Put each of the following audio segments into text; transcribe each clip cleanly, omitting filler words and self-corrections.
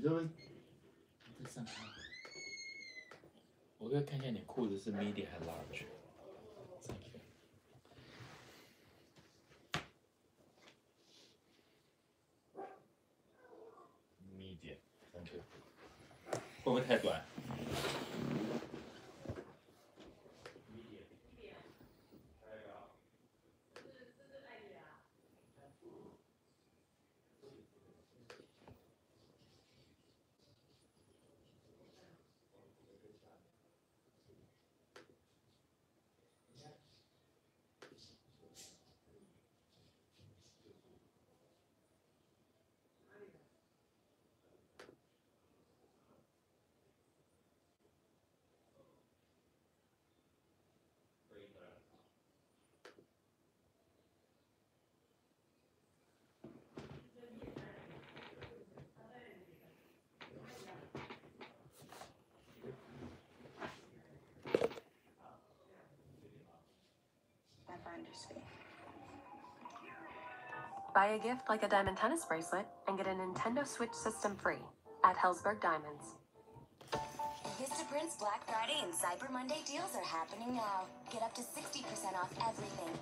这上海，我要看一下你裤子是 medium 还是 large。Thank you。medium，Thank you。会不会太短？Buy a gift like a diamond tennis bracelet and get a Nintendo Switch system free at Hellsberg Diamonds. Vistaprint's Black Friday and Cyber Monday deals are happening now. Get up to 60% off everything.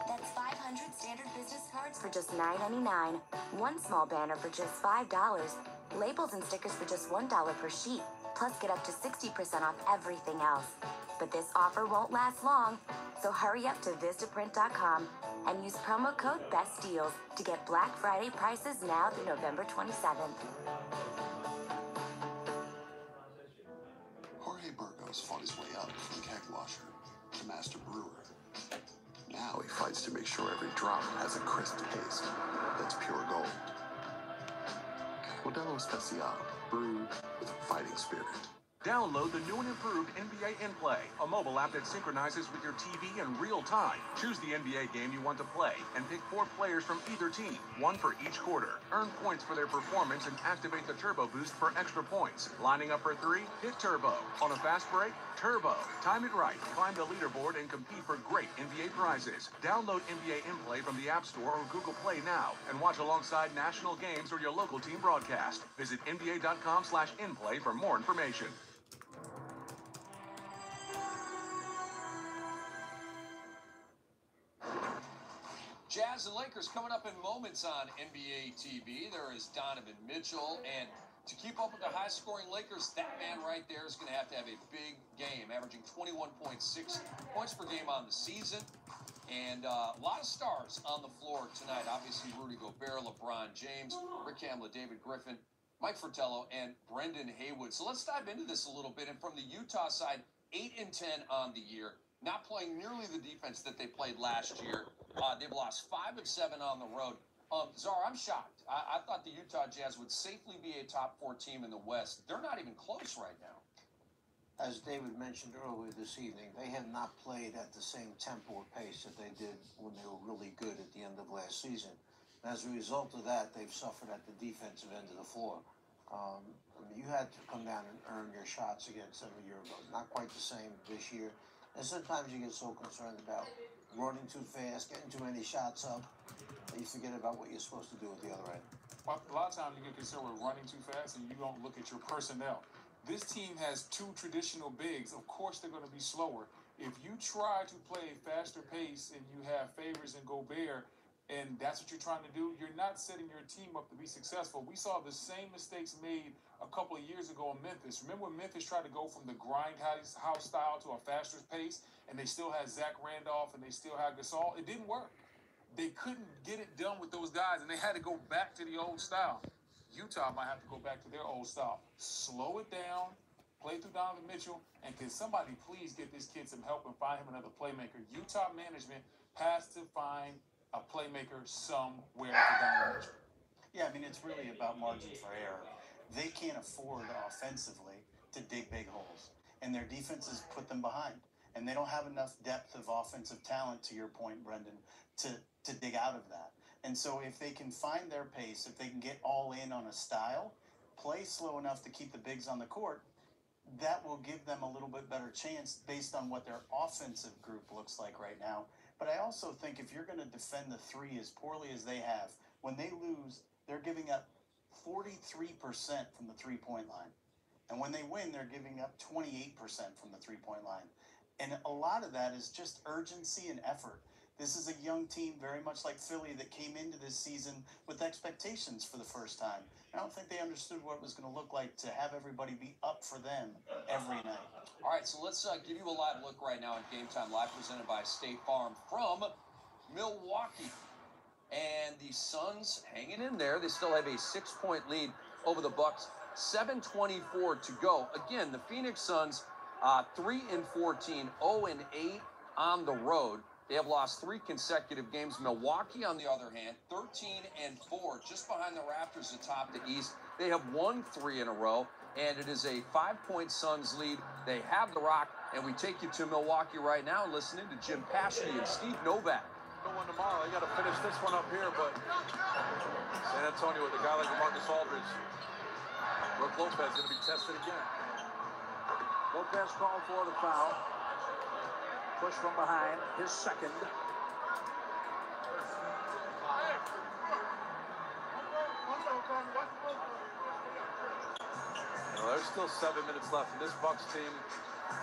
That's 500 standard business cards for just $9.99, one small banner for just $5, labels and stickers for just $1 per sheet, plus get up to 60% off everything else. But this offer won't last long, so hurry up to Vistaprint.com and use promo code BESTDEALS to get Black Friday prices now through November 27th. Jorge Burgos fought his way up from keg washer to master brewer. Now he fights to make sure every drop has a crisp taste that's pure gold. Modelo Especial, brewed with a fighting spirit. Download the new and improved NBA InPlay, a mobile app that synchronizes with your TV in real time. Choose the NBA game you want to play and pick 4 players from either team, 1 for each quarter. Earn points for their performance and activate the Turbo Boost for extra points. Lining up for 3? Hit Turbo. On a fast break? Turbo. Time it right. Climb the leaderboard and compete for great NBA prizes. Download NBA InPlay from the App Store or Google Play now and watch alongside national games or your local team broadcast. Visit NBA.com/InPlay for more information. Jazz and Lakers coming up in moments on NBA TV. There is Donovan Mitchell, and to keep up with the high-scoring Lakers, that man right there is going to have a big game, averaging 21.6 points per game on the season. And a lot of stars on the floor tonight. Obviously, Rudy Gobert, LeBron James, Rick Hamlet, David Griffin, Mike Fratello, and Brendan Haywood. So let's dive into this a little bit. And from the Utah side, 8-10 on the year, not playing nearly the defense that they played last year. They've lost 5 of 7 on the road. Czar, I'm shocked. I thought the Utah Jazz would safely be a top 4 team in the West. They're not even close right now. As David mentioned earlier this evening, they have not played at the same tempo or pace that they did when they were really good at the end of last season. And as a result of that, they've suffered at the defensive end of the floor. You had to come down and earn your shots against them a year ago. Not quite the same this year. And sometimes you get so concerned about running too fast, getting too many shots up, that you forget about what you're supposed to do at the other end. A lot of times you get concerned with running too fast and you don't look at your personnel. This team has 2 traditional bigs. Of course they're going to be slower. If you try to play a faster pace and you have Favors and Gobert, and that's what you're trying to do, you're not setting your team up to be successful. We saw the same mistakes made a couple of years ago in Memphis. Remember when Memphis tried to go from the grindhouse style to a faster pace, and they still had Zach Randolph and they still had Gasol? It didn't work. They couldn't get it done with those guys, and they had to go back to the old style. Utah might have to go back to their old style. Slow it down, play through Donovan Mitchell, and can somebody please get this kid some help and find him another playmaker? Utah management has to find a playmaker somewhere for Donovan Mitchell. Yeah, I mean, it's really about margin for error. They can't afford offensively to dig big holes, and their defenses put them behind. And they don't have enough depth of offensive talent, to your point, Brendan, to dig out of that. And so if they can find their pace, if they can get all in on a style, play slow enough to keep the bigs on the court, that will give them a little bit better chance based on what their offensive group looks like right now. But I also think if you're going to defend the 3 as poorly as they have, when they lose, they're giving up 43% from the three-point line. And when they win, they're giving up 28% from the three-point line. And a lot of that is just urgency and effort. This is a young team, very much like Philly, that came into this season with expectations for the first time. I don't think they understood what it was going to look like to have everybody be up for them every night. All right, so let's give you a live look right now at Game Time Live, presented by State Farm from Milwaukee. And the Suns hanging in there. They still have a 6-point lead over the Bucks. 7:24 to go. Again, the Phoenix Suns, 3-14, 0-8 on the road. They have lost 3 consecutive games. Milwaukee, on the other hand, 13-4, just behind the Raptors atop the East. They have won 3 in a row, and it is a 5-point Suns lead. They have the rock, and we take you to Milwaukee right now, listening to Jim Paschke and Steve Novak. One tomorrow. They got to finish this one up here, but San Antonio with a guy like LaMarcus Aldridge, Brook Lopez going to be tested again. Lopez called for the foul. Push from behind, his second. There's still 7 minutes left in this Bucks team.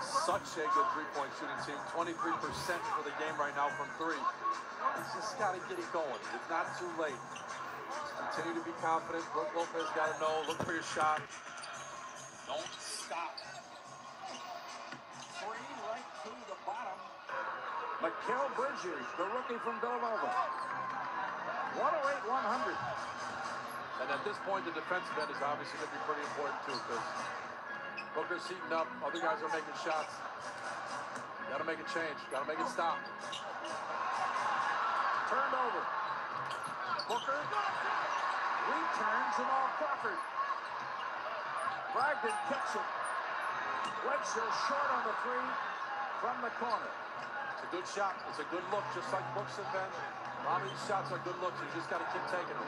Such a good three-point shooting team. 23% for the game right now from 3. He's just got to get it going. It's not too late. Just continue to be confident. Brook Lopez got to know. Look for your shot. Don't stop. 3 right to the bottom. Mikal Bridges, the rookie from Villanova. 108-100. And at this point, the defensive end is obviously going to be pretty important too, because Booker's heating up. Other guys are making shots. Got to make a change. Got to make it stop. Turned over. Booker returns and off Crawford. Brogdon gets it. Bledsoe short on the 3 from the corner. It's a good shot. It's a good look, just like Brooks and Ben. A lot of these shots are good looks. You just got to keep taking them.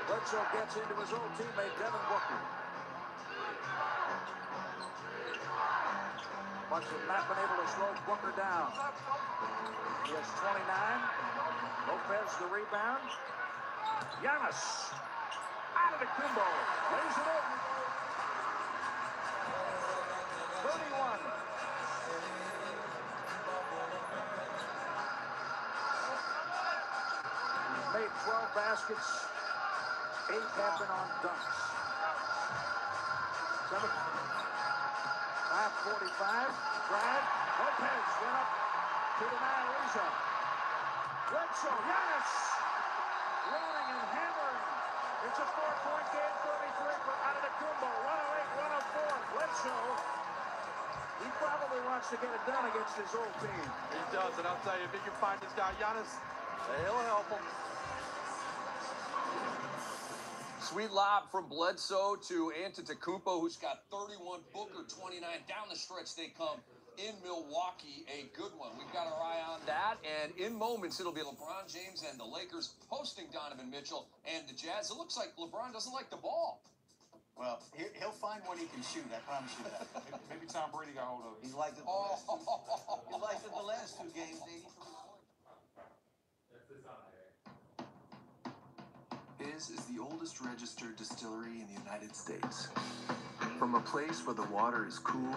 Bledsoe gets into his old teammate, Devin Booker. Bunch of not been able to slow Booker down. He has 29. Lopez the rebound. Giannis out of the Kumbo. Lays it in. 31. He's made 12 baskets. 8 have been on dunks. 5:45. Drive. Lopez went up to deny Ariza. Bledsoe. Giannis running and hammering. It's a 4-point game. 33 for Antetokounmpo. 108-104. Bledsoe. He probably wants to get it done against his old team. He does, and I'll tell you, if he can find this guy Giannis, he'll help him. Sweet lob from Bledsoe to Antetokounmpo, who's got 31. Booker 29. Down the stretch they come in Milwaukee. A good one. We've got our eye on that. And in moments, it'll be LeBron James and the Lakers hosting Donovan Mitchell and the Jazz. It looks like LeBron doesn't like the ball. Well, he'll find what he can shoot. I promise you that. Maybe Tom Brady got hold of it. He liked it. He liked it the last 2 games, 83 points. His is the oldest registered distillery in the United States. From a place where the water is cool,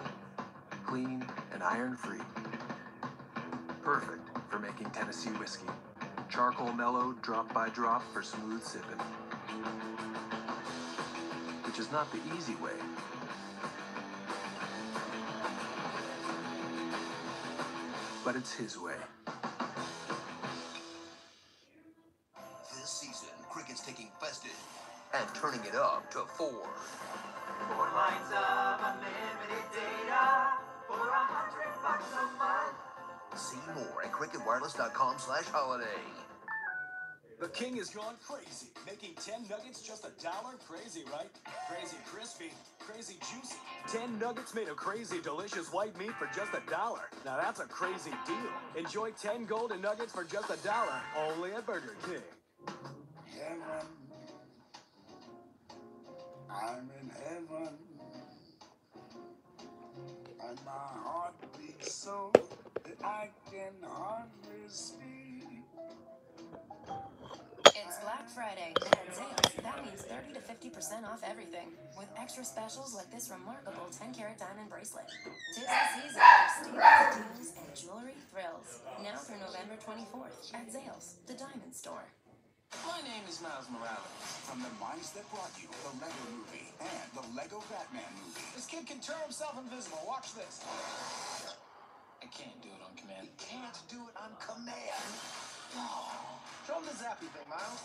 clean, and iron-free. Perfect for making Tennessee whiskey. Charcoal mellowed drop by drop for smooth sipping. Which is not the easy way. But it's his way. This season, cricket's taking festive and turning it up to 4. 4 lines of unlimited data for $100 a month. See more at cricketwireless.com/holiday. The king has gone crazy, making 10 nuggets just $1. Crazy, right? Crazy crispy, crazy juicy. 10 nuggets made of crazy delicious white meat for just $1. Now that's a crazy deal. Enjoy 10 golden nuggets for just $1, only at Burger King. Heaven, I'm in heaven, and my heart beats so that I can hardly speak. It's Black Friday, and at Zales, that means 30 to 50% off everything, with extra specials like this remarkable 10-carat diamond bracelet. 'Tis the season for steals, deals, and jewelry thrills. Now through November 24th at Zales, the diamond store. My name is Miles Morales, from the minds that brought you the Lego Movie and the Lego Batman movie. This kid can turn himself invisible. Watch this. I can't do it on command. You can't do it on command. Show him the zappy thing, Miles.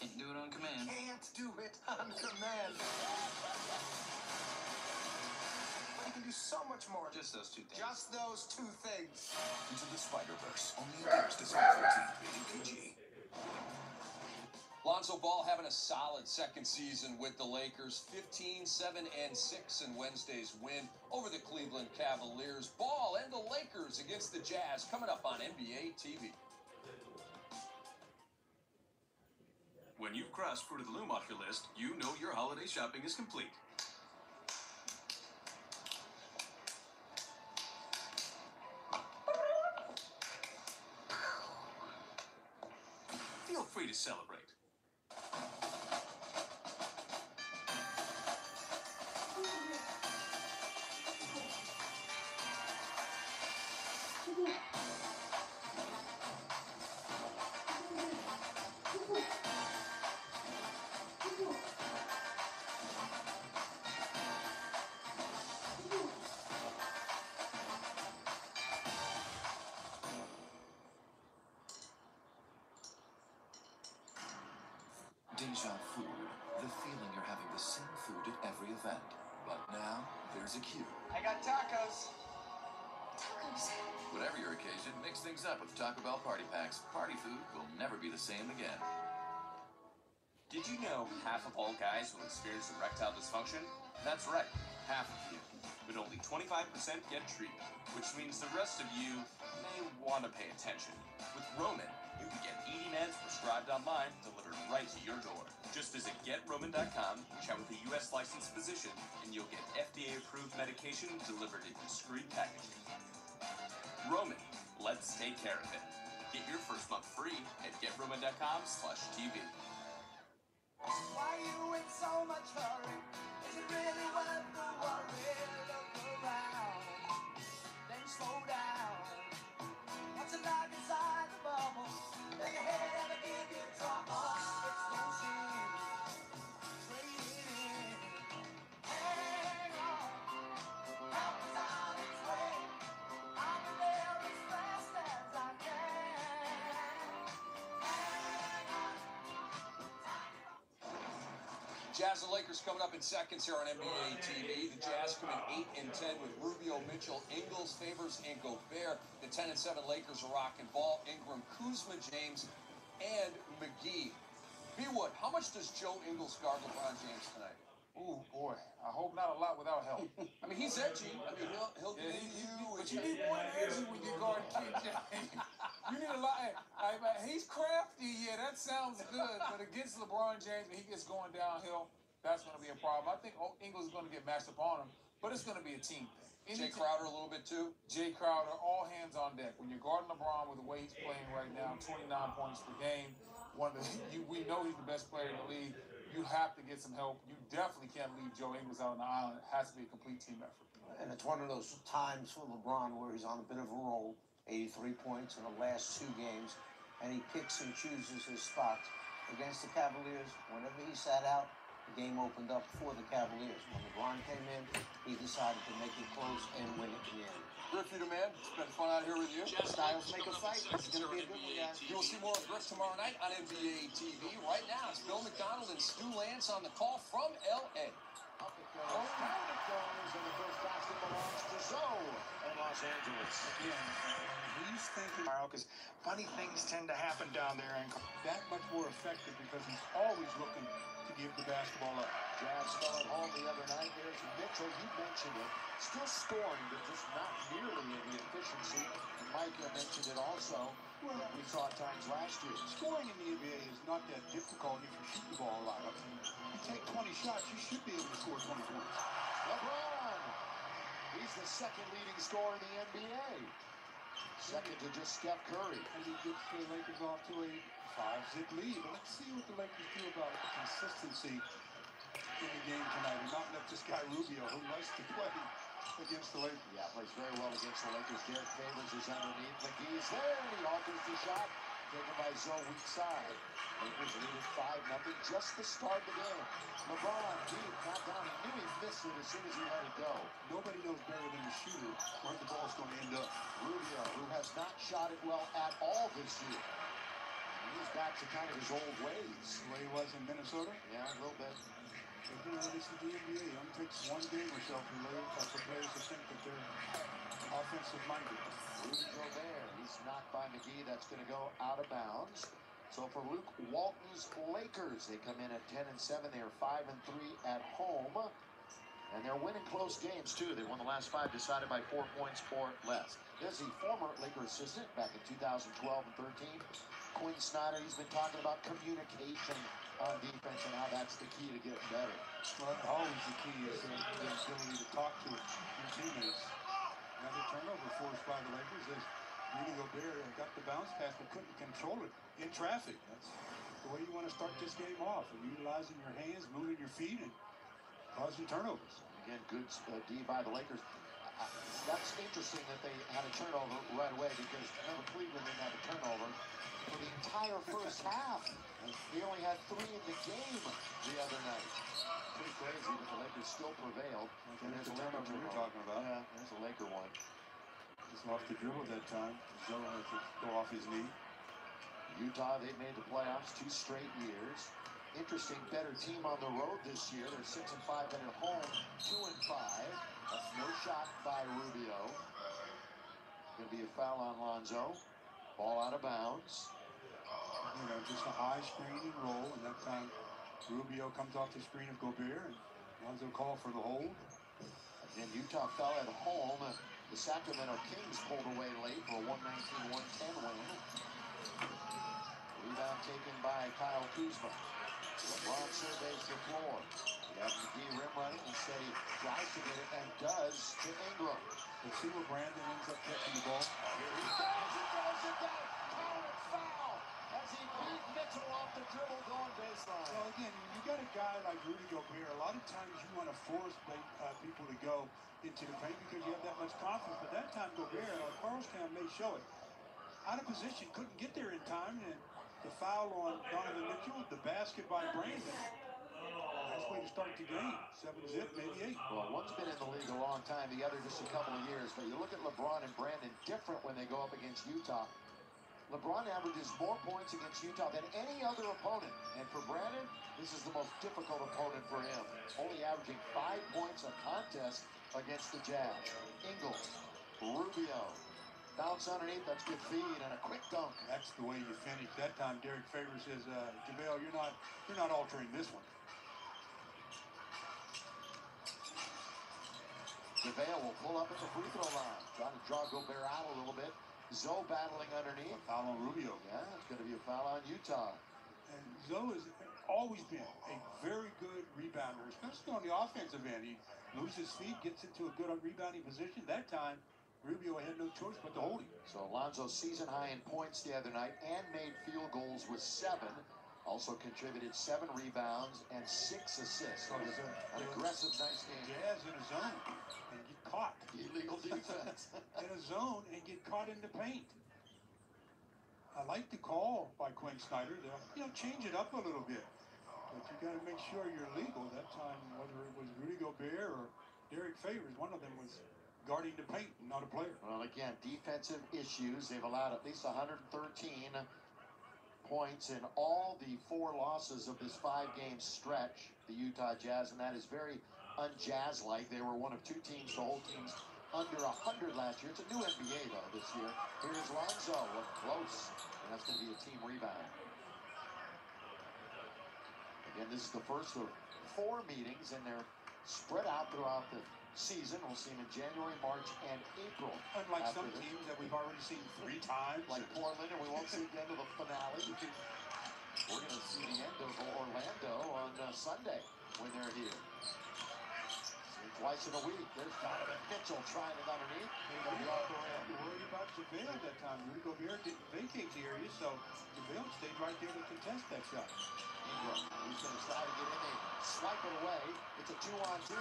Can't do it on command. Can't do it on command. You can do so much more. Just those two things. Just those two things. Into the Spider-Verse. Only in theaters December 14th. Rated PG. Lonzo Ball having a solid second season with the Lakers. 15, 7, and 6 in Wednesday's win over the Cleveland Cavaliers. Ball and the Lakers against the Jazz coming up on NBA TV. When you've crossed Fruit of the Loom off your list, you know your holiday shopping is complete. Feel free to celebrate. Deja food, the feeling you're having the same food at every event. But now, there's a cue. I got tacos. Tacos. Whatever your occasion, mix things up with Taco Bell Party Packs. Party food will never be the same again. Did you know half of all guys will experience erectile dysfunction? That's right, half of you. But only 25% get treatment, which means the rest of you may want to pay attention. With Roman, you can get ED-Meds prescribed online, delivered right to your door. Just visit GetRoman.com, chat with a U.S. licensed physician, and you'll get FDA-approved medication delivered in discreet packaging. Roman, let's take care of it. Get your first month free at GetRoman.com/TV. Why you in so much hurry? Is it really worth the worry? Look around, then slow down. What's it like inside the bubble? Let your head ever give you trouble. It's no sin. Trade it in. Hang on. Help is on its way. I'll be there as fast as I can. Hang on. Jazz and Lakers coming up in seconds here on NBA TV. The Jazz come in 8-10 with Rubio, Mitchell, Ingles, Favors, and Gobert. The 10-7 Lakers are rocking Ball, Ingram, Kuzma, James, and McGee. B-Wood, how much does Joe Ingles guard LeBron James tonight? Ooh, boy. I hope not a lot without help. I mean, he's edgy. I mean, he'll Yeah, give you. but you need more energy when you're guarding King James. You need a lot. He's crafty, yeah, that sounds good. But against LeBron James, when he gets going downhill, that's going to be a problem. I think Ingles is going to get matched up on him, but it's going to be a team thing. Jay Crowder a little bit too. Jay Crowder, all hands on deck. When you're guarding LeBron with the way he's playing right now, 29 points per game, we know he's the best player in the league. You have to get some help. You definitely can't leave Joe Ingles out on the island. It has to be a complete team effort. And it's one of those times for LeBron where he's on a bit of a roll, 83 points in the last 2 games, and he picks and chooses his spots. Against the Cavaliers, whenever he sat out, the game opened up for the Cavaliers. When LeBron came in, he decided to make it close and win it in the end. Griff, you the man. It's been fun out here with you. Styles make a fight. This is going to be a good one, guys. You will see more of Griff tomorrow night on NBA TV. Right now, it's Bill McDonald and Stu Lance on the call from L.A. Up it goes. Down it goes. And the first basket belongs to Zoe in Los Angeles. Again, he's thinking tomorrow because funny things tend to happen down there, and That much more effective because he's always looking to give the basketball up. Jazz fell at home the other night. There's Mitchell. You mentioned it. Still scoring, but just not nearly in the efficiency. And Mike mentioned it also. We saw at times last year. Scoring in the NBA is not that difficult if you shoot the ball a lot. I mean, you take 20 shots, you should be able to score 20 points. LeBron! He's the second leading scorer in the NBA. Second to just Steph Curry. And he gets the Lakers off to a 5-zip lead. But let's see what the Lakers do about consistency in the game tonight. And not let this guy Rubio, who likes to play against the Lakers. Yeah, plays very well against the Lakers. Derek Favors is underneath. McGee's there, and he alters the shot. Taken by Zoe weak side. Lakers lead at 5-0. Just the start of the game. LeBron deep, not down. He knew he missed it as soon as he let it go. Nobody knows better than the shooter where the ball's going to end up. Rubio, who has not shot it well at all this year. He's back to kind of his old ways. The way he was in Minnesota? Yeah, a little bit. But, you know, this is the NBA. It only takes one game or so for players to think that they're offensive-minded. Rudy Gobert, he's knocked by McGee. That's going to go out of bounds. So for Luke Walton's Lakers, they come in at 10-7. They are 5-3 at home. And they're winning close games, too. They won the last 5, decided by 4 points or less. There's the former Laker assistant back in 2012 and 13. Quinn Snyder, he's been talking about communication on defense and how that's the key to getting better. Well, always the key is the ability to talk to your teammates. Another turnover forced by the Lakers as Rudy Gobert got the bounce pass but couldn't control it in traffic. That's the way you want to start this game off, and utilizing your hands, moving your feet, and causing turnovers. Again, good D by the Lakers. That's interesting that they had a turnover right away because remember Cleveland didn't have a turnover for the entire first half. They only had 3 in the game the other night. Pretty crazy, but the Lakers still prevailed. And there's a turnover you're talking about. Yeah, there's a Laker one. Just off the dribble that time. Zoe had to go off his knee. Utah, they've made the playoffs 2 straight years. Interesting, better team on the road this year. They're 6-5, and at home 2-5. No shot by Rubio. Going to be a foul on Lonzo. Ball out of bounds. You know, just a high screen and roll, and that time Rubio comes off the screen of Gobert, and Lonzo called for the hold. Again, Utah fell at home. The Sacramento Kings pulled away late for a 119-110 win. Rebound taken by Kyle Kuzma. LeBron surveys the floor. He has McGee rim running. Instead, he tries to get it and does to Ingram. Let's see where Brandon ends up catching the ball. Here he goes, it goes, it goes. Power foul as he beat Mitchell off the dribble going baseline. Well, again, you got a guy like Rudy Gobert. A lot of times you want to force people to go into the paint because you have that much confidence. But that time, Gobert, Carlstown may show it. Out of position, couldn't get there in time, and the foul on Donovan Mitchell, the basket by Brandon. Nice way to start the game. 7-zip, maybe 8. Well, one's been in the league a long time, the other just a couple of years. But you look at LeBron and Brandon, different when they go up against Utah. LeBron averages more points against Utah than any other opponent. And for Brandon, this is the most difficult opponent for him. Only averaging 5 points a contest against the Jazz. Ingles, Rubio. Bounce underneath, that's good feed, and a quick dunk. That's the way you finish. That time, Derek Favors says, JaVale, you're not altering this one. JaVale will pull up at the free throw line, trying to draw Gobert out a little bit. Zoe battling underneath. A foul on Rubio. Yeah, it's going to be a foul on Utah. And Zoe has always been a very good rebounder, especially on the offensive end. He loses feet, gets into a good rebounding position. That time, Rubio had no choice but to hold him. So Alonzo season high in points the other night and made field goals with 7. Also contributed 7 rebounds and 6 assists. So it was an aggressive, nice game. Jazz in a zone and get caught. Illegal defense. In a zone and get caught in the paint. I like the call by Quinn Snyder. They'll change it up a little bit. But you got to make sure you're legal. That time, whether it was Rudy Gobert or Derek Favors, one of them was guarding the paint, not a player. Well, again, defensive issues. They've allowed at least 113 points in all the 4 losses of this 5-game stretch, the Utah Jazz, and that is very un-Jazz-like. They were one of 2 teams to hold teams under 100 last year. It's a new NBA, though, this year. Here's Lonzo, close, and that's going to be a team rebound. Again, this is the first of 4 meetings, and they're spread out throughout the season. We'll see them in January, March, and April. Unlike some teams that we've already seen 3 times. Like Portland, and we won't see the end of the finale. We're going to see the end of Orlando on Sunday when they're here. Same twice in a week. There's Donovan Mitchell trying it underneath. He'll be off the rim. You're worried about JaVale at that time. Rudy Gobert didn't vacate the area, so JaVale stayed right there to contest that shot. Ingram, he's going to try to get in there. Swipe it away. It's a 2-on-2.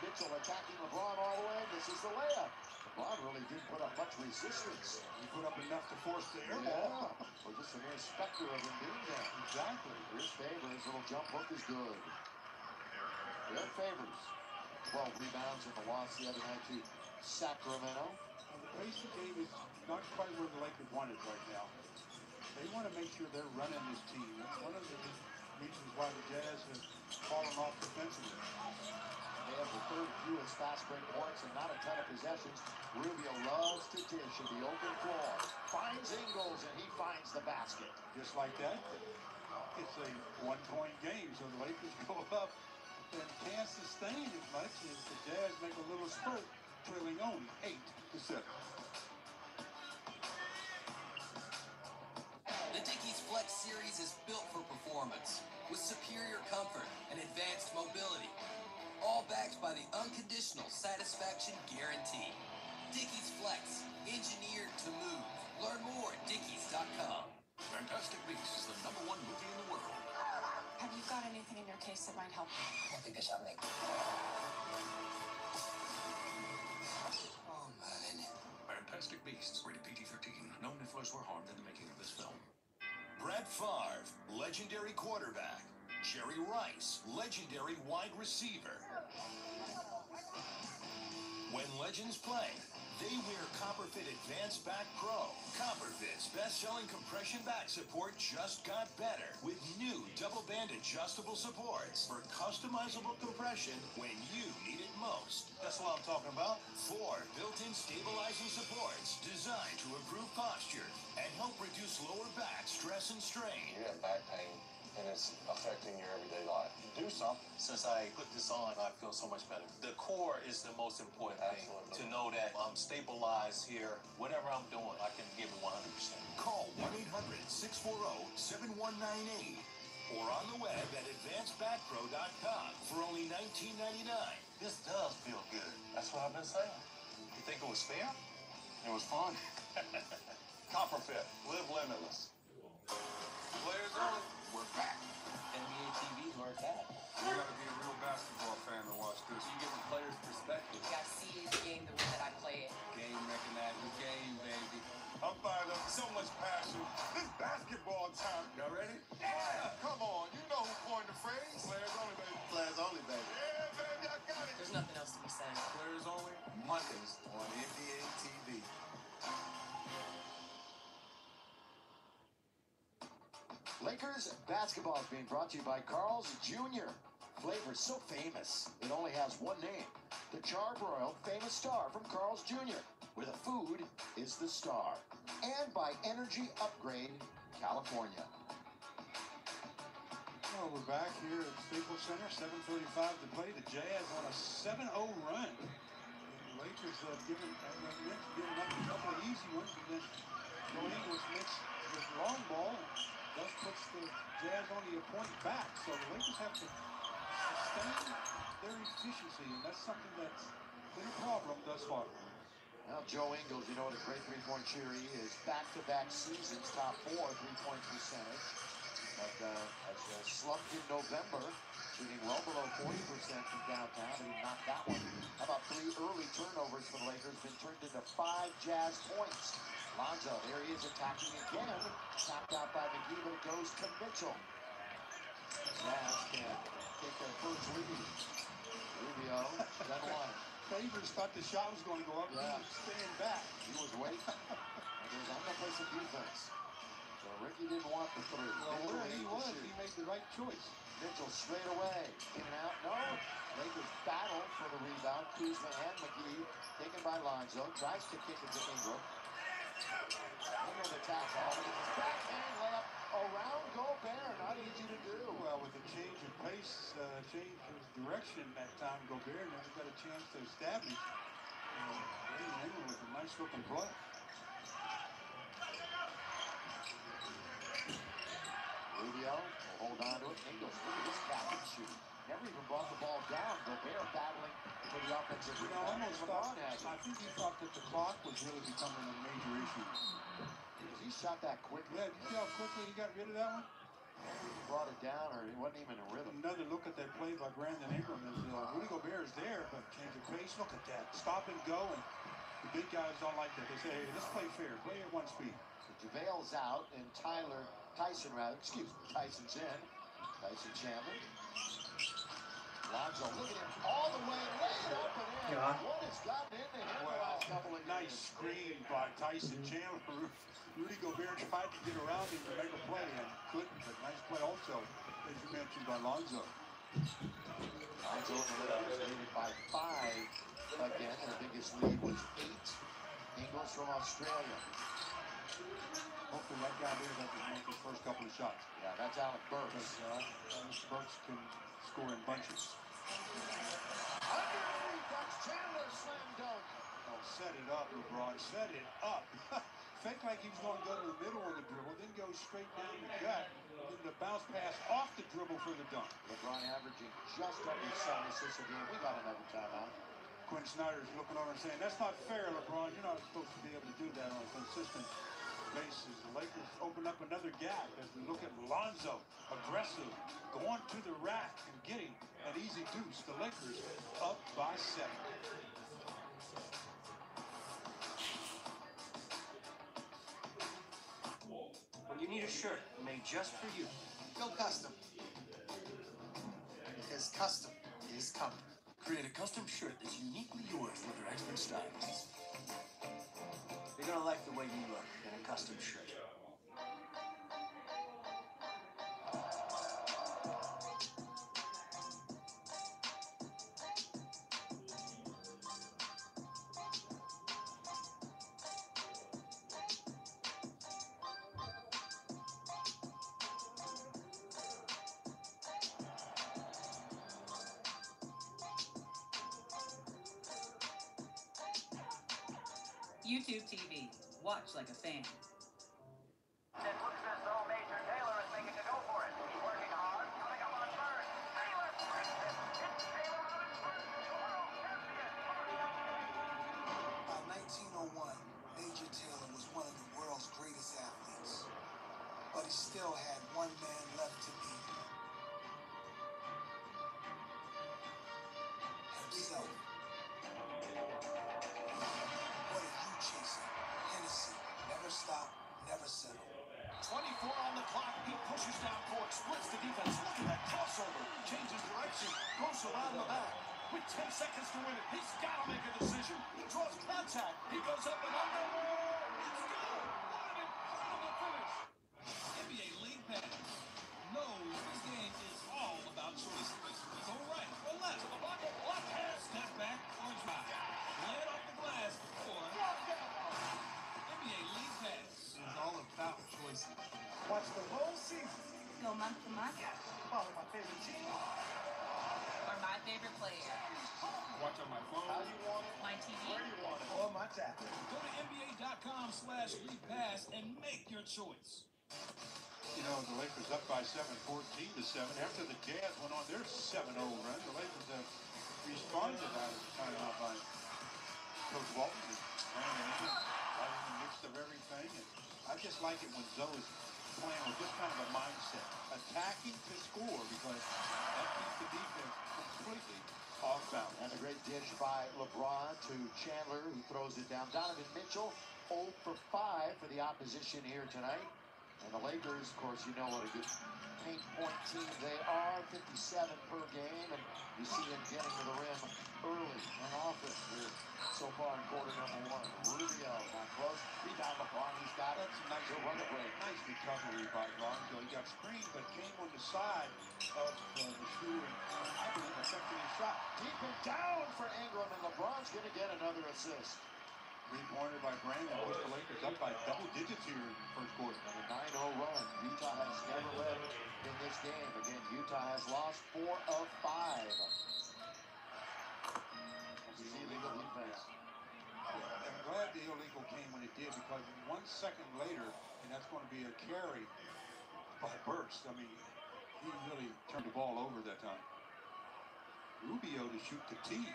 Mitchell attacking LeBron all the way. This is the layup. LeBron really didn't put up much resistance. He put up enough to force the air ball. Or just a mere specter of him doing that. Exactly. Here's Favors. Little jump hook is good. Good Favors. 12 rebounds in the loss the other night to Sacramento. And the pace of the game is not quite where the Lakers want it right now. They want to make sure they're running this team. That's one of the reasons why the Jazz have fallen off defensively. They have the third fewest fast break points and not a ton of possessions. Rubio loves to dish at the open floor. Finds Ingles and he finds the basket. Just like that, it's a one-point game, so the Lakers go up and can't sustain as much as the Jazz make a little spurt, trailing only 8-7. The Dickies Flex Series is built for performance, with superior comfort and advanced mobility, all backed by the unconditional satisfaction guarantee. Dickies Flex, engineered to move. Learn more at dickies.com. Fantastic Beasts is the #1 movie in the world. Have you got anything in your case that might help? I think I shall make. Oh, man. Fantastic Beasts, rated PG-13. No nifflers were harmed in the making of this film. Brett Favre, legendary quarterback. Jerry Rice, legendary wide receiver. When legends play, they wear Copperfit Advanced Back Pro. Copperfit's best-selling compression back support just got better with new double-band adjustable supports for customizable compression when you need it most. That's what I'm talking about. 4 built-in stabilizing supports designed to improve posture and help reduce lower back stress and strain. You have back pain, and it's affecting your everyday life. Do something. Since I put this on, I feel so much better. The core is the most important thing. To know that I'm stabilized here. Whatever I'm doing, I can give it 100%. Call 1-800-640-7198 or on the web at advancedbackpro.com for only $19.99. This does feel good. That's what I've been saying. You think it was fair? It was fun. Copperfit, live limitless. Players only. We're back. NBA TV's where it's at. You gotta be a real basketball fan to watch this. You get the player's perspective. You gotta see the game the way that I play it. Game recognizing game, baby. I'm fired up. So much passion. This basketball time. Y'all ready? Yeah. Come on. You know who coined the phrase. Players only, baby. Players only, baby. Yeah, baby. I got it. There's nothing else to be said. Players only. Mondays on NBA TV. Lakers basketball is being brought to you by Carl's Jr. Flavor so famous, it only has one name. The Charbroiled Famous Star from Carl's Jr., where the food is the star. And by Energy Upgrade, California. Well, we're back here at Staples Center, 7:35 to play. The Jazz on a 7-0 run. The Lakers have given up a couple of easy ones, and then Joe Ingles makes this long ball. Thus puts the Jazz only a point back. So the Lakers have to sustain their efficiency, and that's something that's been a problem thus far. Now, Joe Ingles, you know what a great three-point shooter he is. Back-to-back seasons, top 4 3-point percentage. But has slumped in November, shooting well below 40% from downtown, but he knocked that one. How about 3 early turnovers for the Lakers? Been turned into 5 Jazz points. Lonzo, there he is attacking again. Tapped out by McGee, but it goes to Mitchell. Jazz can take their first lead. Rubio, that line. Favors thought the shot was going to go up. Yeah. He was staying back. He was waiting. And there's I'm going to play some defense. So Ricky didn't want the 3. Well, where he was, he made the right choice. Mitchell straight away. In and out. No. Lakers battle for the rebound. Kuzma and McGee taken by Lonzo. Tries to kick it to Ingram. Under the tackle. Backhand layup around Gobert. Not easy to do. Well, with a change of pace, change of direction that time, Gobert never got a chance to establish. And Ingram with a nice looking play. Rubio will hold on to it. Ingles, look at this catch and shoot. Never even brought the ball down. Gobert battling for the offensive You know, rebound. almost LeBron thought, has it. I think he thought that the clock was really becoming a major issue. Because he shot that quickly. Yeah, did you see how quickly he got rid of that one? Brought it down, or he wasn't even in rhythm. Another look at that play by Brandon Ingram as Rudy Gobert is there, but change of pace. Look at that. Stop and go, and the big guys don't like that. They say, hey, let's play fair. Play at one speed. So JaVale's out, and Tyson Tyson's in. Tyson Chandler. Lonzo, look at him all the way, lay it up and in. Yeah. What has gotten into him the last couple of Nice games? screen by Tyson Chandler. Rudy Gobert tried to get around him to make a play and couldn't, but nice play also, as you mentioned, by Lonzo. Lonzo leading by 5 again. Their biggest lead was 8. Ingles from Australia. Hopefully that guy there doesn't make his first couple of shots. Yeah, that's Alec Burks. Burks can score in bunches. Underneath, that's Chandler slam dunk. Oh, set it up, LeBron. Set it up. Fake like he was going to go to the middle of the dribble, then go straight down the gut. Then the bounce pass off the dribble for the dunk. LeBron averaging just under 7 assists a game. We got another timeout. Quinn Snyder's looking over and saying, that's not fair, LeBron. You're not supposed to be able to do that on a consistent basis. The Lakers open up another gap as we look at Lonzo, aggressive, going to the rack and getting an easy deuce. The Lakers up by 7. When you need a shirt made just for you, Go custom. Because custom is coming. Create a custom shirt that's uniquely yours with their expert stylists. you're gonna like the way you look in a custom shirt. YouTube TV. Watch like a fan. It looks as though Major Taylor is making a go for it. He's working hard, coming up on third. Taylor brings it. It's Taylor Robbins first world champion. By 1901, Major Taylor was one of the world's greatest athletes. But he still had one man left to beat. Himself. What are you chasing? Hennessy. Never stop, never settle. 24 on the clock. He pushes down court, splits the defense. Look at that crossover. Changes direction. Goes around the back. With 10 seconds to win it, he's got to make a decision. He draws contact. He goes up and under. It's good. What an incredible finish. NBA League Pass knows this game is all about choices. Go right, go left, block, pass, step back, or drive. Lay it off the glass, or NBA League Pass is all about choices. Watch the whole season. Go month to month. Follow my favorite team. Or my favorite player. Watch on my phone. How you want it? My TV. Where you want it? Or my tablet. Go to NBA.com/League Pass and make your choice. You know, the Lakers up by 7, 14-7. After the Jazz went on their 7-0 run, the Lakers have responded out of the timeout by Coach Walton and Brandon Ingram, right in the midst of everything. And I just like it when Zoe is playing with this kind of a mindset, attacking to score, because that keeps the defense completely off balance. And a great dish by LeBron to Chandler, who throws it down. Donovan Mitchell, 0 for 5 for the opposition here tonight. And the Lakers, of course, you know what a good paint point team they are, 57 per game, and you see them getting to the rim early and often here so far in quarter number 1. Rubio, not close. Rebound LeBron, he's got it. That's a nice He'll run the break. Nice recovery by Lonzo. He got screened, but came on the side of the shooter, and I believe affected his shot. Deep and down for Ingram, and LeBron's going to get another assist. Three-pointer by Brandon puts the Lakers up by double digits here in the first quarter. And a 9-0 run. Utah has never led in this game. Again, Utah has lost 4 of 5. This is illegal defense. I'm glad the illegal came when it did, because 1 second later, and that's going to be a carry by Burks. I mean, he really turned the ball over that time. Rubio to shoot the tee.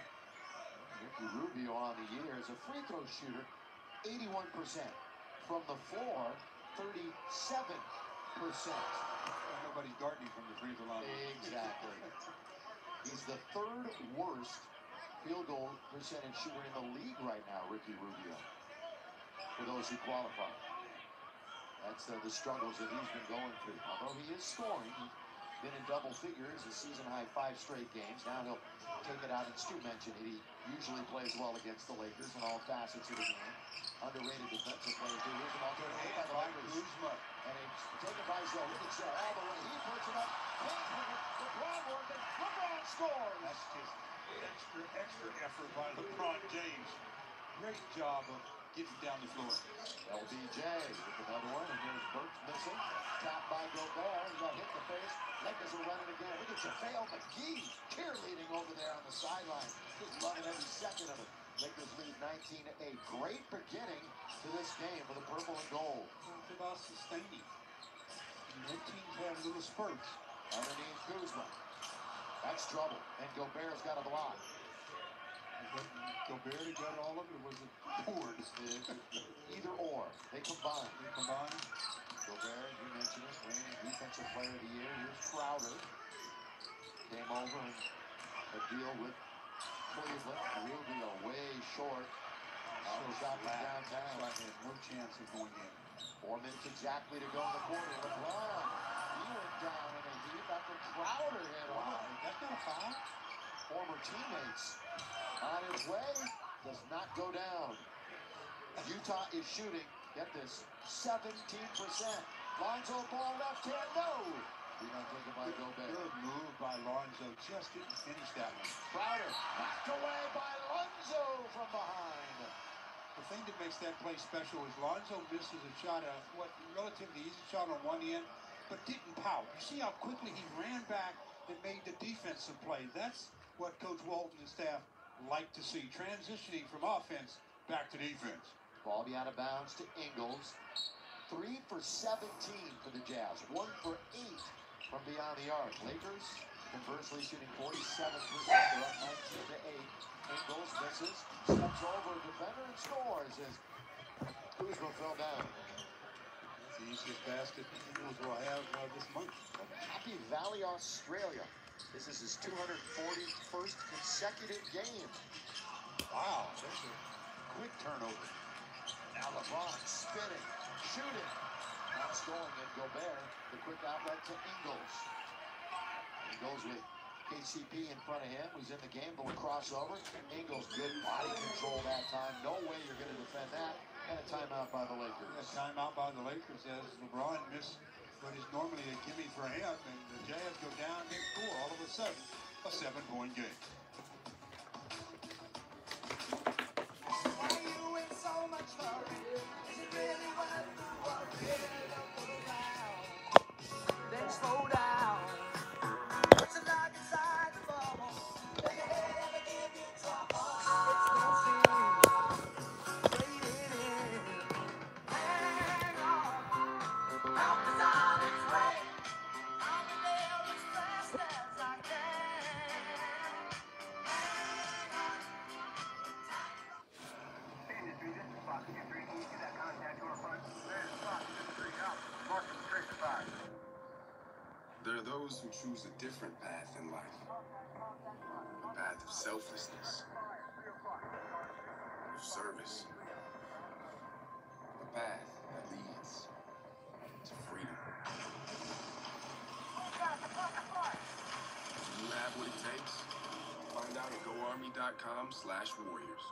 Ricky Rubio on the year as a free throw shooter, 81%. From the floor, 37%. Nobody's guarding from the free throw line. Exactly. He's the third worst field goal percentage shooter in the league right now, Ricky Rubio, for those who qualify. That's the struggles that he's been going through. Although he is scoring, he's been in double figures, a season-high 5 straight games. Now he'll take it out, and Stu mentioned it. He usually plays well against the Lakers in all facets of the game. Underrated defensive player, too. Here's the ball taken away by the Lakers. And it's taken by Zoe. All the way. He puts it up. LeBron working. LeBron scores. That's just extra effort by LeBron James. Great job of getting down the floor. LBJ with another one, and here's Burks missing. Tapped by Gobert. He got hit in the face. Lakers are running again. Look at JaVale McGee cheerleading over there on the sideline. Just loving every second of it. Lakers lead 19-8. Great beginning to this game for the purple and gold. It's about sustaining. No teams have little spurts. Underneath Kuzma. That's trouble. And Gobert's got a block. Gobert got all of it. Was it board? Either or. They combine. Gobert, you mentioned it, reigning defensive player of the year. Here's Crowder. Came over and a deal with Cleveland. Rubio way short. Shot from downtown. I had no chance of going in. 4 minutes exactly to go in the quarter. LeBron, he went down in a heap after Crowder hit him. That's not a foul. Former teammates on his way, does not go down. Utah is shooting, get this, 17%. Lonzo Ball left hand, no. Rebound taken by Gobert. Good move by Lonzo, just didn't finish that one. Crowder knocked away by Lonzo from behind. The thing that makes that play special is Lonzo misses a shot, relatively easy shot on one end, but didn't pout. You see how quickly he ran back and made the defensive play. That's what Coach Walton and staff like to see, transitioning from offense back to defense. Ball be out of bounds to Ingles. 3 for 17 for the Jazz. 1 for 8 from beyond the arc. Lakers, conversely, shooting 47%. They're up 19-8. Ingles misses, steps over a defender and scores as Kuzma fell down. That's the easiest basket Ingles will have this month. Happy Valley, Australia. This is his 241st consecutive game. Wow, that's a quick turnover. Now LeBron spinning, shooting. Not scoring at Gobert. The quick outlet to Ingles. Ingles with KCP in front of him. He's in the game, but with crossover. Ingles, good body control that time. No way you're going to defend that. And a timeout by the Lakers. A timeout by the Lakers as LeBron missed what is normally a gimme for him, and the Jazz go down and score. All of a sudden, a 7-point game. Why you in so much hurry? Is it really worth the worry? Look around, then slow down. What's it like inside the bubble? Does your head ever give you trouble? It's no sin. Wait in. Hang on. Help is on its way. I'll be there as fast as I can. Hang on. Industry, this is Fox 23. Can you see that contact door front? There's Fox 23 out. Marking straight to 5. There are those who choose a different path in life. A path of selflessness, of service. A path that leads to freedom. Do you have what it takes? Find out at GoArmy.com/warriors.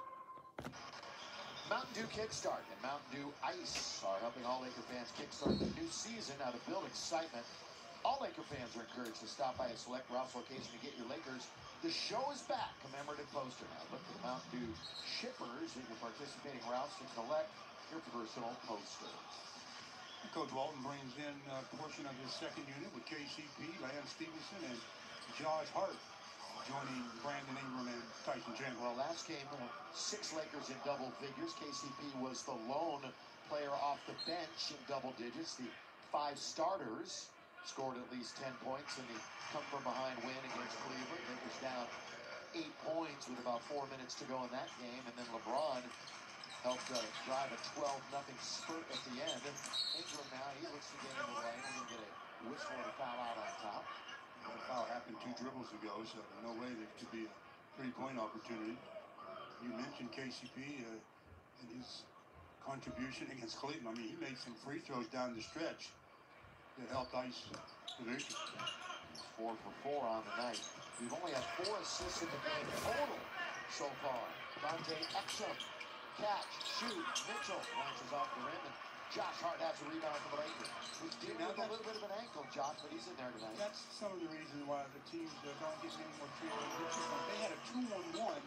Mountain Dew Kickstart and Mountain Dew Ice are helping all Laker fans kickstart the new season. Now to build excitement, all Laker fans are encouraged to stop by a select Ralph's location to get your Lakers The Show Is Back commemorative poster. Now look for the Mountain Dew shippers at your participating Ralphs to collect your personal poster. Coach Walton brings in a portion of his second unit with KCP, Lance Stevenson, and Josh Hart joining Brandon Ingram and Tyson Chandler. Well, last game, 6 Lakers in double figures. KCP was the lone player off the bench in double digits. The 5 starters scored at least 10 points in the come-from-behind win against Cleveland. Lakers down 8 points with about 4 minutes to go in that game, and then LeBron helped drive a 12-0 spurt at the end. And Ingram now, he looks to get in the lane and get a whistle and a foul out on top. That foul happened 2 dribbles ago, so no way there could be a 3-point opportunity. You mentioned KCP and his contribution against Cleveland. I mean, he made some free throws down the stretch that helped ice the victory. 4 for 4 on the night. We've only had 4 assists in the game total so far. Dante Exum, catch, shoot, Mitchell launches off the rim, and Josh Hart has a rebound for the Lakers. He's dealing with a little bit of an ankle, Josh, but he's in there tonight. That's some of the reasons why the teams don't get any more treatment. They had a 2-on-1, and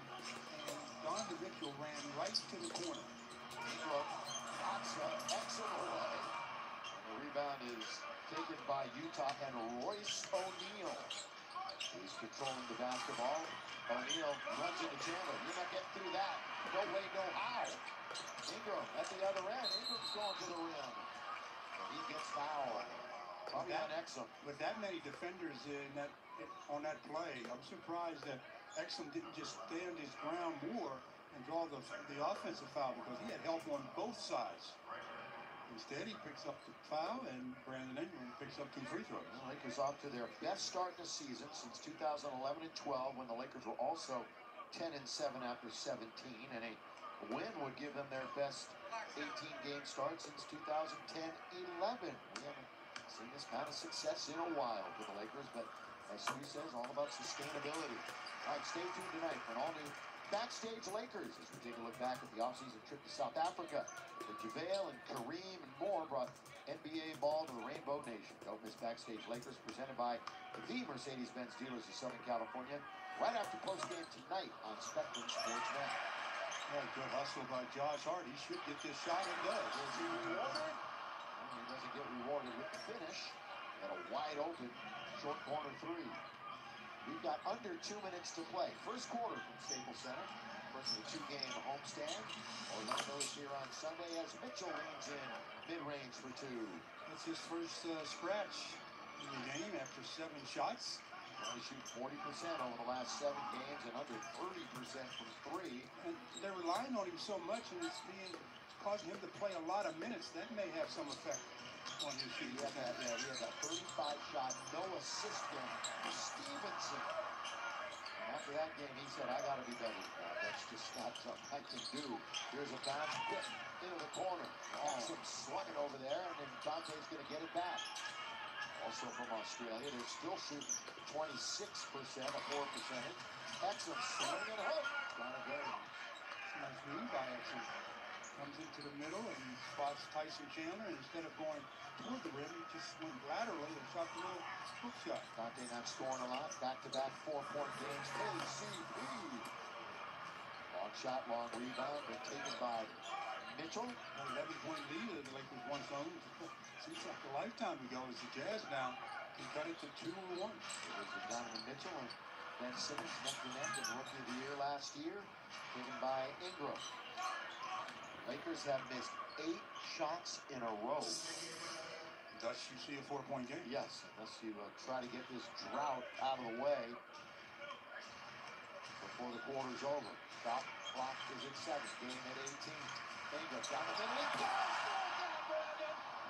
Donovan Mitchell ran right to the corner. Ingram knocks Exum away. And the rebound is taken by Utah and Royce O'Neal. He's controlling the basketball. O'Neal runs into Chandler. You're not getting through that. No way, no how. Ingram at the other end. Ingram's going to the rim. And he gets fouled. Probably on Exum. With that many defenders on that play, I'm surprised that Exum didn't just stand his ground more and draw the offensive foul, because he had help on both sides. Instead, he picks up the foul, and Brandon Ingram picks up 2 free throws. The Lakers off to their best start in the season since 2011 and 12, when the Lakers were also 10-7 after 17, and a win would give them their best 18-game start since 2010-11. We haven't seen this kind of success in a while for the Lakers, but as Stu says, all about sustainability. All right, stay tuned tonight for an all-new Backstage Lakers as we take a look back at the offseason trip to South Africa, where JaVale and Kareem and more brought NBA ball to the Rainbow Nation. Don't miss Backstage Lakers, presented by the Mercedes-Benz dealers of Southern California, right after postgame tonight on Spectrum Sports Net. Well, good hustle by Josh Hart. He should get this shot, and does. Is he rewarded? Well, he doesn't get rewarded with the finish. Got a wide open short corner 3. We've got under 2 minutes to play. First quarter from Staples Center. First of the 2-game homestand. Orlando's here on Sunday as Mitchell leans in mid-range for 2. That's his first scratch in the game after 7 shots. Only shoot 40% over the last 7 games and under 30% from 3. And they're relying on him so much, and it's causing him to play a lot of minutes. That may have some effect on his shooting. He had that 35-shot, no assist game for Stevenson. And after that game, he said, I got to be better than that. That's just not something I can do. Here's a bounce put into the corner. Awesome slung it over there, and then Dante's going to get it back. Also from Australia, they're still shooting 26%, a 4 percentage. Exum swing and hook. Got it good. Nice move by Exum. Comes into the middle and spots Tyson Chandler, and instead of going toward the rim, he just went laterally and shot the little hook shot. Dante not scoring a lot. Back-to-back 4-point games. KCP. Long shot, long rebound, but taken by Mitchell. An 11-point lead that the Lakers once owned. Seems like a lifetime ago as the Jazz now can cut it to 2-1. It was with Donovan Mitchell and Ben Simmons neck to neck in Rookie of the Year last year. Taken by Ingram. Lakers have missed 8 shots in a row. Thus, you see a 4-point game. Yes, unless you try to get this drought out of the way before the quarter's over. Shot clock is at 7. Game at 18. Ingram down the middle.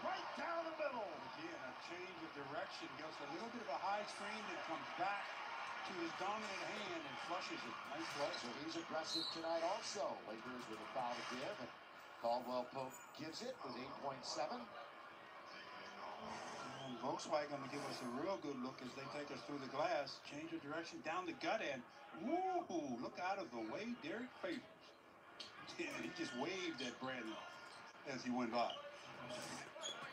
Right down the middle. Again, a change of direction. Goes a little bit of a high screen, then comes back to his dominant hand and flushes it. Nice play. So he's aggressive tonight also. Lakers with a foul to give. And Caldwell Pope gives it with 8.7. And Volkswagen going to give us a real good look as they take us through the glass. Change of direction down the gut end. Woo! Look out of the way, Derek Favors. Yeah, he just waved at Brandon as he went by.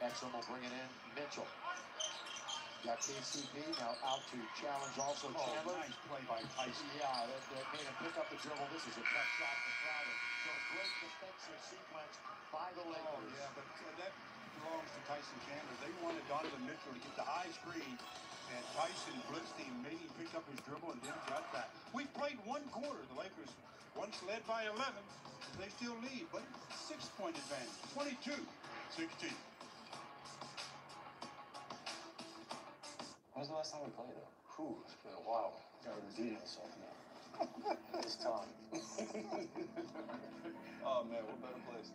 Exum will bring it in. Mitchell. Got KCP now out to challenge also Chandler. Nice play by Tyson. Yeah, that made him pick up the dribble. This is a tough shot for Crowder. So a great defensive sequence by the Lakers. Oh, yeah, but that belongs to Tyson Chandler. They wanted Donovan Mitchell to get the high screen, and Tyson blitzed him, made him pick up his dribble, and then got back. We've played 1 quarter. The Lakers once led by 11. They still lead, but 6-point advantage. 22-16. When's the last time we played, though? Whew, it's been a while. Gotta redeem myself now. It's Tom. Oh man, what better place?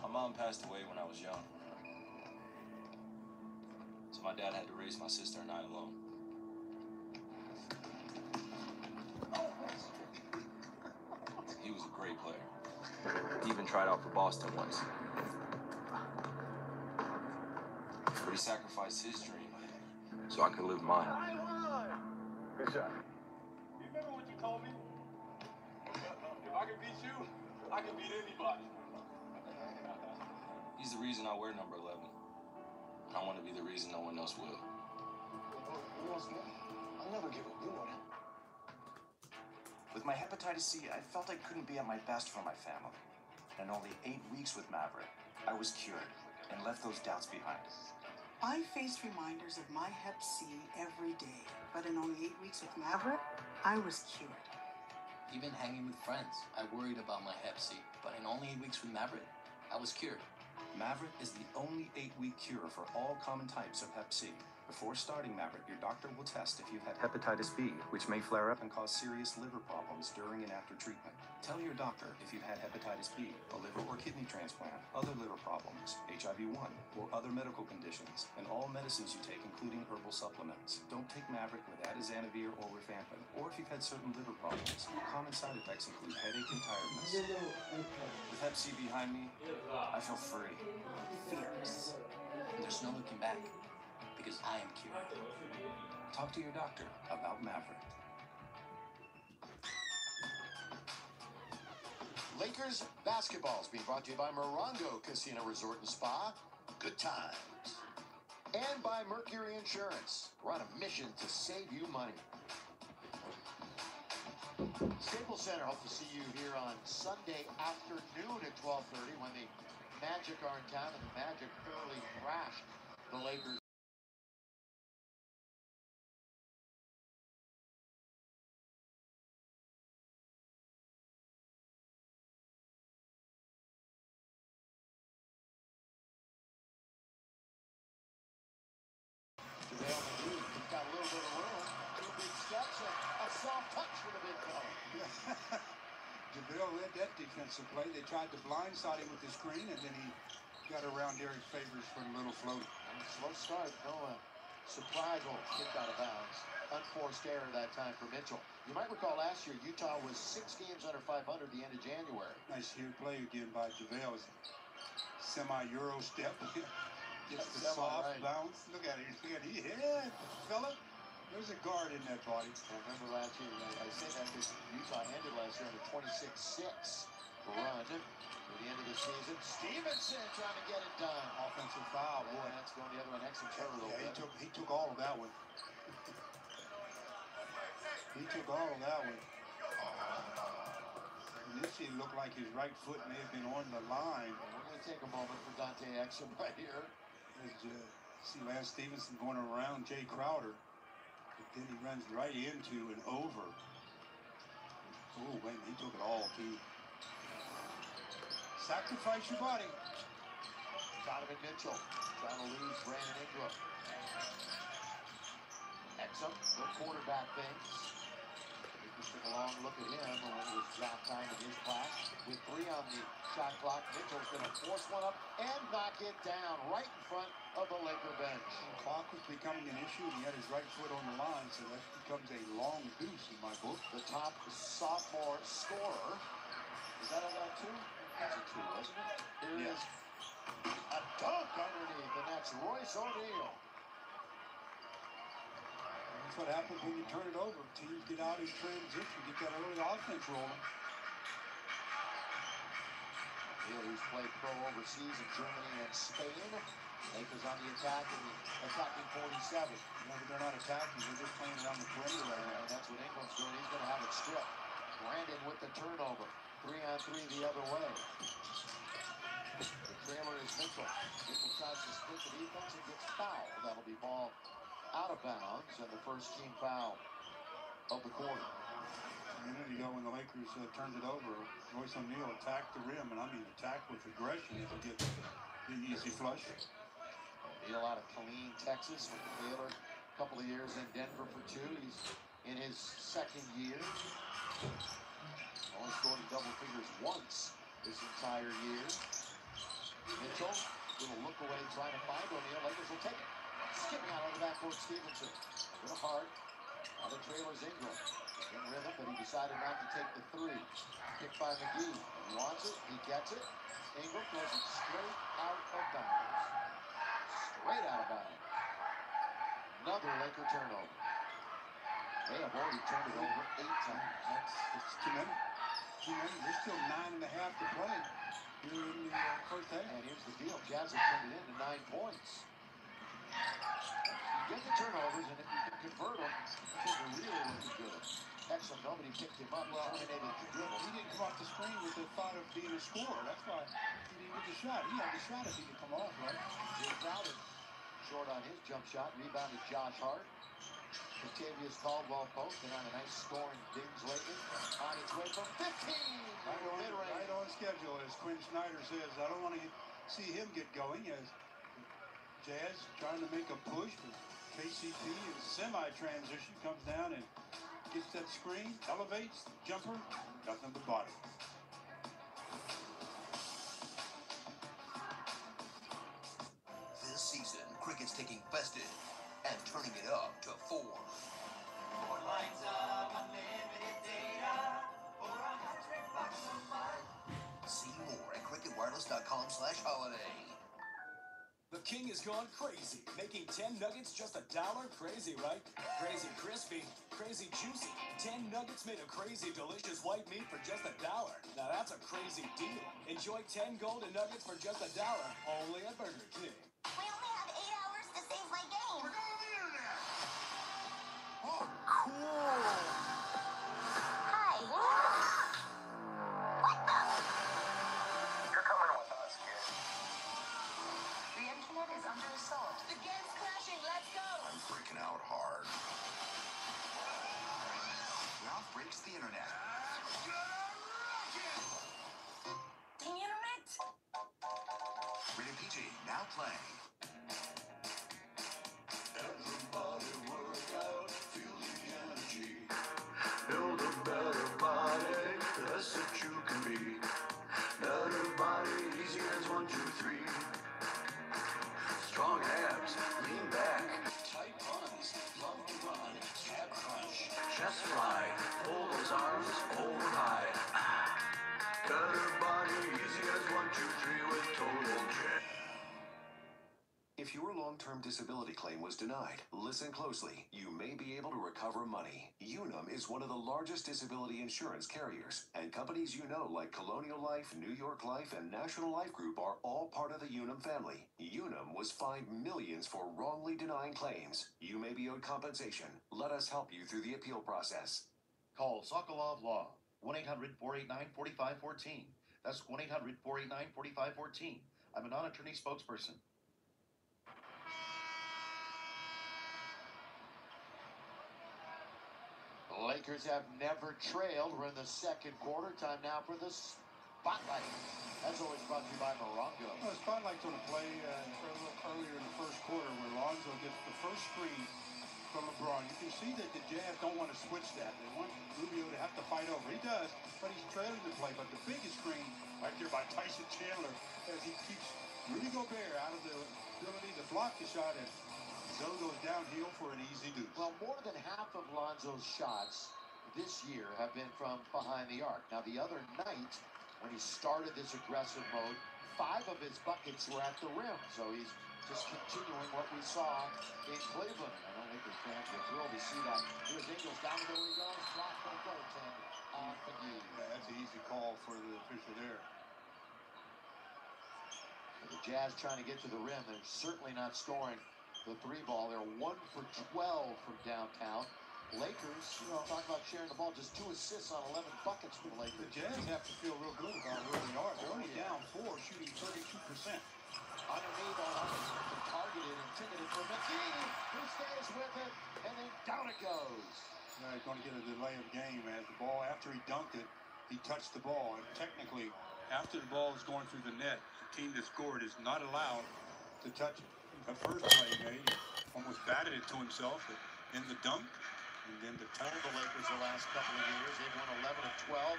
My mom passed away when I was young. So my dad had to raise my sister and I alone. He was a great player. He even tried out for Boston once. But he sacrificed his dream so I could live mine. Good shot. You remember what you told me? If I can beat you, I can beat anybody. He's the reason I wear number 11. And I want to be the reason no one else will. I'll never give up. You know that. With my hepatitis C, I felt I couldn't be at my best for my family. And in only 8 weeks with Maverick, I was cured and left those doubts behind. I faced reminders of my Hep C every day, but in only 8 weeks with Maverick, I was cured. Even hanging with friends, I worried about my Hep C, but in only 8 weeks with Maverick, I was cured. Maverick is the only 8-week cure for all common types of Hep C. Before starting Maverick, your doctor will test if you've had hepatitis B, which may flare up and cause serious liver problems during and after treatment. Tell your doctor if you've had hepatitis B, a liver or kidney transplant, other liver problems, HIV-1, or other medical conditions, and all medicines you take, including herbal supplements. Don't take Maverick with atazanavir or rifampin, or if you've had certain liver problems. Common side effects include headache and tiredness. With Hep C behind me, I feel free. Fierce. And there's no looking back, because I am cured. Talk to your doctor about Maverick. Lakers basketball is being brought to you by Morongo Casino Resort and Spa. Good times. And by Mercury Insurance. We're on a mission to save you money. Staples Center, hope to see you here on Sunday afternoon at 12:30 when the Magic are in town, and the Magic thoroughly thrashed the Lakers. JaVale McGee, he's got a little bit of room. 2 big steps and a soft touch for the big fella. JaVale led that defensive play. They tried to blindside him with the screen, and then he got around Derek Favors for a little float. Slow start, no surprise goal, kicked out of bounds. Unforced error that time for Mitchell. You might recall last year, Utah was 6 games under 500 at the end of January. Nice here play again by JaVale. Semi-Euro step. Gets the soft bounce. Look at it. Look at it. Yeah, fella. There's a guard in that body. I remember last year, I say that because Utah ended last year on a 26-6 run to the end of the season. Stevenson trying to get it done. Offensive foul, boy. And that's going the other one. Exum turtle. Yeah, he took all of that one. He took all of that one. Initially, it looked like his right foot may have been on the line. We're going to take a moment for Dante Exum right here. As see Lance Stevenson going around Jay Crowder. But then he runs right into and over. Oh, wait, he took it all, too. Sacrifice your body. Donovan Mitchell trying to lose Brandon Ingram. Exum, the quarterback things. Just took a long look at him when it was draft time in his class. With 3 on the shot clock, Mitchell's going to force one up and knock it down right in front of the Laker bench. The clock was becoming an issue, and he had his right foot on the line, so that becomes a long deuce in my book. The top sophomore scorer. Is that a 2? That's a 2, wasn't it? Here is a dunk underneath, and that's Royce O'Neal. That's what happens when you turn it over. Teams get out in transition, get that early offense rolling. O'Neal, who's played pro overseas in Germany and Spain. Lakers on the attack and attacking 47. No, but they're not attacking. They're just playing around the perimeter right now. And that's what Ingram's doing. He's going to have it stripped. Brandon with the turnover. 3-on-3 the other way. The trailer is Mitchell. Mitchell tries to split the defense and gets fouled. That'll be ball out of bounds and the first team foul of the quarter. A minute ago when the Lakers turned it over, Royce O'Neal attacked the rim, and I mean attacked with aggression to get the easy flush. O'Neal out of Killeen, Texas, with Baylor a couple of years in Denver for 2. He's in his second year. Only scored in double figures once this entire year. Mitchell, little look away trying to find O'Neal. Lakers will take it. Skipping out on the backboard, Stevenson. A little hard. Now the trailer's Ingram. In rhythm, but he decided not to take the 3. Picked by McGee. He wants it. He gets it. Ingram throws it straight out of bounds. Straight out of bounds. Another Laker turnover. They have already turned it over 8 times. That's too many. Too many. There's still 9.5 to play here in the first half. And here's the deal. Jazz have turned it into 9 points. You get the turnovers, and if you can convert them, things are really looking good. Excellent. Nobody picked him up. Terminated the dribble. He didn't come off the screen with the thought of being a scorer. That's why he didn't get the shot. He had the shot if he could come off, right? Jay Crowder short on his jump shot. Rebounded Josh Hart. Kentavious Caldwell post, and on a nice scoring binge lately. On its way from 15. Right on schedule, as Quinn Snyder says. I don't want to see him get going as Jazz trying to make a push, but KCP in semi-transition comes down and gets that screen, elevates, jumper, nothing but body. This season, cricket's taking festive and turning it up to 4. 4 lines of unlimited data or a 100 bucks a month. See more at cricketwireless.com/holiday. The King has gone crazy, making 10 nuggets just $1. Crazy, right? Crazy crispy, crazy juicy. 10 nuggets made of crazy delicious white meat for just $1. Now that's a crazy deal. Enjoy 10 golden nuggets for just $1, only at Burger King. We only have 8 hours to save my game. We're going to the internet. Oh, cool. Hi. What the? You're coming with us, kid. The internet is under assault. The game's crashing. Let's go. I'm freaking out hard. Ralph breaks the internet. The internet? Rated PG, now playing. Everybody work out, feel the energy. Build a better body, that's what you can be. Better body, easy as 1, 2, 3. Strong abs, lean back. Tight runs, love to run, calf crunch. Chest fly, pull those arms over high. Better body, easy as 1, 2, 3 with Total Jet. If your long-term disability claim was denied, listen closely. You may be able to recover money. Unum is one of the largest disability insurance carriers, and companies you know like Colonial Life, New York Life, and National Life Group are all part of the Unum family. Unum was fined millions for wrongly denying claims. You may be owed compensation. Let us help you through the appeal process. Call Sokolov Law. 1-800-489-4514. That's 1-800-489-4514. I'm a non-attorney spokesperson. The Lakers have never trailed. We're in the second quarter. Time now for the Spotlight. As always, brought to you by Morongo. Well, the Spotlight's on a play earlier in the first quarter where Lonzo gets the first screen from LeBron. You can see that the Jazz don't want to switch that. They want Rubio to have to fight over. He does, but he's trailing the play. But the biggest screen right there by Tyson Chandler as he keeps Rudy Gobert out of the ability to block the shot, and Zone goes downhill for an easy deuce. Well, more than half of Lonzo's shots this year have been from behind the arc. Now, the other night, when he started this aggressive mode, 5 of his buckets were at the rim. So he's just continuing what we saw in Cleveland. I don't think the fans were thrilled to see that. Here's Ingles down the middle he goes. Flat no goaltend off McGee. Yeah, that's an easy call for the official there. The Jazz trying to get to the rim. They're certainly not scoring the 3 ball. They're 1 for 12 from downtown. Lakers, talk about sharing the ball, just 2 assists on 11 buckets for the Lakers. The Jazz have to feel real good about where they are. They're only down 4, shooting 32%. Underneath, targeted, intimidated for McGee, who stays with it, and then down it goes. He's going to get a delay of game as the ball, after he dunked it, he touched the ball. And technically, after the ball is going through the net, the team that scored is not allowed to touch it. The first play made, almost batted it to himself in the dunk. And then the Told the Lakers the last couple of years. They've won 11 of 12.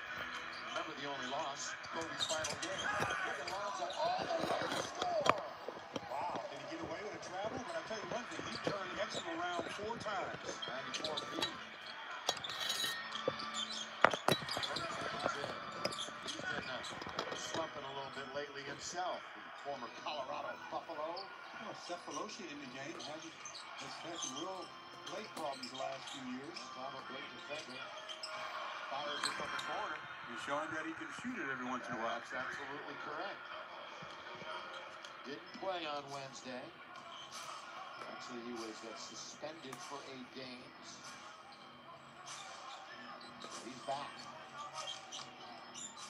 Remember the only loss, Kobe's final game. Looking Lonzo all the way to score. Wow, did he get away with a travel? But I'll tell you one thing, he turned Exum around 4 times. 94 feet. He's been slumping a little bit lately himself. The former Colorado Buffalo. Well, Cephalosha in the game has had some real leg problems the last few years. Not a great defender. Fires it from the corner. He's showing that he can shoot it every once in a while. That's absolutely correct. Didn't play on Wednesday. Actually, he was suspended for 8 games. He's back.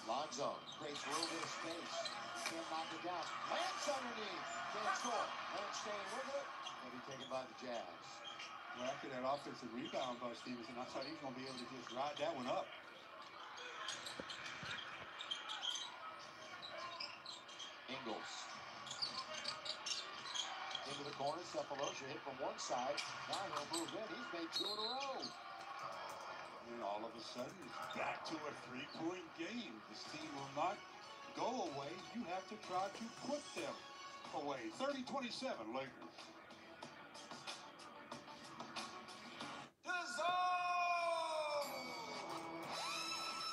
Lonzo creates a little bit of space. Can't knock it down. Lance underneath. Can't score. Lance staying with it. Maybe taken by the Jazz. Well, after that offensive rebound by Stevenson, I thought he was going to be able to just ride that one up. Ingles. Into the corner. Cephalosha hit from one side. Now he'll move in. He's made 2 in a row. And all of a sudden, it's back to a 3-point game. This team will not go away. You have to try to put them away. 30-27, Lakers.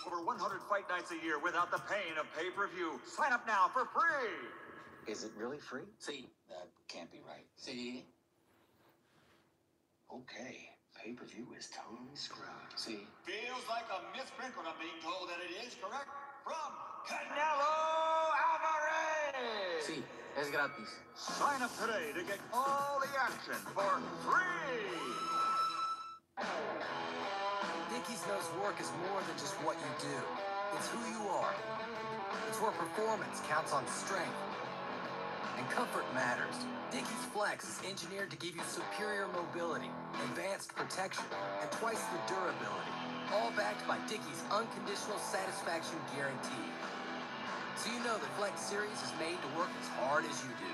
Over 100 fight nights a year without the pain of pay-per-view. Sign up now for free. Is it really free? See, that can't be right. See? Okay, pay-per-view is totally screwed. See? Feels like a misprint when I'm being told that it is correct. From Canelo Alvarez. See, es gratis. Sign up today to get all the action for free. Dickies knows work is more than just what you do. It's who you are. It's where performance counts on strength. And comfort matters. Dickies Flex is engineered to give you superior mobility, advanced protection, and twice the durability. All backed by Dickies' unconditional satisfaction guarantee. So you know the Flex series is made to work as hard as you do.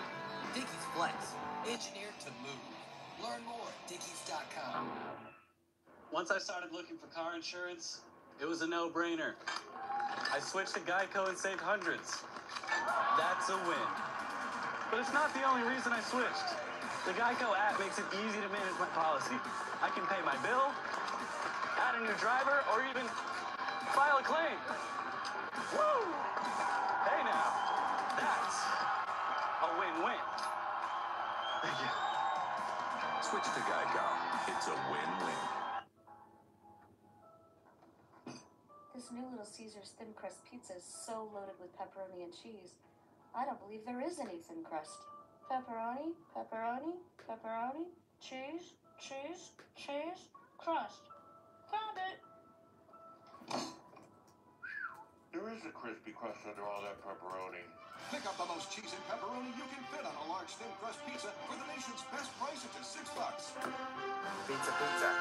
Dickies Flex, engineered to move. Learn more at dickies.com. Once I started looking for car insurance, it was a no-brainer. I switched to Geico and saved hundreds. That's a win. But it's not the only reason I switched. The Geico app makes it easy to manage my policy. I can pay my bill, add a new driver, or even file a claim. Woo! Hey now, that's a win-win. Thank you. Switch to Geico. It's a win-win. This new Little Caesars thin crust pizza is so loaded with pepperoni and cheese. I don't believe there is any thin crust. Pepperoni, pepperoni, pepperoni, cheese, cheese, cheese, crust. Found it. There is a crispy crust under all that pepperoni. Pick up the most cheese and pepperoni you can fit on a large thin crust pizza for the nation's best price at just $6. Pizza, pizza.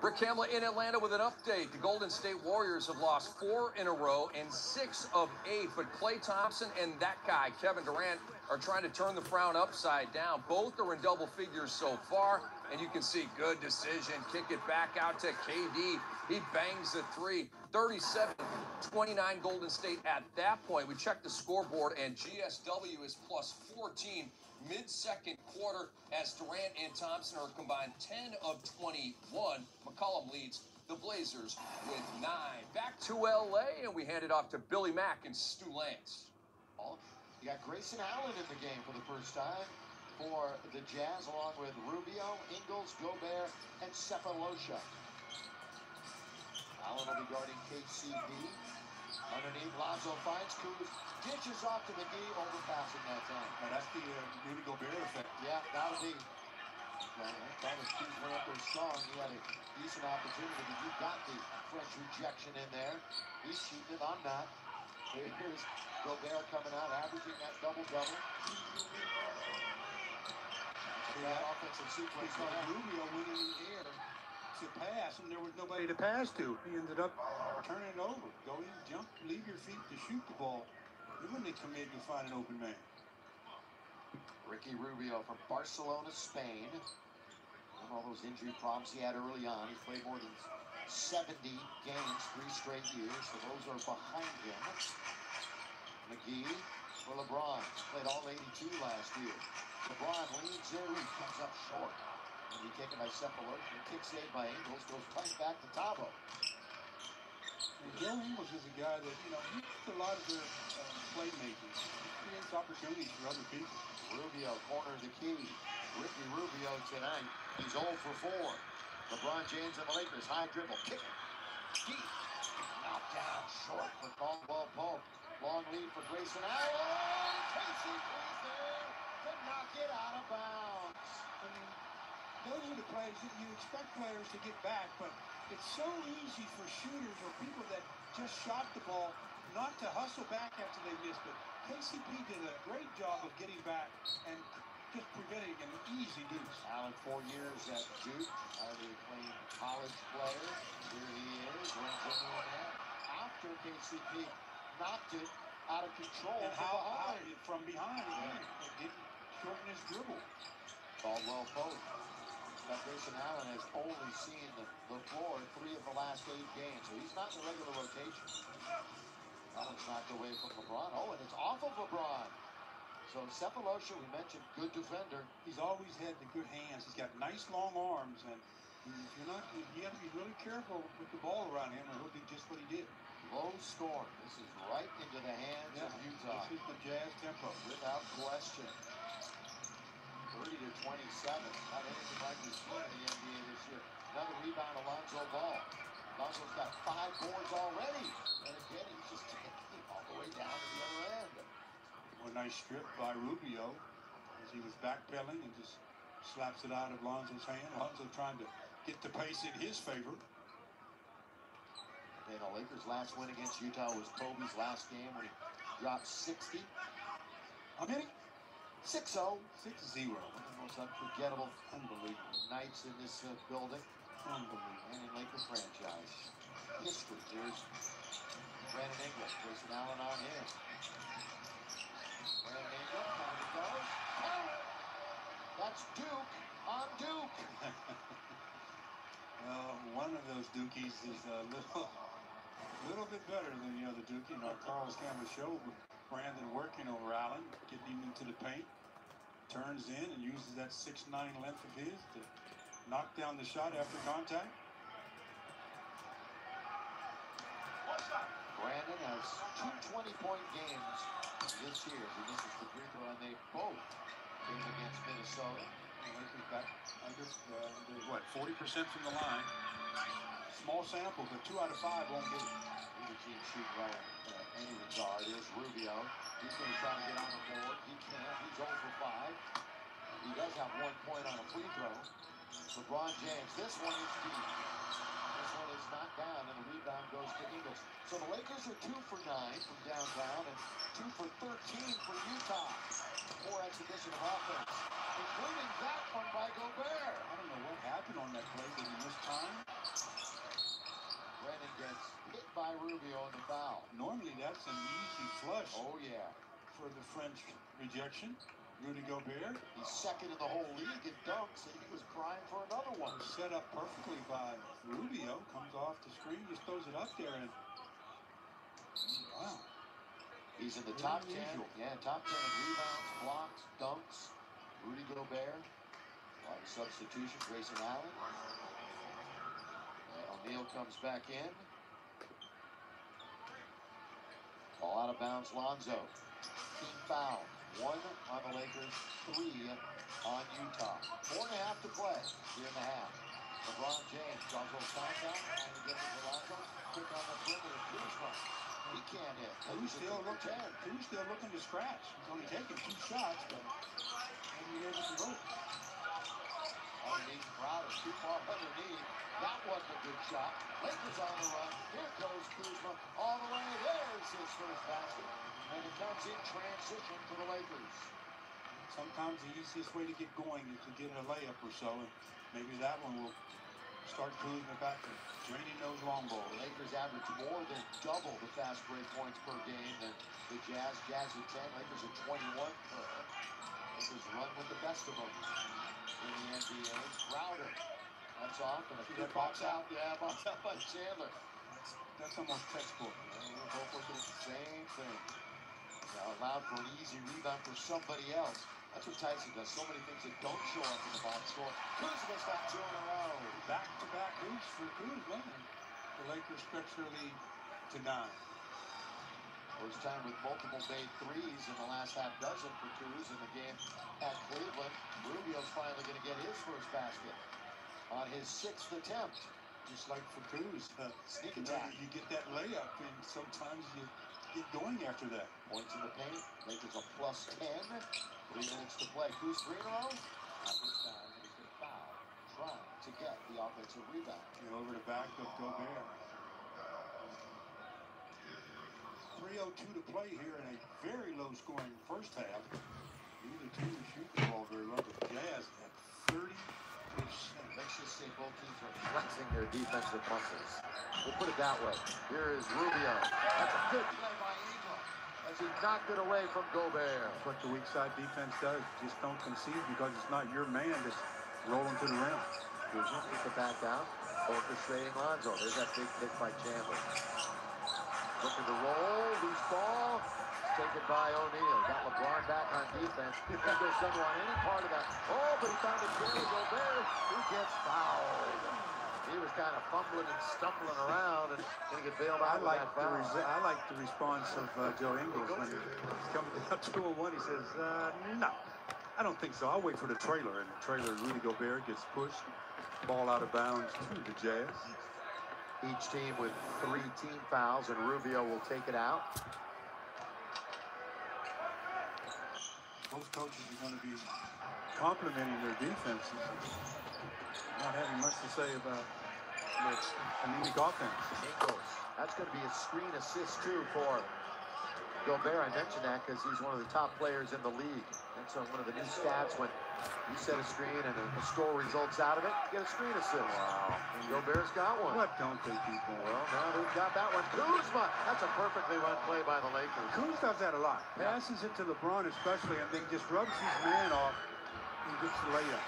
Rick Kamla in Atlanta with an update. The Golden State Warriors have lost 4 in a row and 6 of 8. But Klay Thompson and that guy, Kevin Durant, are trying to turn the frown upside down. Both are in double figures so far. And you can see good decision. Kick it back out to KD. He bangs the 3. 37-29 Golden State at that point. We checked the scoreboard, and GSW is plus 14 mid-second quarter as Durant and Thompson are combined 10 of 21. McCollum leads the Blazers with 9. Back to LA, and we hand it off to Billy Mack and Stu Lance. You got Grayson Allen in the game for the first time for the Jazz, along with Rubio, Ingles, Gobert, and Cephalosha. Allen will be guarding KCP. Underneath, Lonzo finds Kuz, dishes off to McGee, overpassing that time. Now that's the Rudy Gobert effect. Yeah, that'll be. Well, that was Keys went up there strong. He had a decent opportunity, but you got the French rejection in there. He's shooting it, I'm not. Here's Gobert coming out, averaging that double-double. That offensive sequence. Because Rubio went in the air to pass, and there was nobody to pass to. He ended up turning it over. Go in, jump, leave your feet to shoot the ball. Then when they come in, you find an open man. Ricky Rubio from Barcelona, Spain. And all those injury problems he had early on. He's played more than 70 games, 3 straight years, so those are behind him. McGee for LeBron. Played all 82 last year. LeBron leans in, he comes up short. And he taken by Cephalosha. Kick saved by Ingles, goes right back to Tabo. And Joe Ingles is a guy that, you know, he does a lot of their playmaking. He creates opportunities for other people. Rubio, corner of the key. Ricky Rubio tonight. He's 0 for 4. LeBron James and the Lakers. High dribble. Kick. Deep. Knocked down short for Caldwell Pope. Long lead for Grayson Allen. Casey Please there to knock it out of bounds. I mean, those are the plays that you expect players to get back, but it's so easy for shooters or people that just shot the ball not to hustle back after they missed it. KCP did a great job of getting back and just preventing an easy deuce. Allen, 4 years at Duke, highly acclaimed college player. Here he is, runs into the net after KCP knocked it out of control from behind. Again, it didn't shorten his dribble. Caldwell Pope. Grayson Allen has only seen the floor 3 of the last 8 games, so he's not in the regular rotation. Allen's knocked away from LeBron. Oh, and it's off of LeBron. So Cephalosha, we mentioned, good defender. He's always had the good hands. He's got nice long arms, and you got to be really careful with the ball around him, or he'll do just what he did. Low score. This is right into the hands of Utah. This is the Jazz tempo, without question. 30 to 27. Not anything like we've seen in the NBA this year. Another rebound, Alonzo Ball. Alonzo's got 5 boards already. And again, he's just taking it all the way down to the other end. A nice strip by Rubio as he was backpedaling and just slaps it out of Lonzo's hand. Lonzo trying to get the pace in his favor. Okay, the Lakers' last win against Utah was Kobe's last game when he dropped 60. How many? 6-0. 6-0. One of the most unforgettable, unbelievable nights in this building. Unbelievable. And in Laker franchise history. Here's Brandon Ingram. Grayson Allen on him. Brandon Ingram, time to go. That's Duke on Duke. One of those Dukies is a little bit better than the other Dookie. And our Carlos Campbell showed Brandon working over Allen, getting him into the paint, turns in and uses that 6'9" length of his to knock down the shot after contact. Brandon has 2 20-point games this year. He misses the free throw, and they both came against Minnesota. The Lakers back under what, 40% from the line. Small sample, but 2 out of 5 won't get it. Either team shoot well in any regard. Here's Rubio. He's going to try to get on the board. He can't. He's 0 for 5. He does have 1 point on a free throw. LeBron James. This one is deep. This one is knocked down, and the rebound goes to Ingles. So the Lakers are 2 for 9 from downtown and 2 for 13 for Utah. Poor exhibition of offense, including that one by Gobert. I don't know what happened on that play. Did he miss time? Brandon gets hit by Rubio in the foul. Normally that's an easy flush. Oh, yeah. For the French rejection. Rudy Gobert. He's second in the whole league in dunks, and he was crying for another one. Set up perfectly by Rubio. Comes off the screen, just throws it up there, and wow. He's in the top 10. Yeah, top 10 in rebounds, blocks, dunks. Rudy Gobert. A lot of substitution. Grayson Allen. O'Neal comes back in. Ball out of bounds, Lonzo. Team foul. 1 on the Lakers, 3 on Utah. 4.5 to play here in the half. LeBron James draws a little countdown, trying to get to Lonzo. Quick on the perimeter, Kuzma. He can't hit. Who's still looking to scratch? He's only taken 2 shots, but maybe he able to vote. Underneath Crowder, too far underneath. That wasn't a good shot. Lakers on the run. Here goes Kuzma all the way. There's his first basket. And it comes in transition for the Lakers. Sometimes the easiest way to get going is to get a layup or so, and maybe that one will start cruising back to draining those long balls. The Lakers average more than double the fast break points per game than the Jazz. Jazz at 10, Lakers at 21 per. Lakers run with the best of them in the NBA. Crowder. That's off, and a good box out. Yeah, box out by Chandler. That's almost textbook. We're both looking at the same thing. Now allowed for an easy rebound for somebody else. That's what Tyson does. So many things that don't show up in the box score. Kuzma's got 2 in a row. Back-to-back hoops for Kuzma. The Lakers stretch their lead to 9. First time with multiple made threes in the last half dozen for Kuz in the game at Cleveland. Rubio's finally going to get his first basket on his 6th attempt. Just like for Kuz. Sneak attack. You get that layup, and sometimes you get going after that. Points in the paint. Lakers a plus 10. 3 minutes to play. Kuz 3 in a row. This time he's going to foul. Trying to get the offensive rebound. Over the back of Gobert. 3:02 to play here in a very low-scoring first half. Neither team is shooting the ball very well, but Jazz at 30%. Let's just say both teams are flexing their defensive muscles. We'll put it that way. Here is Rubio. That's a good play by Ingram as he knocked it away from Gobert. That's what the weak side defense does. Just don't concede because it's not your man that's rolling to the rim. Kuzma gets the back out. Orchestrating Lonzo. There's that big pick by Chandler. Looking to roll. Loose ball. Taken by O'Neal. Got LeBron back on defense. Ingles doesn't want any part of that. Oh, but he found a Terry Gobert who gets fouled. He was kind of fumbling and stumbling around and going to get bailed out with that foul. I like the response of Joe Ingles when he's coming down 2-1. He says, no, I don't think so. I'll wait for the trailer. And the trailer, Rudy Gobert gets pushed. Ball out of bounds to the Jazz. Each team with 3 team fouls, and Rubio will take it out. Both coaches are going to be complimenting their defenses. Not having much to say about their anemic offense. Ingles. That's going to be a screen assist, too, for Gobert. I mentioned that because he's one of the top players in the league. That's one of the new stats when you set a screen and a score results out of it, you get a screen assist. Wow. And Gobert's got one. What don't they people? Well, now they've got that one. Kuzma. That's a perfectly run play by the Lakers. Kuz does that a lot. Passes it to LeBron especially, and then just rubs his man off and gets the layup.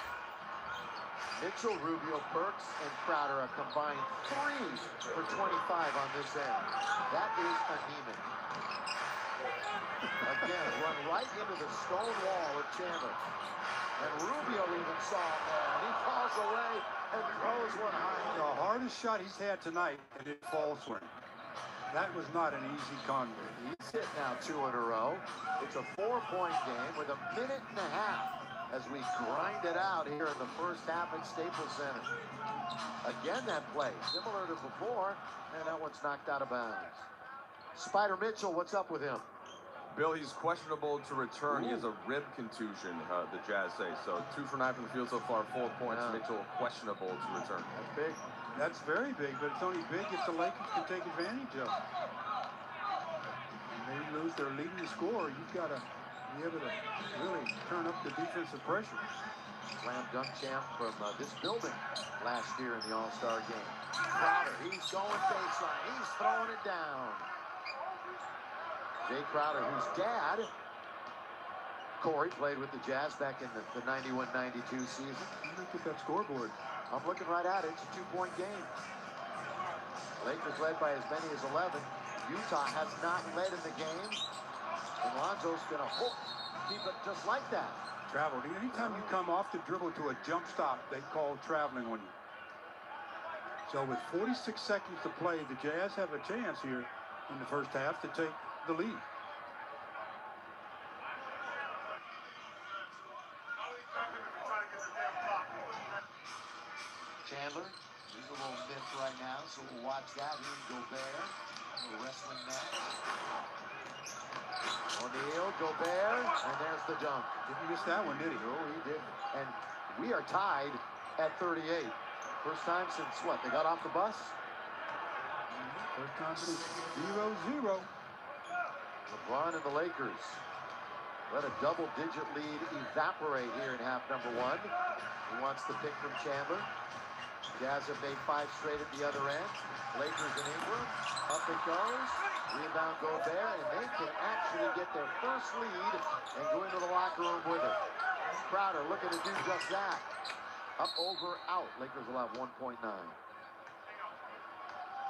Mitchell, Rubio, Burks, and Crowder have combined 3 for 25 on this end. That is anemic. Again, run right into the stone wall of Chandler. And Rubio even saw him there. And he falls away and throws one high. The hardest shot he's had tonight, and it falls for him. That was not an easy convert. He's hit now 2 in a row. It's a 4-point game with 1.5 minutes as we grind it out here in the first half at Staples Center. Again, that play, similar to before, and that one's knocked out of bounds. Spider Mitchell, what's up with him? Bill, he's questionable to return. Ooh. He has a rib contusion, the Jazz say. So 2 for 9 from the field so far, 4 points. Yeah. Mitchell questionable to return. That's big. That's very big, but it's only big if the Lakers can take advantage of it. When they lose their leading scorer, you've got to be able to really turn up the defensive pressure. Slam dunk champ from this building last year in the All-Star game. Crowder, he's going baseline. He's throwing it down. Jay Crowder, whose dad, Corey, played with the Jazz back in the 91-92 season. Look at that scoreboard. I'm looking right at it. It's a 2-point game. Lakers led by as many as 11. Utah has not led in the game. And Lonzo's going to keep it just like that. Traveled. Anytime you come off the dribble to a jump stop, they call traveling on you. So with 46 seconds to play, the Jazz have a chance here in the first half to take the lead. Chandler, he's a little miffed right now, so we'll watch that. Here's Gobert, a little wrestling match. O'Neal, Gobert, and there's the dunk. Didn't miss that one, did he? No, he didn't. And we are tied at 38. First time since what? They got off the bus? First time since 0-0. LeBron and the Lakers Let a double-digit lead evaporate here in half number one. He wants the pick from Chandler. Jazz have made 5 straight at the other end. Lakers and Ingram. Up it goes. Rebound Gobert, and they can actually get their first lead and go into the locker room with it. Crowder looking to do just that. Up, over, out. Lakers will have 1.9.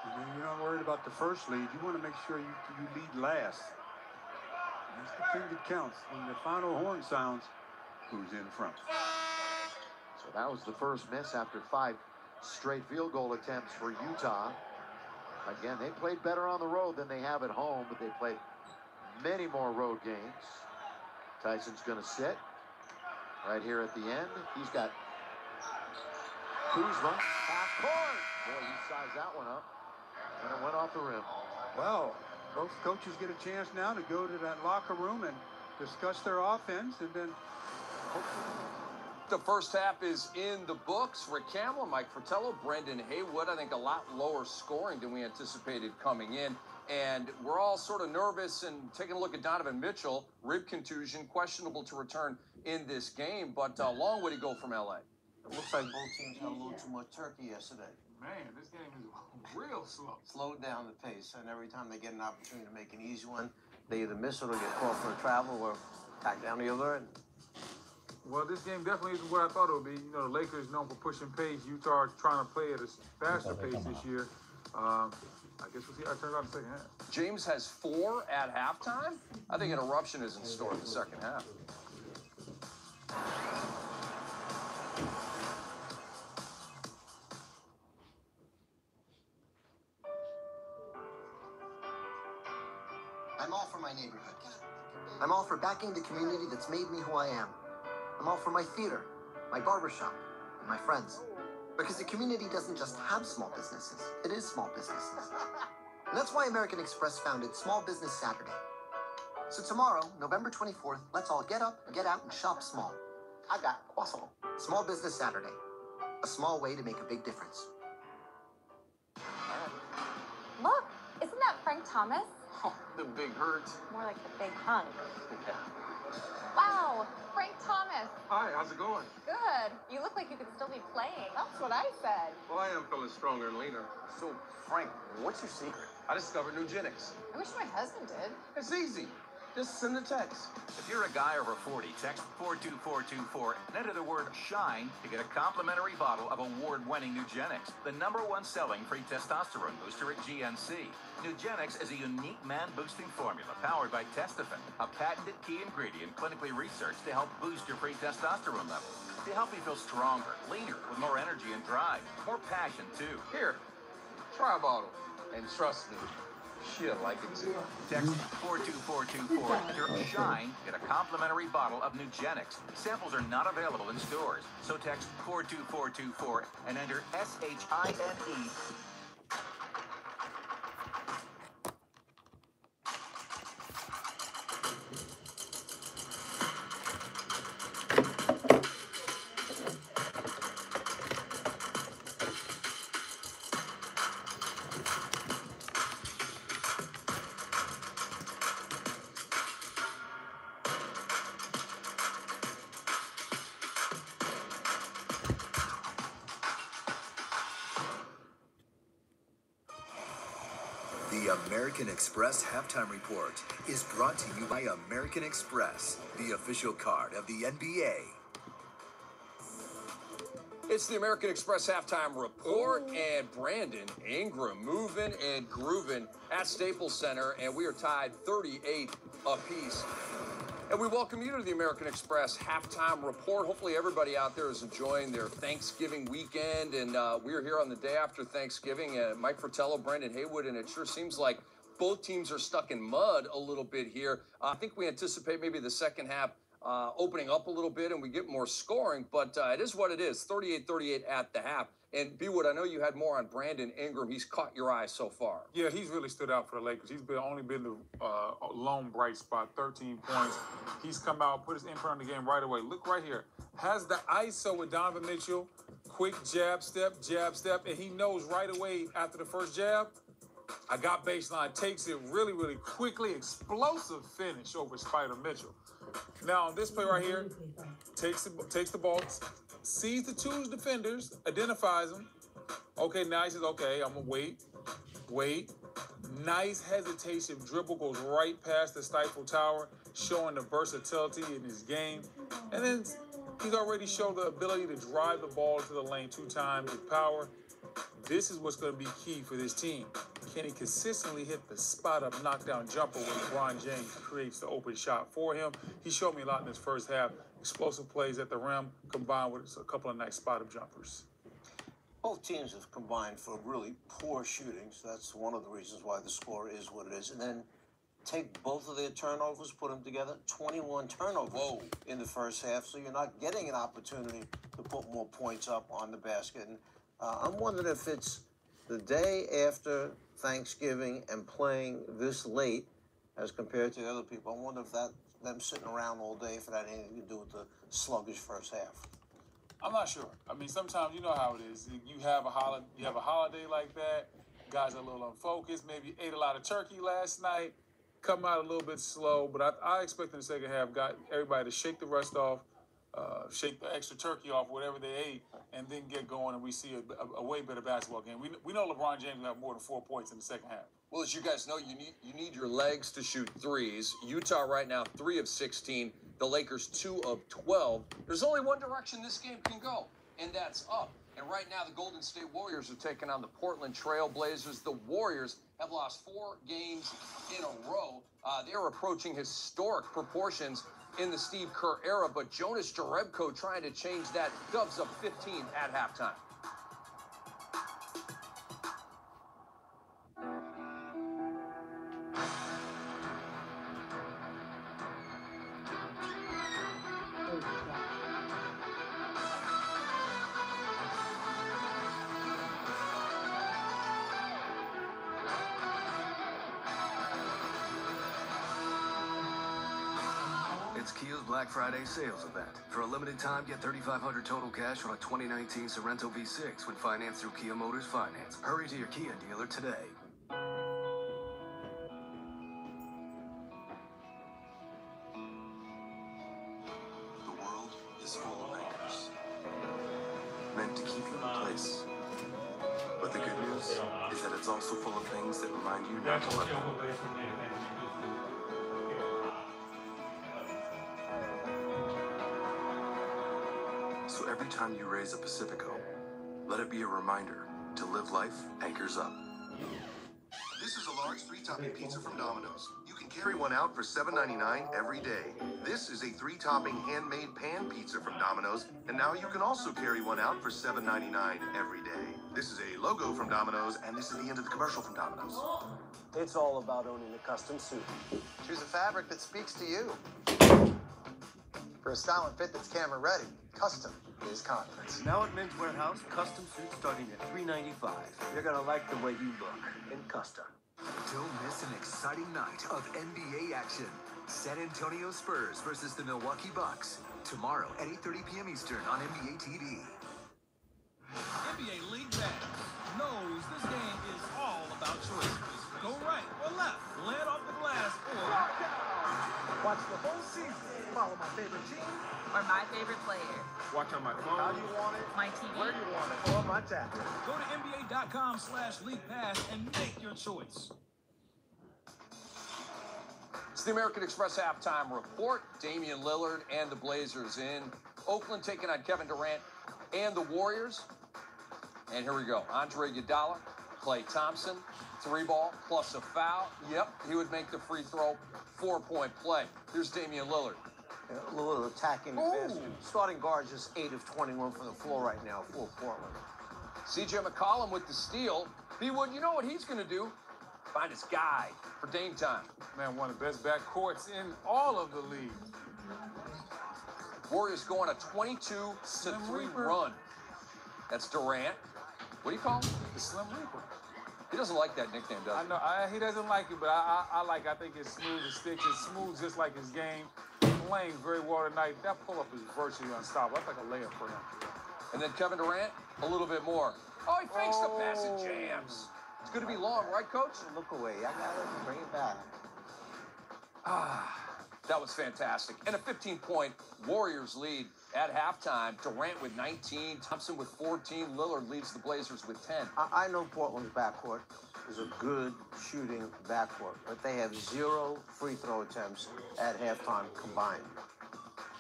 You're not worried about the first lead. You want to make sure you lead last. That's the thing that counts. When the final horn sounds, who's in front? So that was the first miss after 5 straight field goal attempts for Utah. Again, they played better on the road than they have at home, but they played many more road games. Tyson's going to sit right here at the end. He's got Kuzma, half court. Boy, he sized that one up, and it went off the rim. Well, both coaches get a chance now to go to that locker room and discuss their offense, and then hopefully. The first half is in the books. Rick Camel, Mike Fratello, Brendan Haywood. I think a lot lower scoring than we anticipated coming in. And we're all sort of nervous and taking a look at Donovan Mitchell. Rib contusion, questionable to return in this game. But long would he go from L.A.? It looks like both teams had a little too much turkey yesterday. Man, this game is real slow. Slowed down the pace, and every time they get an opportunity to make an easy one, they either miss it or get called for a travel or back down the other end. Well, this game definitely isn't what I thought it would be. You know, the Lakers known for pushing pace. Utah trying to play at a faster pace this year. I guess we'll see how it turns out in the second half. James has 4 at halftime. I think an eruption is in store in the second half. I'm all for my neighborhood. I'm all for backing the community that's made me who I am. I'm all for my theater, my barbershop, and my friends. Because the community doesn't just have small businesses, it is small businesses. And that's why American Express founded Small Business Saturday. So tomorrow, November 24th, let's all get up, get out, and shop small. I got awesome. Small Business Saturday. A small way to make a big difference. Look, isn't that Frank Thomas? Oh, the big hurt. More like the big hunk. Wow, Frank Thomas. Hi, how's it going? Good. You look like you could still be playing. That's what I said. Well, I am feeling stronger and leaner. So, Frank, what's your secret? I discovered Nugenix. I wish my husband did. It's easy. Just send a text. If you're a guy over 40, text 42424 and enter the word SHINE to get a complimentary bottle of award-winning Nugenix, the #1 selling free testosterone booster at GNC. Nugenix is a unique man-boosting formula powered by Testofen, a patented key ingredient clinically researched to help boost your free testosterone levels, to help you feel stronger, leaner, with more energy and drive, more passion, too. Here, try a bottle. And trust me, she'll like it too. Text 42424, enter SHINE, get a complimentary bottle of Nugenix. Samples are not available in stores, so text 42424 and enter SHINE. The American Express Halftime Report is brought to you by American Express, the official card of the NBA. It's the American Express Halftime Report, and Brandon Ingram moving and grooving at Staples Center, and we are tied 38 apiece. And we welcome you to the American Express Halftime Report. Hopefully everybody out there is enjoying their Thanksgiving weekend, and we're here on the day after Thanksgiving. Mike Fratello, Brendan Haywood, and it sure seems like both teams are stuck in mud a little bit here. I think we anticipate maybe the second half opening up a little bit and we get more scoring, but it is what it is, 38-38 at the half. And B-Wood, I know you had more on Brandon Ingram. He's caught your eye so far. Yeah, he's really stood out for the Lakers. He's only been the lone bright spot, 13 points. He's come out, put his imprint on the game right away. Look right here. Has the ISO with Donovan Mitchell, quick jab step, and he knows right away after the first jab, I got baseline, takes it really, really quickly, explosive finish over Spider Mitchell. Now, on this play right here, takes the ball, sees the two defenders, identifies them. Okay, now he says, okay, I'm going to wait. Nice hesitation. Dribble goes right past the Stifle Tower, showing the versatility in his game. And then he's already showed the ability to drive the ball to the lane 2 times with power. This is what's going to be key for this team. Can he consistently hit the spot-up knockdown jumper when LeBron James creates the open shot for him? He showed me a lot in this first half. Explosive plays at the rim combined with a couple of nice spot-up jumpers. Both teams have combined for really poor shooting, so that's one of the reasons why the score is what it is. And then take both of their turnovers, put them together, 21 turnovers in the first half, so you're not getting an opportunity to put more points up on the basket. And I'm wondering if it's the day after Thanksgiving and playing this late as compared to the other people. I wonder if them sitting around all day, if it had anything to do with the sluggish first half. I'm not sure. I mean, sometimes you know how it is. You have a holiday like that. Guys are a little unfocused. Maybe ate a lot of turkey last night. Come out a little bit slow. But I expect in the second half, got everybody to shake the rust off, shake the extra turkey off, whatever they ate, and then get going. And we see a way better basketball game. We know LeBron James will have more than 4 points in the second half. Well, as you guys know, you need your legs to shoot threes. Utah right now 3 of 16. The Lakers 2 of 12. There's only one direction this game can go, and that's up. And right now, the Golden State Warriors are taking on the Portland Trail Blazers. The Warriors have lost 4 games in a row. They're approaching historic proportions in the Steve Kerr era, but Jonas Jerebko trying to change that. Dubs up 15 at halftime. It's Kia's Black Friday sales event. For a limited time, get $3,500 total cash on a 2019 Sorento V6 when financed through Kia Motors Finance. Hurry to your Kia dealer today. The world is full of anchors, meant to keep you in place. But the good news is that it's also full of things that remind you not to let go. So every time you raise a Pacifico, let it be a reminder to live life anchors up. This is a large 3-topping pizza from Domino's. You can carry one out for $7.99 every day. This is a 3-topping handmade pan pizza from Domino's, and now you can also carry one out for $7.99 every day. This is a logo from Domino's, and this is the end of the commercial from Domino's. It's all about owning a custom suit. Choose a fabric that speaks to you. For a style and fit that's camera ready, custom is confidence. Now at Men's Warehouse, custom suits starting at $395. You're gonna like the way you look in custom. Don't miss an exciting night of NBA action. San Antonio Spurs versus the Milwaukee Bucks. Tomorrow at 8:30 p.m. Eastern on NBA TV. NBA League Pass knows this game is all about choices. Go right or left, land off the glass, or Watch the whole season. Follow my favorite team. Or my favorite player. Watch on my phone. How you want it. My TV. Where you want it. Or my tablet. go to NBA.com/League Pass and make your choice. It's the American Express halftime report. Damian Lillard and the Blazers in Oakland taking on Kevin Durant and the Warriors. And here we go. Andre Iguodala, Klay Thompson, 3-ball plus a foul. Yep, he would make the free throw. 4-point play. Here's Damian Lillard. A little attacking the basket. Starting guard just 8 of 21 from the floor right now for Portland. C.J. McCollum with the steal. B-Wood, you know what he's going to do? Find his guy for Dame time. Man, one of the best backcourts in all of the league. Warriors go on a 22-3 run. That's Durant. What do you call him? The Slim Reaper. He doesn't like that nickname, does he? I know he doesn't like it, but I think it's smooth. It sticks. It's smooth just like his game. Playing very well tonight. That pull-up is virtually unstoppable. That's like a layup for him. And then Kevin Durant, a little bit more. Oh, he fakes the pass and jams. It's going to be long, right, Coach? Look away. I got it. Bring it back. That was fantastic. And a 15-point Warriors lead at halftime. Durant with 19, Thompson with 14, Lillard leads the Blazers with 10. I know Portland's backcourt is a good shooting backcourt, but they have 0 free throw attempts at halftime combined.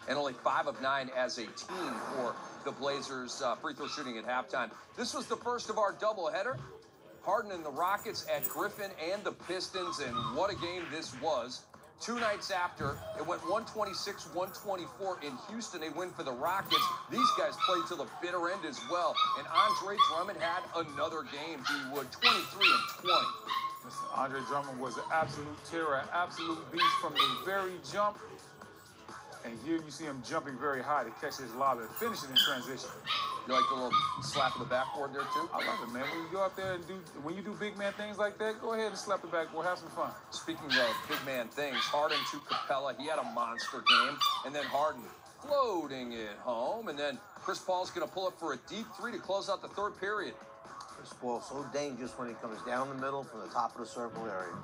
And only 5 of 9 as a team for the Blazers free throw shooting at halftime. This was the first of our doubleheader. Harden and the Rockets at Griffin and the Pistons, and what a game this was. 2 nights after, it went 126-124 in Houston. They win for the Rockets. These guys played till the bitter end as well. And Andre Drummond had another game. He would 23 and 20. Listen, Andre Drummond was an absolute terror, an absolute beast from the very jump. And here you see him jumping very high to catch his lob and finish it in transition. You like the little slap of the backboard there, too? I love it, man. When you go out there and when you do big man things like that, go ahead and slap the backboard. Have some fun. Speaking of big man things, Harden to Capella. He had a monster game. And then Harden floating it home. And then Chris Paul's going to pull up for a deep 3 to close out the third period. Chris Paul so dangerous when he comes down the middle from the top of the circle area.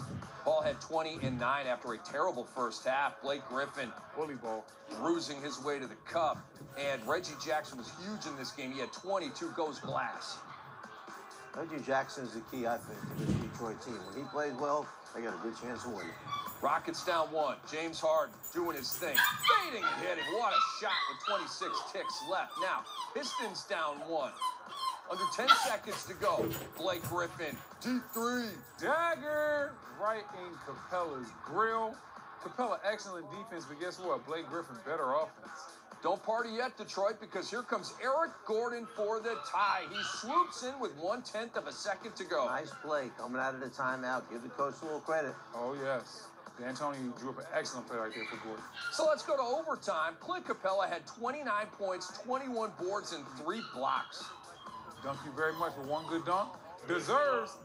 Paul had 20 and 9 after a terrible first half. Blake Griffin, bully ball, bruising his way to the cup. And Reggie Jackson was huge in this game. He had 22 goes glass. Reggie Jackson is the key, I think, to this Detroit team. When he plays well, they got a good chance of winning. Rockets down 1. James Harden doing his thing. Fading and hitting. What a shot with 26 ticks left. Now, Pistons down 1. Under 10 seconds to go. Blake Griffin, deep 3. Dagger right in Capella's grill. Capella, excellent defense, but guess what? Blake Griffin, better offense. Don't party yet, Detroit, because here comes Eric Gordon for the tie. He swoops in with 1/10 of a second to go. Nice play coming out of the timeout. Give the coach a little credit. Oh, yes. D'Antoni drew up an excellent play right there for Gordon. So let's go to overtime. Clint Capella had 29 points, 21 boards, and 3 blocks. Thank you very much for one good dunk. Deserves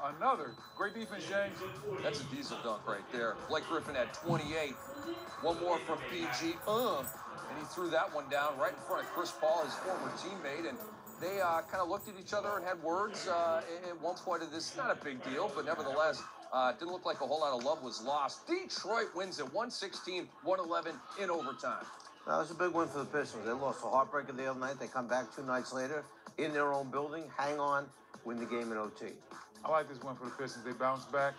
another. Great defense, James. That's a diesel dunk right there. Blake Griffin had 28. One more from PG. And he threw that one down right in front of Chris Paul, his former teammate. And they kind of looked at each other and had words at one point of this. Not a big deal, but nevertheless, didn't look like a whole lot of love was lost. Detroit wins at 116-111 in overtime. That was a big win for the Pistons. They lost a heartbreaker the other night. They come back 2 nights later in their own building, hang on, win the game in OT. I like this win for the Pistons. They bounced back.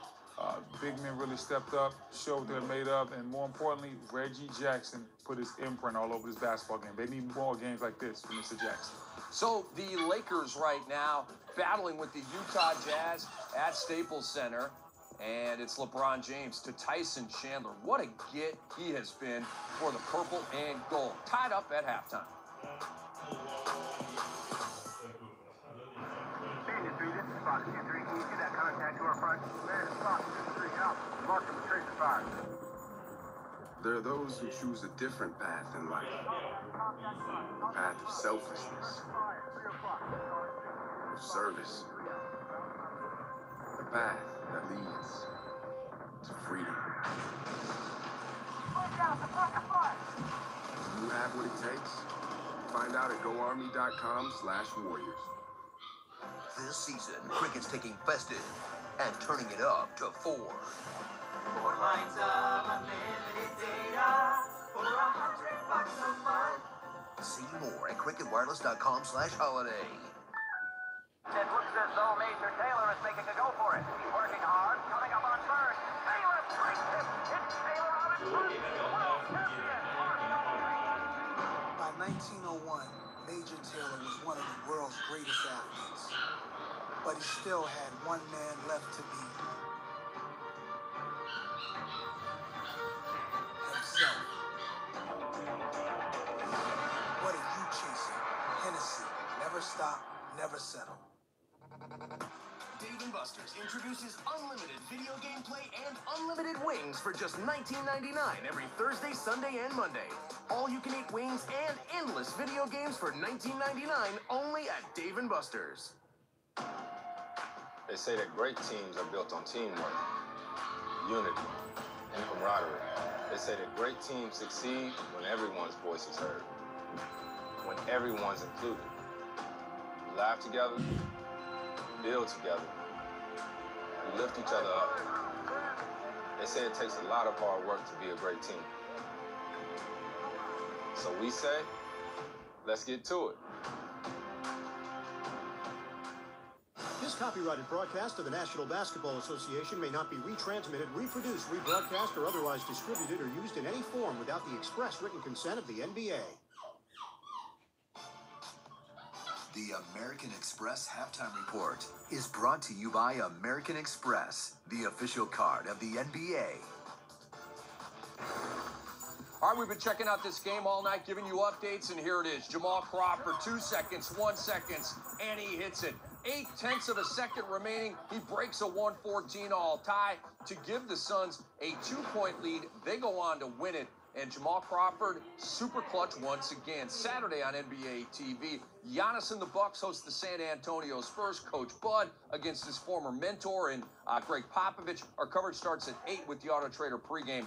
Big men really stepped up, showed they're made up, and more importantly, Reggie Jackson put his imprint all over this basketball game. They need more games like this from Mr. Jackson. So the Lakers right now battling with the Utah Jazz at Staples Center. And it's LeBron James to Tyson Chandler. What a get he has been for the purple and gold. Tied up at halftime. Fox 2-3, can you do that contact to our front? Man, Fox 2-3, out. Mark him, trace the fire. There are those who choose a different path in life. A path of selflessness, of service. A path that leads to freedom. Do you have what it takes? Find out at GoArmy.com/warriors. This season, cricket's taking festive and turning it up to 4. 4 lines of unlimited data for $100 a month. See more at cricketwireless.com/holiday. It looks as though Major Taylor is making a go for it. He's working hard, coming up on third. Taylor breaks it. It's Taylor on his first world champion. By 1901, Major Taylor was one of the world's greatest athletes. But he still had one man left to beat. Himself. What are you chasing? Hennessy. Never stop, never settle. Dave & Buster's introduces unlimited video game play and unlimited wings for just $19.99 every Thursday, Sunday, and Monday. All-you-can-eat wings and endless video games for $19.99 only at Dave & Buster's. They say that great teams are built on teamwork, unity, and camaraderie. They say that great teams succeed when everyone's voice is heard, when everyone's included. We laugh together, build together, We lift each other up. They say it takes a lot of hard work to be a great team. So we say, let's get to it. This copyrighted broadcast of the National Basketball Association may not be retransmitted, reproduced, rebroadcast, or otherwise distributed or used in any form without the express written consent of the NBA. The American Express Halftime Report is brought to you by American Express, the official card of the NBA. All right, we've been checking out this game all night, giving you updates, and here it is. Jamal Crawford, 2 seconds, 1 second, and he hits it. 0.8 of a second remaining. He breaks a 114 all tie to give the Suns a 2-point lead. They go on to win it. And Jamal Crawford, super clutch once again. Saturday on NBA TV, Giannis and the Bucks host the San Antonio Spurs. Coach Bud against his former mentor and Greg Popovich. Our coverage starts at 8 with the Auto Trader pregame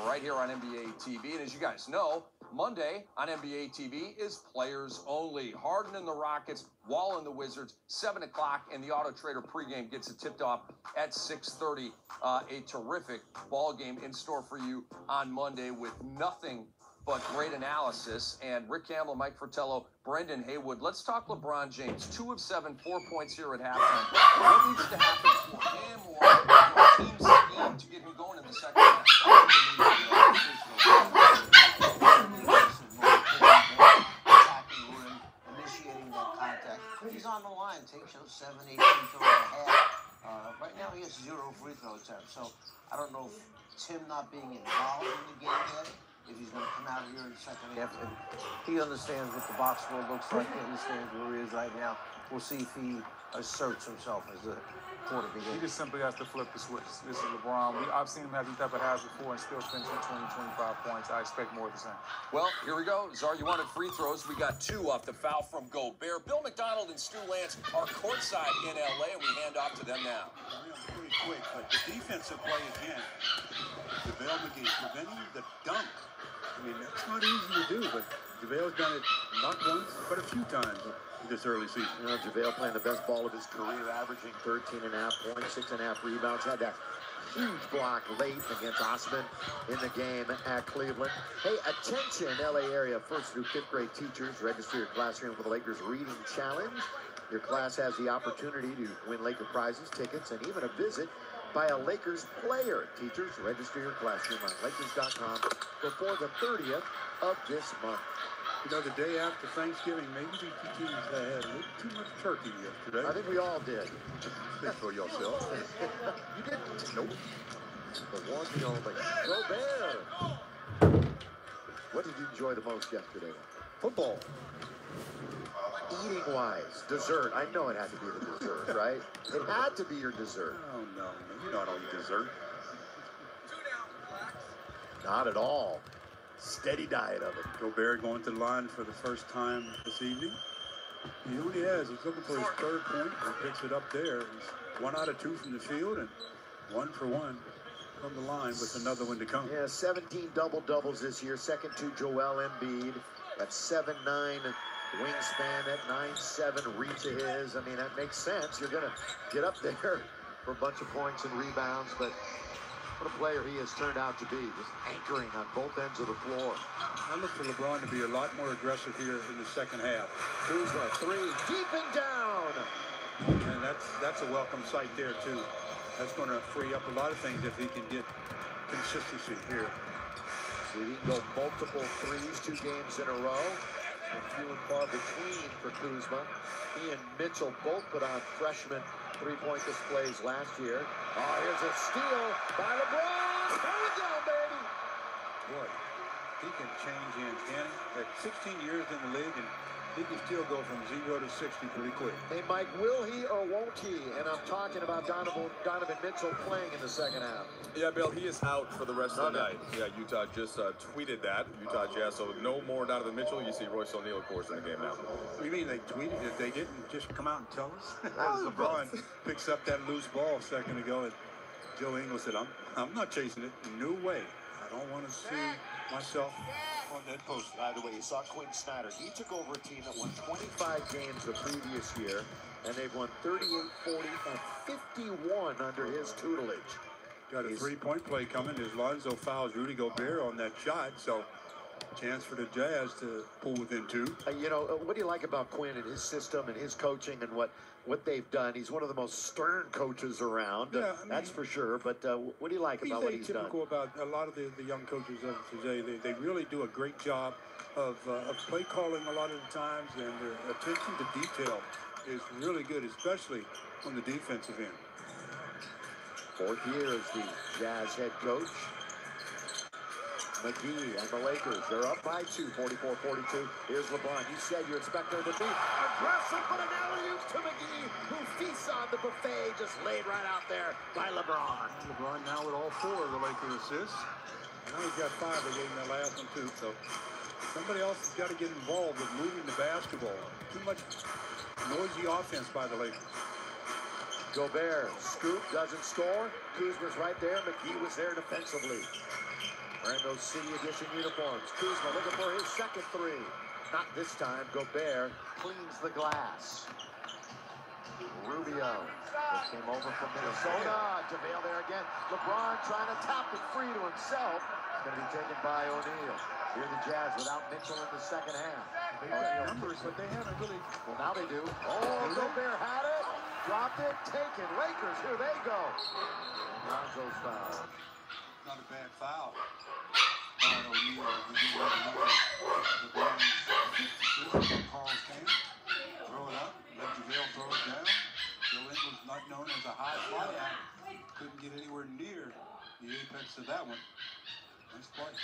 right here on NBA TV. And as you guys know, Monday on NBA TV is Players Only. Harden and the Rockets, Wall and the Wizards, 7 o'clock, and the Auto Trader pregame gets it tipped off at 6:30. A terrific ball game in store for you on Monday with nothing but great analysis. And Rick Campbell, Mike Fratello, Brendan Haywood. Let's talk LeBron James. 2 of 7, 4 points here at halftime. What needs to happen for him or your team's scheme to get him going in the second half? Initiating that contact. He's on the line, takes those 7, 8 free throws a half. Right now he has 0 free throw attempts. So I don't know if Tim not being involved in the game yet, if he's going to come out here in the second half. And he understands what the box score looks like. He understands where he is right now. We'll see if he asserts himself as a quarterback. He just simply has to flip the switch. This is LeBron. I've seen him have these type of halves before and still finish with 20, 25 points. I expect more of the same. Well, here we go. Czar, you wanted free throws. We got 2 off the foul from Gobert. Bill McDonald and Stu Lance are courtside in L.A., and we hand off to them now. Pretty quick, but the defensive play again. JaVale McGee preventing the dunk. I mean, that's not easy to do, but JaVale's done it not once, but a few times this early season. You know, JaVale playing the best ball of his career, averaging 13.5 points, 6.5 rebounds. Had that huge block late against Osman in the game at Cleveland. Hey, attention, LA area 1st through 5th grade teachers. Register your classroom for the Lakers Reading Challenge. Your class has the opportunity to win Laker prizes, tickets, and even a visit by a Lakers player. Teachers, register your classroom on Lakers.com before the 30th of this month. You know, the day after Thanksgiving, maybe the teams had a little too much turkey yesterday. I think we all did. Speak for yourself. You didn't? Nope. The one and only Gobert. What did you enjoy the most yesterday? Football. Eating-wise, dessert. I know it had to be the dessert, right? It had to be your dessert. Oh, no. You know I don't eat dessert. Not at all. Steady diet of it. Gobert going to the line for the first time this evening. He only has. He's looking for his 3rd point. He picks it up there. He's 1 out of 2 from the field and 1 for 1 from the line with another one to come. Yeah, 17 double-doubles this year. Second to Joel Embiid. That's 7'9" wingspan. That 9'7" reach of his. I mean, that makes sense. You're going to get up there for a bunch of points and rebounds, but what a player he has turned out to be, just anchoring on both ends of the floor. I look for LeBron to be a lot more aggressive here in the second half. Kuzma, 3, deep and down. And that's a welcome sight there, too. That's going to free up a lot of things if he can get consistency here. So he can go multiple threes 2 games in a row. And few and far between for Kuzma. He and Mitchell both put on freshman 3-point displays last year. Oh, here's a steal by LeBron. There we go, baby. Boy, he can change hands, can he? At 16 years in the league, and he can still go from 0 to 60 pretty quick. Hey, Mike, will he or won't he? And I'm talking about Donovan Mitchell playing in the second half. Yeah, Bill, he is out for the rest of the night. Yeah, Utah just tweeted that. Utah Jazz, so no more Donovan Mitchell. You see Royce O'Neal, of course, in the game now. You mean they tweeted it? They didn't just come out and tell us? LeBron picks up that loose ball a second ago, and Joe Ingles said, I'm not chasing it. No way. I don't want to see myself on that post. By the way, you saw Quinn Snyder. He took over a team that won 25 games the previous year, and they've won 38, 40, and 51 under his tutelage. Got a three-point play coming as Lonzo fouls Rudy Gobert on that shot, so chance for the Jazz to pull within 2. You know, what do you like about Quinn and his system and his coaching and what they've done? He's one of the most stern coaches around, yeah, I mean, that's for sure. But what do you like about what he's done? He's atypical about a lot of the young coaches of today. They really do a great job of play calling a lot of the times, and their attention to detail is really good, especially on the defensive end. 4th year as the Jazz head coach. McGee and the Lakers, they're up by 2, 44-42. Here's LeBron. You said you expect them to be aggressive, but an alley-oop to McGee, who feasts on the buffet, just laid right out there by LeBron. LeBron now with all 4 of the Lakers assists. Now he's got 5. They gave him that last one, too. So somebody else has got to get involved with moving the basketball. Too much noisy offense by the Lakers. Gobert, scoop, doesn't score. Kuzma's right there. McGee was there defensively. Wearing those City Edition uniforms. Kuzma looking for his second 3. Not this time. Gobert cleans the glass. Rubio just came over from Minnesota. JaVale there again. LeBron trying to tap it free to himself. It's going to be taken by O'Neal. Here the Jazz without Mitchell in the second half. They got numbers, but they haven't really. Well, now they do. Oh, Gobert had it. Dropped it. Taken. Lakers, here they go. Lonzo's foul. Not a bad foul. O'Neal, Carl Kane, throw it up, let JaVale throw it down. Bill Ingles, not known as a high flyer, couldn't get anywhere near the apex of that one. Nice play.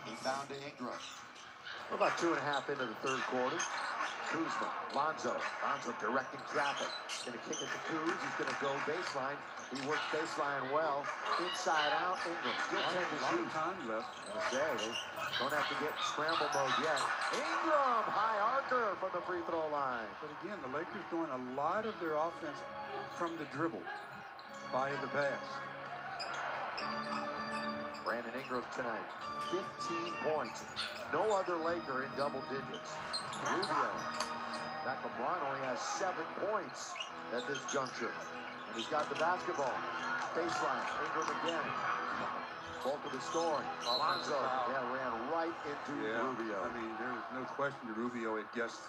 Inbound to Ingram. We're about 2.5 into the third quarter. Kuzma, Lonzo directing traffic. Gonna kick it to Kuz. He's gonna go baseline. He works baseline well. Inside out, Ingram still 10 to shoot. Time left. They don't have to get scramble mode yet. Ingram, high archer from the free throw line. But again, the Lakers doing a lot of their offense from the dribble, by the pass. Brandon Ingram tonight, 15 points. No other Laker in double digits. Rubio. That LeBron only has 7 points at this juncture. And he's got the basketball. Baseline. Ingram again. Bulk of the scoring. Alonzo ran right into Rubio. I mean, there was no question that Rubio had guessed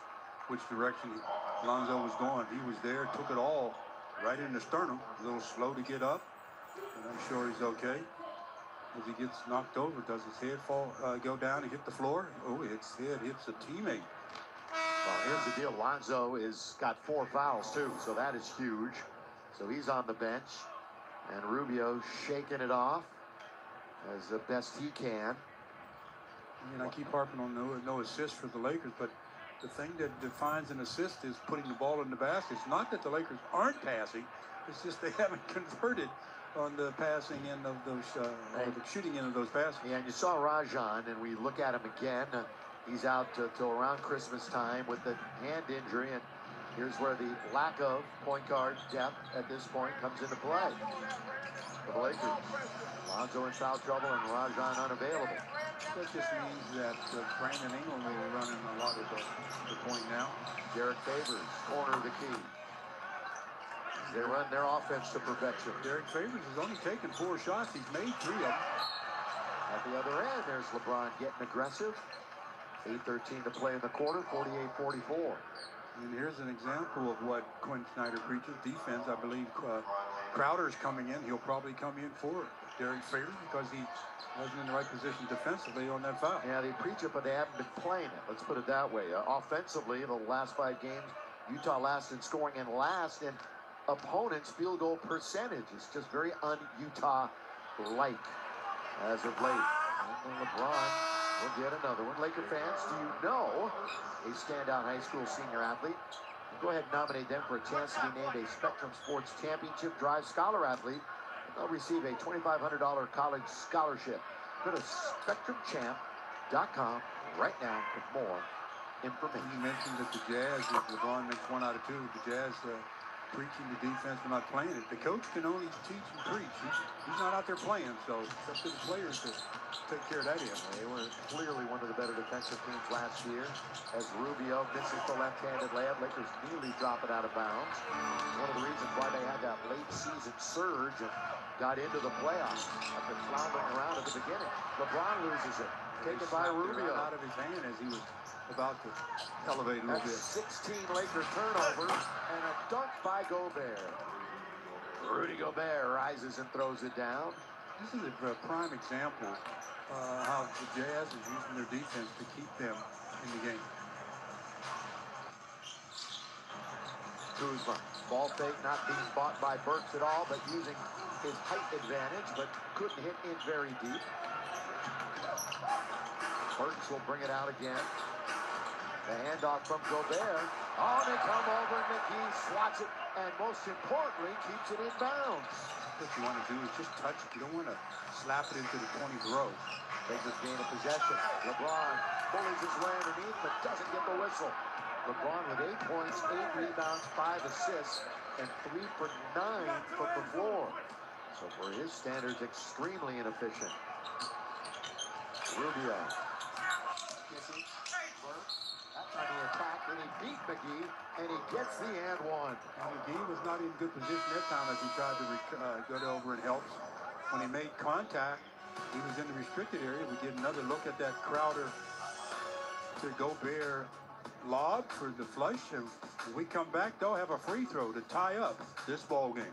which direction Lonzo was going. He was there, took it all right in the sternum. A little slow to get up. And I'm sure he's okay. As he gets knocked over, does his head go down and hit the floor? Oh, his head hits a teammate. Well, here's the deal. Lonzo has got 4 fouls, too, so that is huge. So he's on the bench. And Rubio shaking it off as the best he can. And I keep harping on no assist for the Lakers, but the thing that defines an assist is putting the ball in the basket. It's not that the Lakers aren't passing. It's just they haven't converted on the passing end of those, or the shooting end of those passes. Yeah, and you saw Rajon, and we look at him again. He's out till around Christmas time with the hand injury, and here's where the lack of point guard depth at this point comes into play for the Lakers. Lonzo in foul trouble and Rajon unavailable. That just means that Brandon Ingram will be running a lot of the point now. Derek Favors, corner of the key. They run their offense to perfection. Derek Favors has only taken 4 shots. He's made 3 of them. At the other end, there's LeBron getting aggressive. 8:13 to play in the quarter, 48-44. And here's an example of what Quinn Snyder preaches. Defense, I believe Crowder's coming in. He'll probably come in for Derek Favors because he wasn't in the right position defensively on that foul. Yeah, they preach it, but they haven't been playing it. Let's put it that way. Offensively, the last 5 games, Utah last in scoring and last in opponents' field goal percentage. It's just very un-Utah-like as of late. And LeBron will get another one. Laker fans, do you know a standout high school senior athlete? Go ahead and nominate them for a chance to be named a Spectrum Sports Championship Drive Scholar Athlete. They'll receive a $2,500 college scholarship. Go to SpectrumChamp.com right now for more information. You mentioned that the Jazz, if LeBron makes 1 out of 2, the Jazz preaching to defense but not playing it. The coach can only teach and preach. He's not out there playing, so it's up to the players to take care of that end. They were clearly one of the better defensive teams last year as Rubio misses the left-handed layup. Lakers nearly drop it out of bounds. One of the reasons why they had that late season surge and got into the playoffs after floundering around at the beginning. LeBron loses it. Taken by Rubio. Out of his hand as he was about to elevate a little bit. 16 Laker turnovers and a dunk by Gobert. Rudy Gobert rises and throws it down. This is a prime example how the Jazz is using their defense to keep them in the game. Kuzma, ball fake not being bought by Burks at all, but using his height advantage, but couldn't hit in very deep. Burks will bring it out again. The handoff from Gobert. Oh, they come over, and McGee swats it, and most importantly, keeps it in bounds. What you want to do is just touch it. You don't want to slap it into the 20th row. Lakers gain a possession. LeBron bullies his way underneath, but doesn't get the whistle. LeBron with 8 points, 8 rebounds, 5 assists, and 3 for 9 from the floor. So for his standards, extremely inefficient. Rubio. That's on the attack, and he beat McGee, and he gets the and one. And McGee was not in good position that time as he tried to go over and help. When he made contact, he was in the restricted area. We get another look at that Crowder to Gobert lob for the flush, and when we come back, they'll have a free throw to tie up this ball game.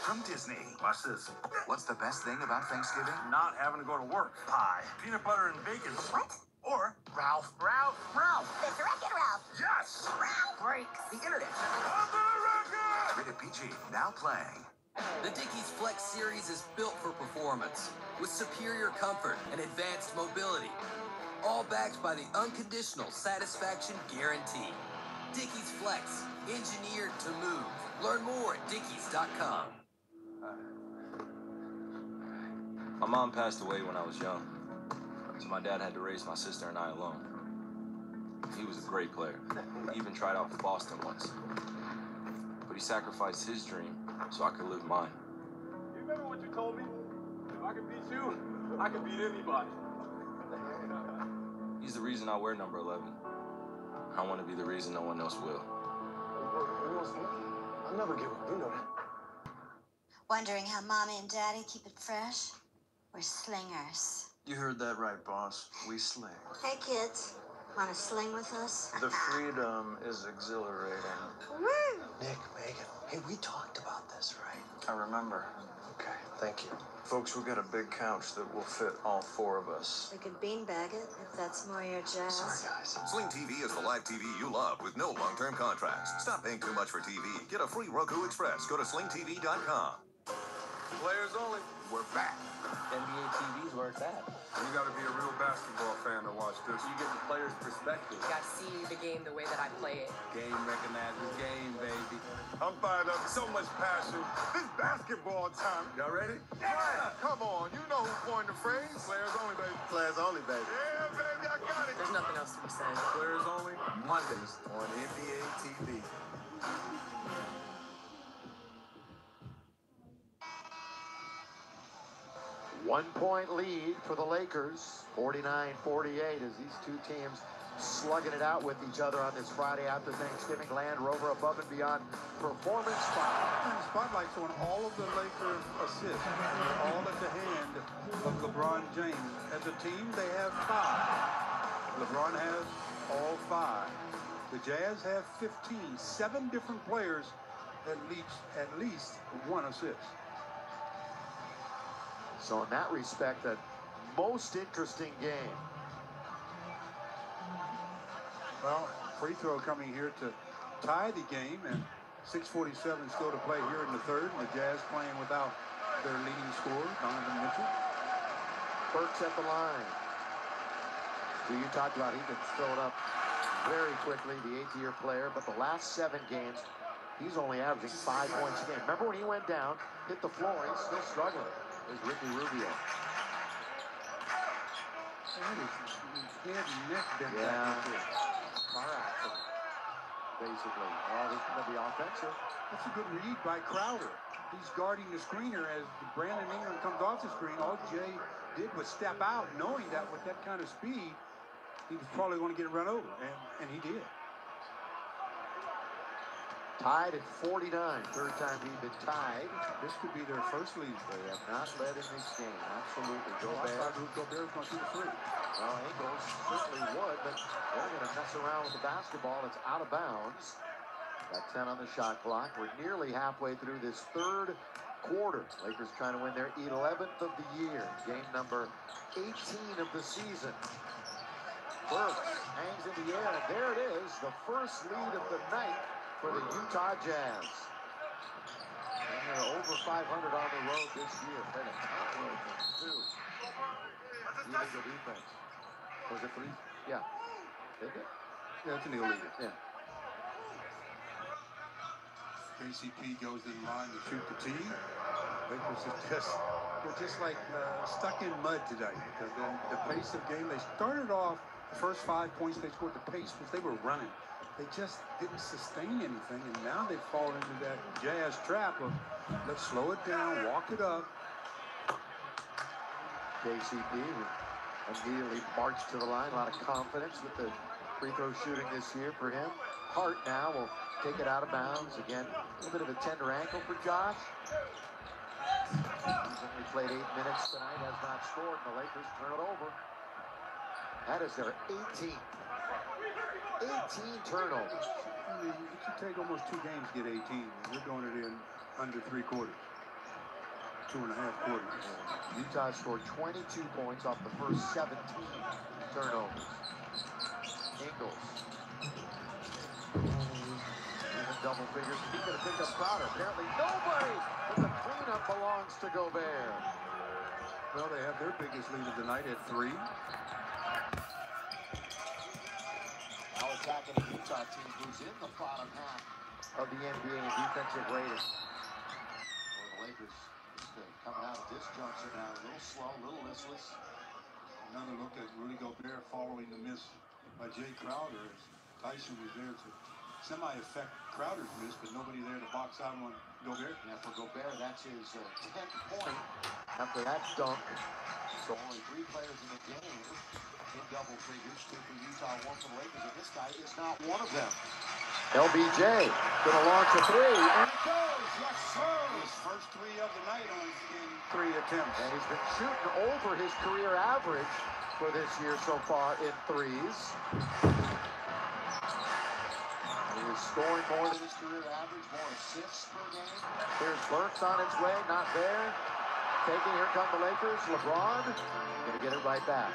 From Disney. Watch this. What's the best thing about Thanksgiving? Not having to go to work. Pie. Peanut butter and bacon. What? Or Ralph. The Wreck-It Ralph. yes! Ralph breaks the internet. Rated PG. Now playing. The Dickies Flex series is built for performance, with superior comfort and advanced mobility, all backed by the unconditional satisfaction guarantee. Dickies Flex, engineered to move. Learn more at dickies.com. My mom passed away when I was young, so my dad had to raise my sister and I alone. He was a great player. He even tried out for Boston once. But he sacrificed his dream so I could live mine. You remember what you told me? If I can beat you, I can beat anybody. He's the reason I wear number 11. I want to be the reason no one else will. I'll never give up. You know that. Wondering how Mommy and Daddy keep it fresh? We're slingers. You heard that right, boss. We sling. Hey, kids. Want to sling with us? The freedom is exhilarating. Woo! Nick, Megan, hey, we talked about this, right? I remember. Okay, thank you. Folks, we've got a big couch that will fit all 4 of us. We could beanbag it if that's more your jazz. Sorry, guys. Sling TV is the live TV you love with no long-term contracts. Stop paying too much for TV. Get a free Roku Express. Go to slingtv.com. Players only. We're back. NBA TV's where it's at. You got to be a real basketball fan to watch this. You get the player's perspective. You got to see the game the way that I play it. Game recognizes game, baby. I'm fired up. So much passion. It's basketball time. Y'all ready? Yeah! Come on. You know who coined the phrase. Players only, baby. Players only, baby. Yeah, baby. I got it. There's nothing else to be said. Players only. Mondays on NBA TV. 1-point lead for the Lakers, 49-48, as these two teams slugging it out with each other on this Friday after Thanksgiving. Land Rover above and beyond performance spotlight. Spotlights on all of the Lakers assists, all at the hand of LeBron James. As a team, they have 5. LeBron has all 5. The Jazz have 15. 7 different players at least 1 assist. So in that respect, a most interesting game. Well, free throw coming here to tie the game, and 6:47 still to play here in the third. And the Jazz playing without their leading scorer, Donovan Mitchell. Burks at the line. Who you talked about, he can fill it up very quickly, the 8th-year player, but the last 7 games, he's only averaging 5 points a game. Remember when he went down, hit the floor, he's still struggling. There's Ricky Rubio. That is head and neck bent Yeah. back there. Car accident, basically. Oh, this is going to be offensive. That's a good read by Crowder. He's guarding the screener as Brandon Ingram comes off the screen. All Jay did was step out, knowing that with that kind of speed, he was probably going to get run over, and he did. Tied at 49. Third time we've been tied. This could be their first lead. They have not led in this game. Absolutely. I Gobert. thought Rudy Gobert was going to shoot a three. Well, Ingles certainly would, but they're going to mess around with the basketball. It's out of bounds. Got 10 on the shot clock. We're nearly halfway through this third quarter. Lakers trying to win their 11th of the year. Game number 18 of the season. Burks hangs in the air, and there it is. The first lead of the night for the Utah Jazz. And they're over 500 on the road this year. Played a top road game, too. Illegal defense. Was it three? Yeah. Did it? Yeah, it's an illegal. Yeah. KCP goes in line to shoot the tee. Lakers they're just like stuck in mud today. Because the pace of game, they started off the first 5 points they scored. The pace was they were running. They just didn't sustain anything, and now they've fallen into that Jazz trap of let's slow it down, walk it up. KCP immediately marched to the line. A lot of confidence with the free throw shooting this year for him. Hart now will take it out of bounds. Again, a little bit of a tender ankle for Josh. He's only played 8 minutes tonight, has not scored, and the Lakers turn it over. That is their 18 turnovers. I mean, it should take almost 2 games to get 18. We're doing it in under 3 quarters. 2.5 quarters. Utah scored 22 points off the first 17 turnovers. Ingles. Even double figures. He could have picked up Crowder. Apparently nobody, but the cleanup belongs to Gobert. Well, they have their biggest lead of the night at 3. Now attacking the Utah team, who's in the bottom half of the NBA in defensive rating. For the Lakers, coming out at this juncture now, a little slow, a little listless. Another look at Rudy Gobert following the miss by Jay Crowder. As Tyson was there to semi-affect Crowder's miss, but nobody there to box out on Gobert. Yeah, for Gobert, that's his 10th point after that dunk. So only 3 players in the game in double figures, 2 for Utah, 1 for the Lakers, and this guy is not one of them. LBJ gonna launch a 3, and it goes, yes sir! His first 3 of the night in 3 attempts. And he's been shooting over his career average for this year so far in 3s. He is scoring more than his career average, more assists per game. Here's Burks on its way, not there. Taking, here come the Lakers. LeBron gonna get it right back.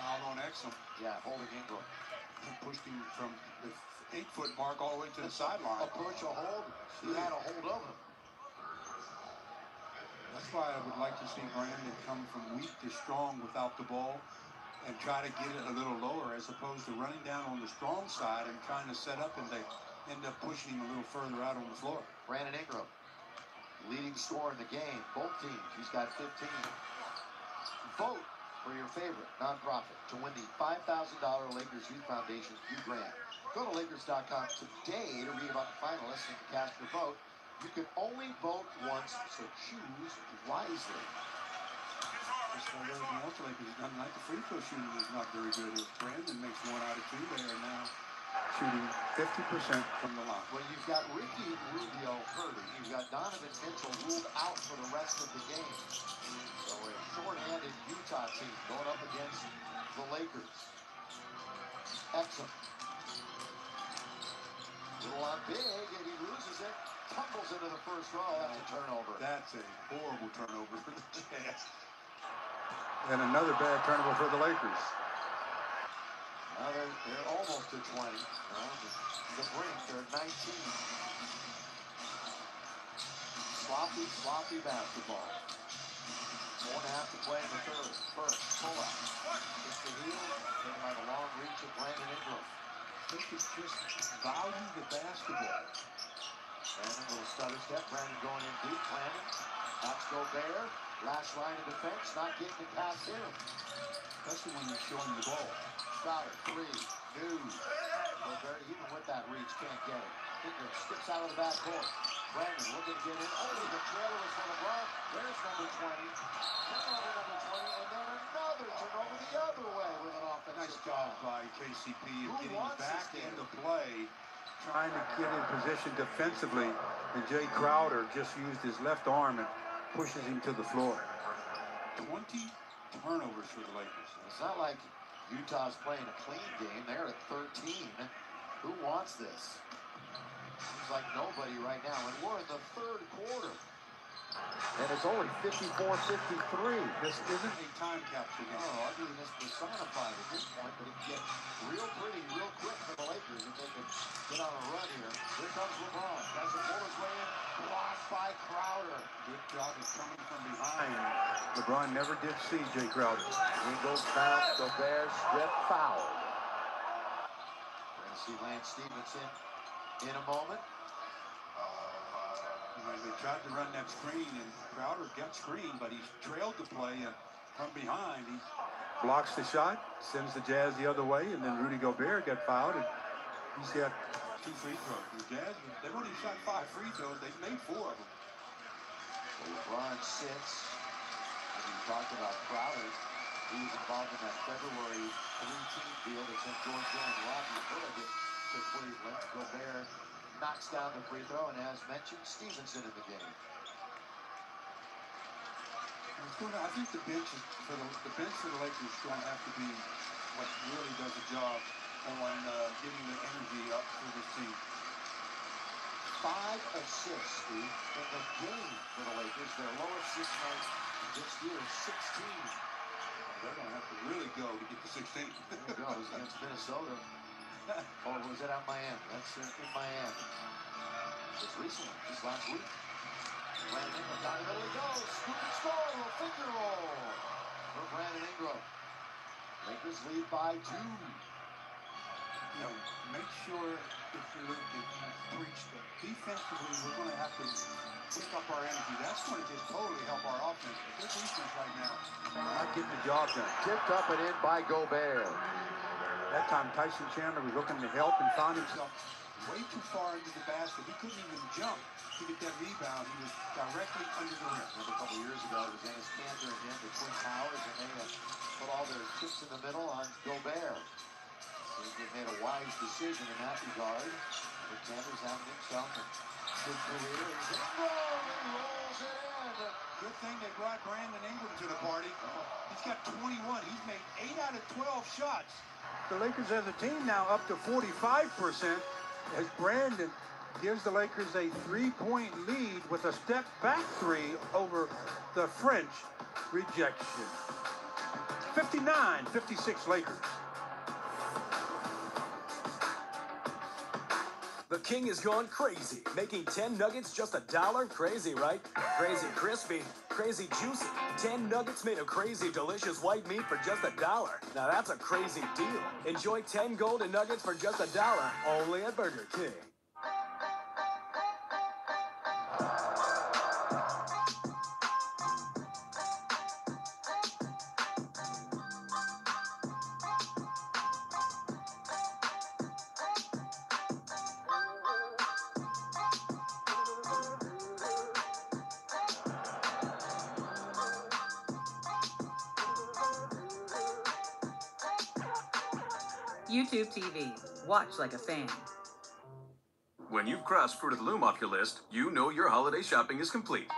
Foul on Exum. Yeah, holding Ingram. He pushed him from the 8-foot mark all the way to the sideline. A push, a hold. He had a hold of him. That's why I would like to see Brandon come from weak to strong without the ball and try to get it a little lower as opposed to running down on the strong side and trying to set up, and they end up pushing him a little further out on the floor. Brandon Ingram, leading scorer in the game. Both teams, he's got 15. Vote for your favorite nonprofit to win the $5,000 Lakers Youth Foundation Youth Grant. Go to Lakers.com today to read about the finalists and to cast your vote. You can only vote once, so choose wisely. As for everything else, the Lakers done tonight, the free throw shooting is not very good. If Brandon makes 1 out of 2, they are now shooting 50% from the line. Well, you've got Ricky Rubio hurting. You've got Donovan Mitchell ruled out for the rest of the game. So a short-handed Utah team going up against the Lakers. Exum. Little on big, and he loses it. Tumbles into the first row. That's a turnover. That's a horrible turnover for the Jazz. And another bad turnover for the Lakers. Now they're almost to 20. The brink, they're at 19. Sloppy basketball. 4.5 to play in the third. First, pull up. It's the heel, taken by the long reach of Brandon Ingram. I think it's just value the basketball. Brandon will stutter step. Brandon going in deep. Brandon. That's Gobert. Last line of defense, not getting it past him. Especially when you're showing the ball. Crowder, three, new. Gobert, even with that reach, can't get it. Ingram skips out of the backcourt. Brandon looking to get in. Oh, the trailer is for LeBron. There's number 20. Turnover number 20, and then another turnover the other way with an offensive Nice job by KCP of getting back into play, trying to get in position defensively, and Jay Crowder just used his left arm and pushes him to the floor. 20 turnovers for the Lakers. It's not like Utah's playing a clean game. They're at 13. Who wants this? Seems like nobody right now, and we're in the third quarter. And it's only 54-53. This isn't a time capsule game. Oh, ugliness personified at this point, but it gets real pretty real quick for the Lakers if they can get on a run here. Here comes LeBron. Tries to pull his way in. Blocked by Crowder. Good job of coming from behind. LeBron never did see Jay Crowder. Ingles bounce. Gobert strip foul. We're going to see Lance Stevenson in a moment. They tried to run that screen, and Crowder got screened, but he trailed the play, and from behind, he blocks the shot, sends the Jazz the other way, and then Rudy Gobert got fouled, and he's got 2 free throws. The Jazz, they've only shot 5 free throws. They've made 4 of them. LeBron sits. And we talked about Crowder. He was involved in that February 3-team deal that sent Georgia and Robbie Hurley to Cleveland. Gobert knocks down the free throw, and as mentioned, Stevenson in the game. I think the bench for the Lakers is going to have to be what really does a job on getting the energy up for this team. 5 assists, Steve, in the game for the Lakers. Their lowest assist night this year is 16. They're going to have to really go to get to 16. There it goes against Minnesota. Or was it at Miami? That's in Miami. Just recently, just last week. Brandon Ingram down the middle he goes. Scoop and score, a finger roll for Brandon Ingram. Lakers lead by 2. You know, make sure if you're going to preach that defensively, we're going to have to pick up our energy. That's going to just totally help our offense. But their defense right now, not getting the job done. Tipped up and in by Gobert. That time, Tyson Chandler was looking to help and found himself way too far into the basket. He couldn't even jump to get that rebound. He was directly under the rim. A couple years ago, it was Dennis Kanter and him, the Twin Towers, and they put all their chips in the middle on Gobert. They made a wise decision in that regard. But Kanter's having himself a good career. He's in roll and rolls it in. Good thing they brought Brandon Ingram to the party. He's got 21. He's made 8 out of 12 shots. The Lakers as a team now up to 45% as Brandon gives the Lakers a 3-point lead with a step-back 3 over the French rejection. 59-56 Lakers. The King has gone crazy, making 10 nuggets just $1. Crazy, right? Crazy crispy, crazy juicy. 10 nuggets made of crazy delicious white meat for just $1. Now that's a crazy deal. Enjoy 10 golden nuggets for just $1, only at Burger King. YouTube TV. Watch like a fan. When you've crossed Fruit of the Loom off your list, you know your holiday shopping is complete.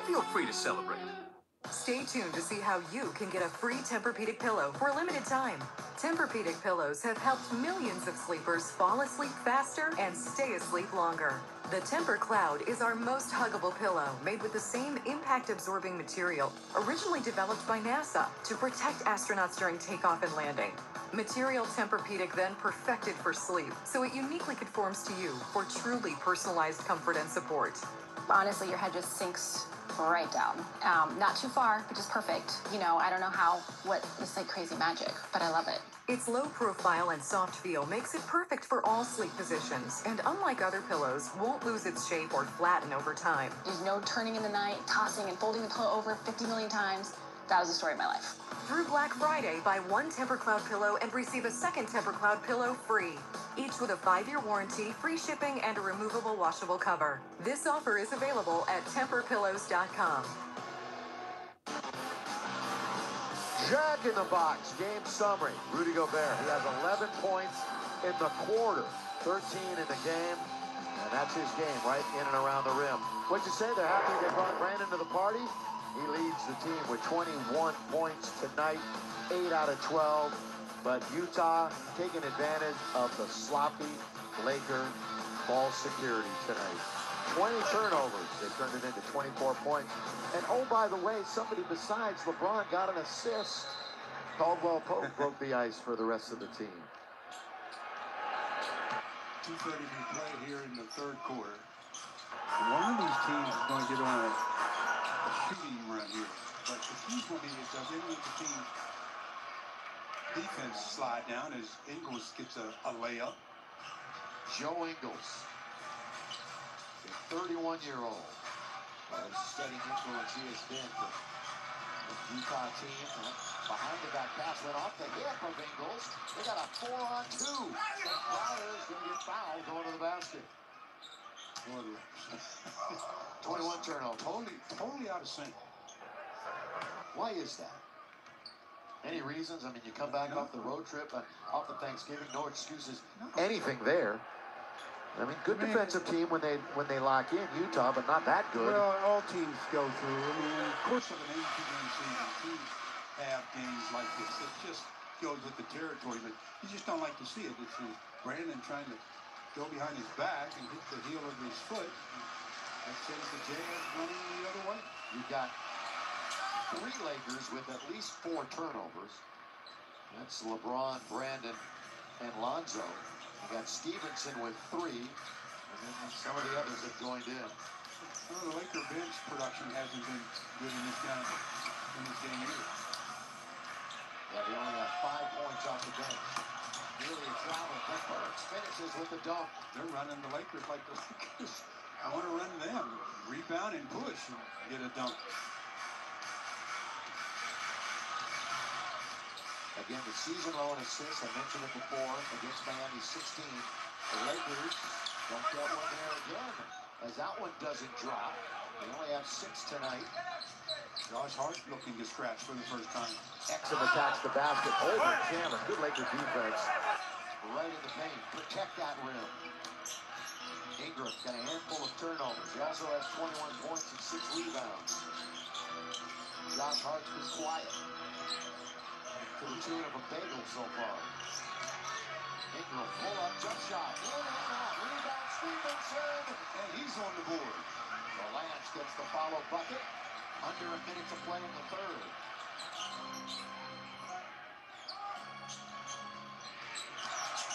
Feel free to celebrate. Stay tuned to see how you can get a free Tempur-Pedic pillow for a limited time. Tempur-Pedic pillows have helped millions of sleepers fall asleep faster and stay asleep longer. The Tempur Cloud is our most huggable pillow, made with the same impact-absorbing material originally developed by NASA to protect astronauts during takeoff and landing. Material Tempur-Pedic then perfected for sleep, so it uniquely conforms to you for truly personalized comfort and support. Honestly, your head just sinks right down. Not too far, but just perfect. You know, I don't know what it's like crazy magic, but I love it. Its low profile and soft feel makes it perfect for all sleep positions, and unlike other pillows, won't lose its shape or flatten over time. There's no turning in the night, tossing and folding the pillow over 50 million times. That was the story of my life. Through Black Friday, buy one Temper-Cloud pillow and receive a second Temper-Cloud pillow free, each with a 5-year warranty, free shipping, and a removable washable cover. This offer is available at TemperPillows.com. Jack in the Box, game summary. Rudy Gobert, he has 11 points in the quarter, 13 in the game, and that's his game, right in and around the rim. What'd you say? They're happy they brought Brandon to the party? He leads the team with 21 points tonight, 8 out of 12. But Utah taking advantage of the sloppy Laker ball security tonight. 20 turnovers. They turned it into 24 points. And oh, by the way, somebody besides LeBron got an assist. Caldwell Pope broke the ice for the rest of the team. 2:30 to play here in the third quarter. One of these teams is going to get on a shooting run here. But the key for me is does any of the team's defense slide down as Ingles gets a layup. Joe Ingles, a 31-year-old. What a steady influence he has been for the Utah team. Behind the back pass went off the hip of Ingles. They got a 4-on-2. And Crowder's going to get fouled going to the basket. 21 turnovers. Totally out of sync. Why is that? Any reasons? I mean, you come back off the road trip, off the Thanksgiving, no excuses. Anything there. I mean, good defensive team when they lock in Utah, but not that good. Well, all teams go through. I mean, of course, of an 82-game season, teams have games like this. It just goes with the territory, but you just don't like to see it. It's Brandon trying to go behind his back and hit the heel of his foot. That sends the Jazz running the other way. You've got 3 Lakers with at least 4 turnovers. That's LeBron, Brandon, and Lonzo. You got Stevenson with 3, and then some of the others have joined in. Well, the Laker bench production hasn't been good in this game either. Yeah, they only have 5 points off the bench. Really a travel. Burks finishes with the dunk. They're running the Lakers like the Lakers. I want to run them. Rebound and push and get a dunk. Again, the season low in assists. I mentioned it before against Miami 16. The Lakers don't get one there again, as that one doesn't drop. They only have 6 tonight. Josh Hart looking to scratch for the first time. Exum attacks the basket. Over Chandler. Good Laker defense. Right in the paint. Protect that rim. Ingram got a handful of turnovers. He also has 21 points and 6 rebounds. Josh Hart's been quiet. To the tune of a bagel so far. Ingram, pull up, jump shot. Rebound Stevenson. And he's on the board. The Lance gets the follow bucket. Under a minute to play in the third.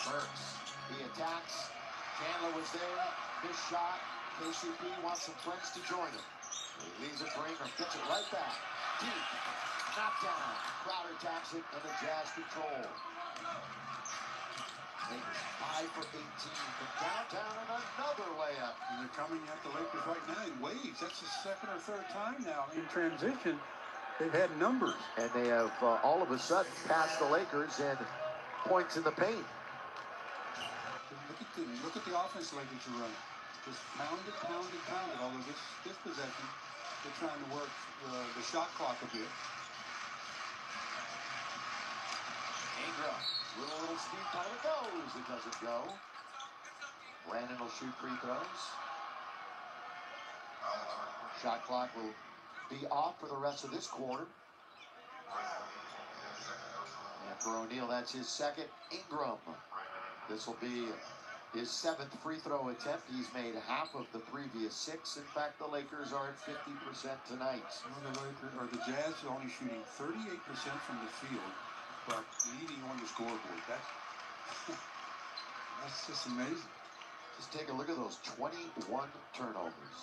Burks, he attacks. Chandler was there. His shot. KCP wants some friends to join him. He leaves it for Ingram. Gets it right back. Deep. Knocked down. Crowder taps it, and the Jazz control. Lakers 5 for 18 from downtown, and another layup. And they're coming at the Lakers right now in waves. That's the second or third time now in transition. They've had numbers. And they have all of a sudden passed the Lakers in points in the paint. Look at the offense the Lakers are running. Just pound it. Although this possession, they're trying to work the shot clock a bit. Ingram, little speed time, it goes. It doesn't go. Brandon will shoot free throws. Shot clock will be off for the rest of this quarter. And for O'Neal, that's his second. Ingram. This will be his 7th free throw attempt. He's made half of the previous 6. In fact, the Lakers are at 50% tonight. The Jazz are only shooting 38% from the field, but leading on the scoreboard. That's just amazing. Just take a look at those 21 turnovers.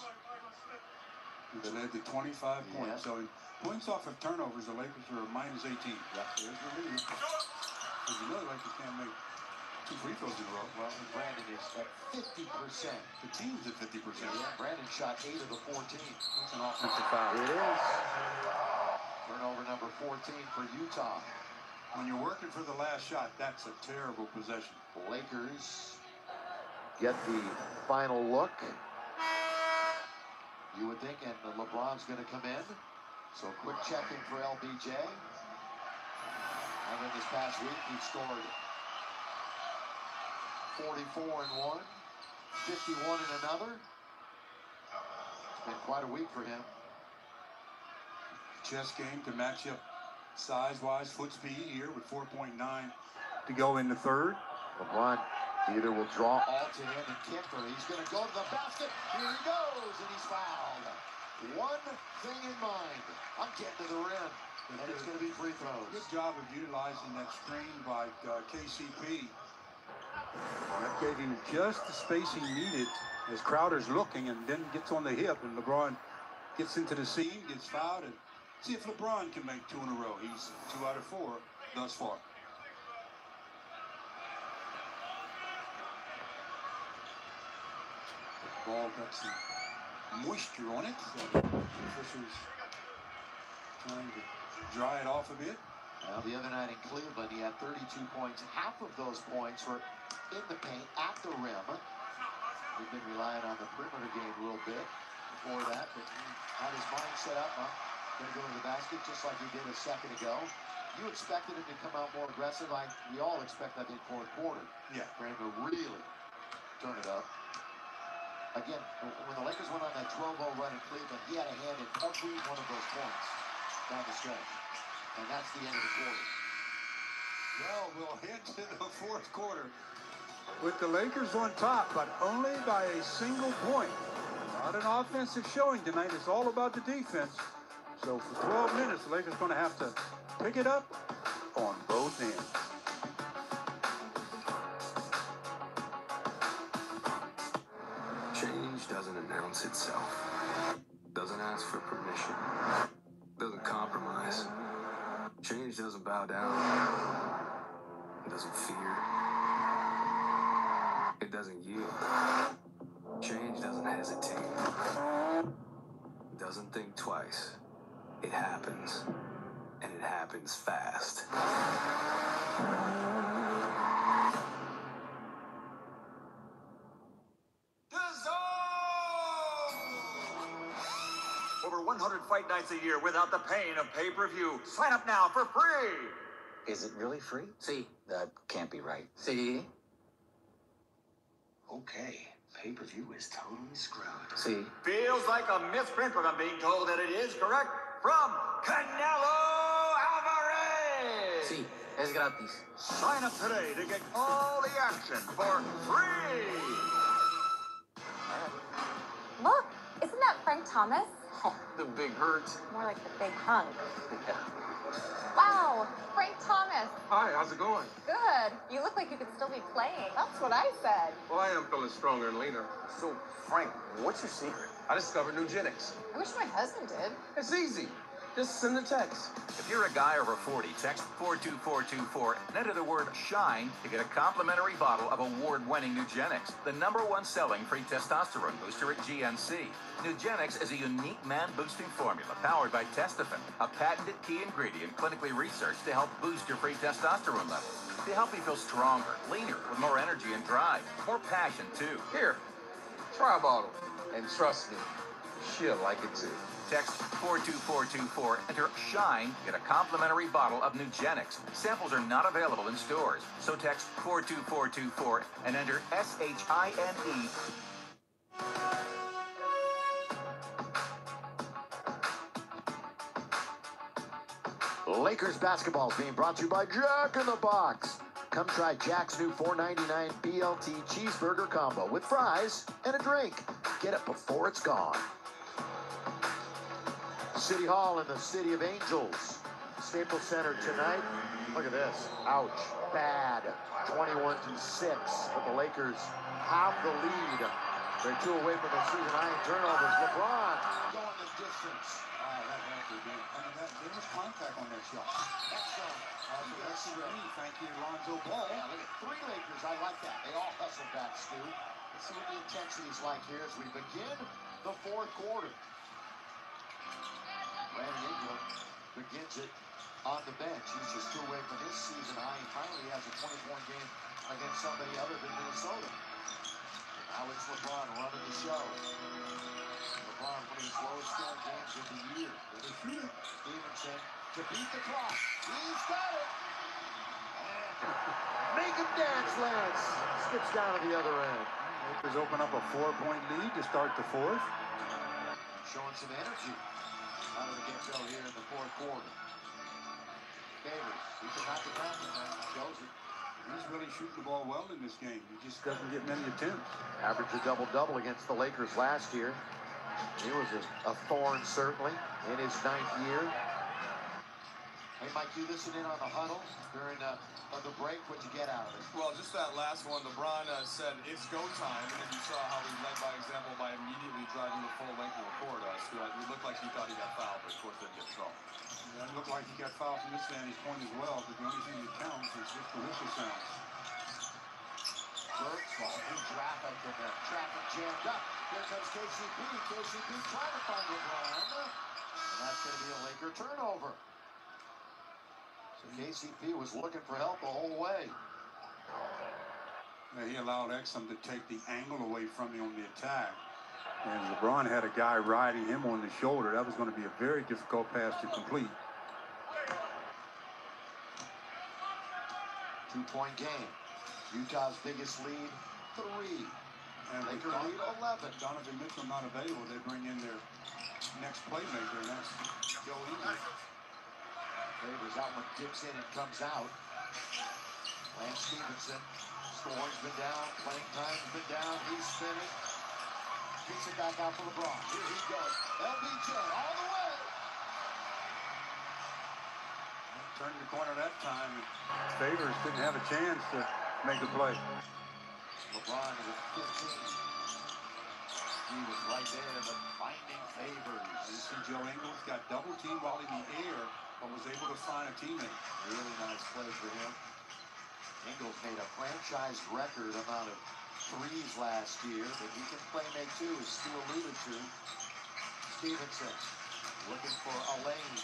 They led to 25 points. So in points off of turnovers, the Lakers are minus 18. Yeah. There's the lead. As you know, the Lakers can't make 2 free throws in a row. Well, Brandon is at 50%. The team's at 50%. Yeah, Brandon shot 8 of the 14. That's an offensive foul. It is. Turnover number 14 for Utah. When you're working for the last shot, that's a terrible possession. The Lakers get the final look. You would think, and LeBron's going to come in. So quick checking for LBJ. And then this past week, he scored 44 in one, 51 in another. It's been quite a week for him. Chess game to match up size-wise, foot speed here with 4.9 to go in the third. LeBron either will draw all to him and kick, or he's going to go to the basket. Here he goes, and he's fouled. One thing in mind. I'm getting to the rim, and it's going to be free throws. Good job of utilizing that screen by KCP. That gave him just the space he needed as Crowder's looking, and then gets on the hip, and LeBron gets into the seam, gets fouled, and see if LeBron can make 2 in a row. He's 2 out of 4 thus far. Ball got some moisture on it. So the officials trying to dry it off a bit. Well, the other night in Cleveland, he had 32 points. Half of those points were in the paint at the rim. We've been relying on the perimeter game a little bit before that, but he had his mind set up. Going to go to the basket just like he did a second ago. You expected him to come out more aggressive. We all expect that in fourth quarter. Yeah. For him to really turn it up. Again, when the Lakers went on that 12-0 run in Cleveland, he had a hand in every one of those points down the stretch. And that's the end of the quarter. Well, we'll head to the fourth quarter with the Lakers on top, but only by a single point. Not an offensive showing tonight. It's all about the defense. So for 12 minutes, the Lakers are going to have to pick it up on both ends. Change doesn't announce itself. Doesn't ask for permission. Doesn't compromise. Change doesn't bow down. It doesn't fear. It doesn't yield. Change doesn't hesitate. It doesn't think twice. It happens. And it happens fast. Over 100 fight nights a year without the pain of pay-per-view. Sign up now for free. Is it really free? See. That can't be right. See. Okay. Pay-per-view is totally screwed. See? Feels like a misprint, but I'm being told that it is correct. From Canelo Alvarez. See, es gratis. Sign up today to get all the action for free. Look, isn't that Frank Thomas? The big hurt. More like the big hunk. Yeah. Wow, Frank Thomas. Hi, how's it going? Good. You look like you could still be playing. That's what I said. Well, I am feeling stronger and leaner. So, Frank, what's your secret? I discovered Nugenix. I wish my husband did. It's easy. Just send a text. If you're a guy over 40, text 42424 and enter the word SHINE to get a complimentary bottle of award-winning Nugenix, the #1 selling free testosterone booster at GNC. Nugenix is a unique man-boosting formula powered by Testofen, a patented key ingredient clinically researched to help boost your free testosterone levels, to help you feel stronger, leaner, with more energy and drive, more passion too. Here, try a bottle. And trust me, she'll like it too. Text 42424, enter SHINE, get a complimentary bottle of Nugenix. Samples are not available in stores, so text 42424 and enter SHINE. Lakers basketball is being brought to you by Jack in the Box. Come try Jack's new $4.99 BLT cheeseburger combo with fries and a drink. Get it before it's gone. City Hall in the City of Angels. Staples Center tonight. Look at this. Ouch. Bad. 21-6. But the Lakers have the lead. They're 2 away from the season-high turnovers. LeBron going the distance. That had to be. I mean, there was contact on that shot. That's the green. Thank you, Lonzo Ball. Yeah, look at 3 Lakers. I like that. They all hustle back, Stu. Let's see what the intensity's like here as we begin the 4th quarter. Brandon Ingram begins it on the bench. He's just 2 away from his season high. He finally has a 20-point game against somebody other than Minnesota. Now it's LeBron running the show. LeBron, one of his lowest scoring games of the year. Stevenson to beat the clock. He's got it. And make him dance, Lance. Skips down to the other end. Lakers open up a 4-point lead to start the 4th. Showing some energy out of the get-go here in the 4th quarter. Favors. He can knock it down tonight. Shows it. He's really shooting the ball well in this game. He just doesn't get many attempts. Averaged a double-double against the Lakers last year. He was a thorn, certainly, in his 9th year. Hey, Mike, you listened in on the huddle during the break. What'd you get out of it? Well, just that last one. LeBron said, it's go time. And then you saw how he led by example by immediately driving the full length of the court. It looked like he thought he got fouled, but of course didn't get thrown. Yeah, it looked like he got fouled from this vantage point as well, but the only thing that counts is just the whistle sounds. Burks falls through traffic, and the traffic jammed up. Here comes KCP. KCP trying to find LeBron. And that's going to be a Laker turnover. So KCP was looking for help the whole way. Yeah, he allowed Exum to take the angle away from him on the attack. And LeBron had a guy riding him on the shoulder. That was going to be a very difficult pass to complete. 2-point game. Utah's biggest lead, 3. And Lakers lead 11. Donovan Mitchell not available. They bring in their next playmaker, and that's Joe Ingles. Favors out when dips in and comes out. Lance Stevenson. Scoring's been down. Playing time's been down. He's spinning. Kicks it back out for LeBron. Here he goes. LBJ all the way. Turned the corner that time. Favors didn't have a chance to make a play. LeBron with 15. He was right there, but finding Favors. You see Joe Ingles got double teamed while in the air, but was able to find a teammate. Really nice play for him. Ingles made a franchise record amount of 3s last year, but he can play make too, as Stu alluded to. Stevenson looking for a lane.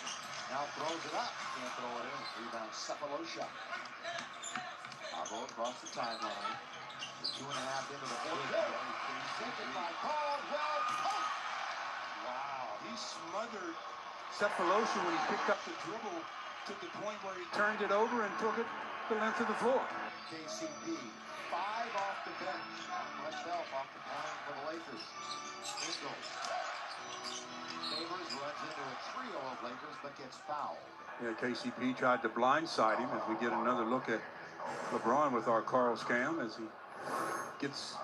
Now throws it up. Can't throw it in. Rebound Cephalosha. Pablo across the timeline. We're 2.5 into the 4th. Taken by Caldwell Pope. Wow, he smothered Cephalosha when he picked up the dribble to the point where he turned it over and took it the length of the floor. KCP, 5 off the bench. Not much help off the line for the Lakers. Ingles. Favors runs into a trio of Lakers, but gets fouled. Yeah, KCP tried to blindside him as we get another look at LeBron with our Carl Scam as he gets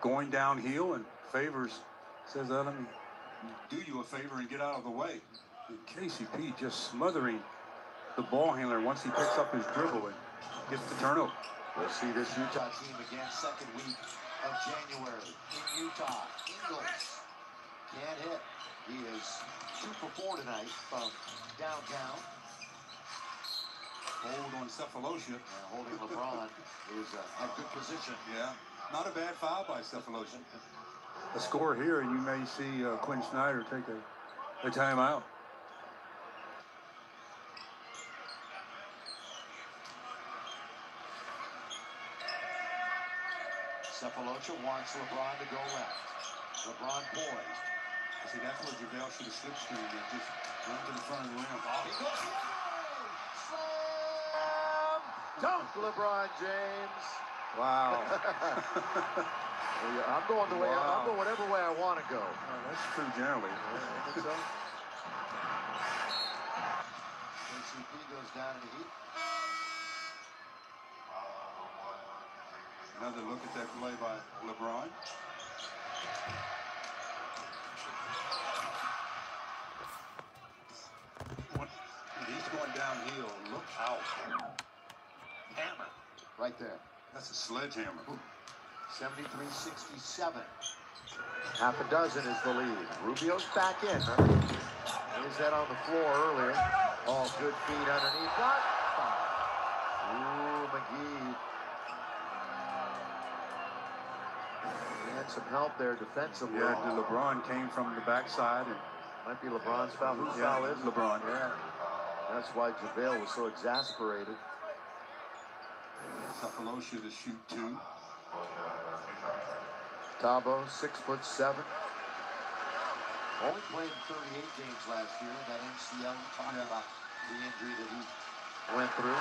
going downhill, and Favors says, let me do you a favor and get out of the way. And KCP just smothering the ball handler once he picks up his dribble and gets the turnover. We'll see this Utah team again, 2nd week of January in Utah. Ingles can't hit. He is 2 for 4 tonight from downtown. Hold on Cephalosha. Holding LeBron is at good position. Yeah, not a bad foul by Cephalosha. A score here, and you may see Quinn Snyder take a timeout. Cephalosha wants LeBron to go left. LeBron poised. See, that's where JaVale should have slipstreamed and just run to the front of the rim. He goes slam dunk, LeBron James. Wow. I'm going the way I'm going whatever way I want to go. That's true generally. I think so. KCP goes down in the heat. Another look at that play by LeBron. He's going downhill. Look out. Hammer. Right there. That's a sledgehammer. 73-67. Half a dozen is the lead. Rubio's back in. Huh? His head on the floor earlier. All good feet underneath. Block. Ooh, McGee. He had some help there defensively. Yeah, LeBron came from the backside. And might be LeBron's foul. Whose foul is LeBron? Yeah. That's why JaVale was so exasperated. Sefolosha to shoot 2. Tabo, 6'7". Only played 38 games last year. That MCL, talking about the injury that he went through.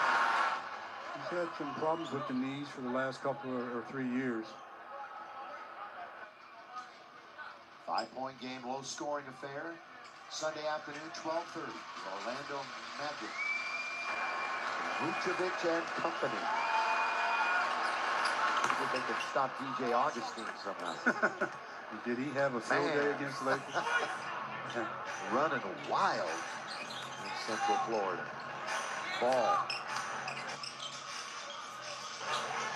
He's had some problems with the knees for the last couple or 3 years. 5-point game, low-scoring affair. Sunday afternoon, 12:30. Orlando Magic. Vucevic and company. I think they could stop DJ Augustine somehow. Did he have a field day against the Lakers? Running wild in Central Florida. Ball.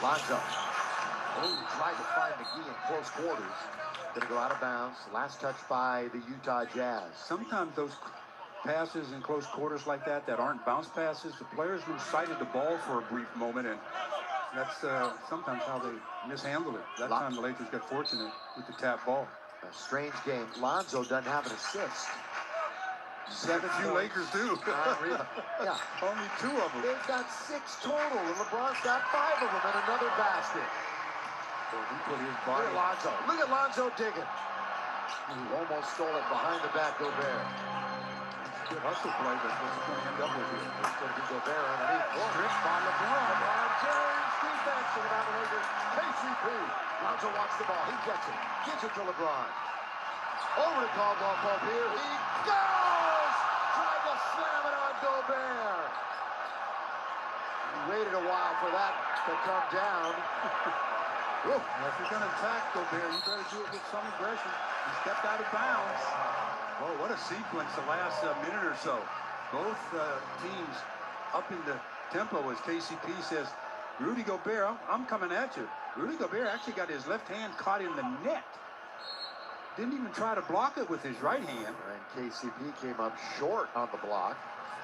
Lonzo. Oh, tried to find McGee in close quarters. Going to go out of bounds. Last touch by the Utah Jazz. Sometimes those passes in close quarters like that aren't bounce passes, the players lose sight of the ball for a brief moment, and that's sometimes how they mishandle it. That time the Lakers got fortunate with the tap ball. A strange game. Lonzo doesn't have an assist. 7 few Lakers do. Yeah. Only 2 of them. They've got 6 total, and LeBron's got 5 of them and another basket. So he put his body. Look at Lonzo. Look at Lonzo digging. He almost stole it behind the back Gobert. Good hustle play, but what's it going to end up with here? It's going to be Gobert underneath. Stripped by LeBron. LeBron James defense for the Mavericks. Lakers. KCP. Lonzo wants the ball. He gets it. Gives it to LeBron. Over to Caldwell Pope here. He goes! Tried to slam it on Gobert. He waited a while for that to come down. Well, if you're going to attack Gobert, you better do it with some aggression. He stepped out of bounds. Oh, what a sequence the last minute or so. Both teams up in the tempo as KCP says, Rudy Gobert, I'm coming at you. Rudy Gobert actually got his left hand caught in the net. Didn't even try to block it with his right hand. And KCP came up short on the block.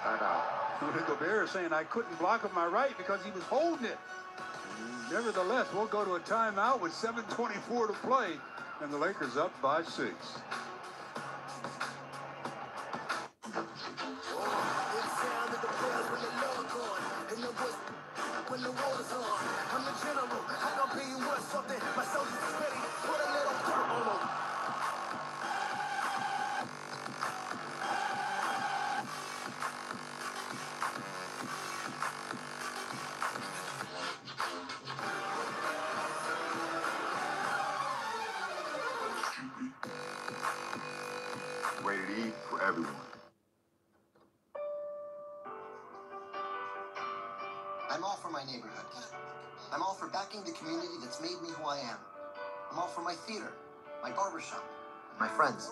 Timeout. Rudy Gobert is saying I couldn't block with my right because he was holding it. Nevertheless, we'll go to a timeout with 7:24 to play, and the Lakers up by 6. When the water's on, I'm the general. I don't be worth something. My soldiers is ready. Put a little dirt on them. Rated E for everyone. I'm all for my neighborhood. I'm all for backing the community that's made me who I am. I'm all for my theater, my barbershop, and my friends.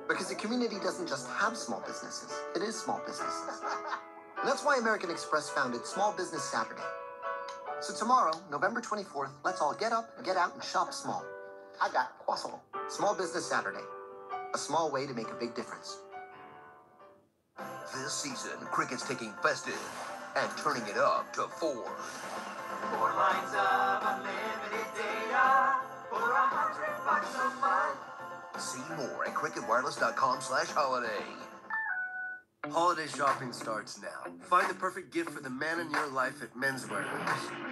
Because the community doesn't just have small businesses, it is small businesses. And that's why American Express founded Small Business Saturday. So tomorrow, November 24th, let's all get up, get out, and shop small. I got croissant. Small Business Saturday. A small way to make a big difference. This season, cricket's taking festive and turning it up to 4. 4 lines of unlimited data for $100 a month. See more at cricketwireless.com/holiday. Holiday shopping starts now. Find the perfect gift for the man in your life at Menswear.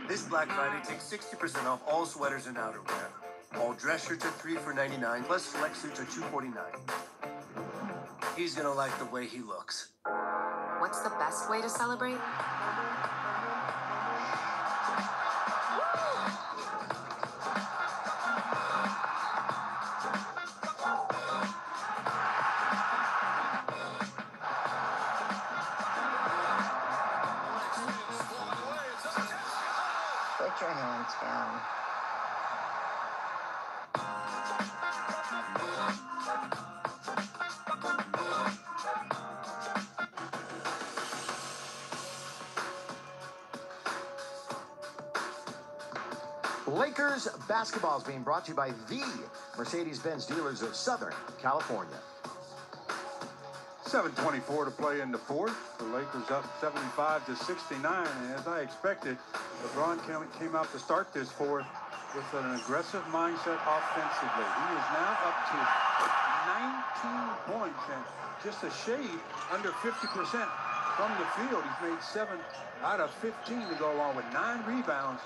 This Black Friday, take 60% off all sweaters and outerwear. All dress shirts are $3 for $99, plus select suits are $249. He's gonna like the way he looks. What's the best way to celebrate? Put your hands down. Lakers basketball is being brought to you by the Mercedes-Benz dealers of Southern California. 7:24 to play in the fourth. The Lakers up 75-69, and as I expected, LeBron came out to start this fourth with an aggressive mindset offensively. He is now up to 19 points and just a shade under 50% from the field. He's made 7 out of 15 to go along with 9 rebounds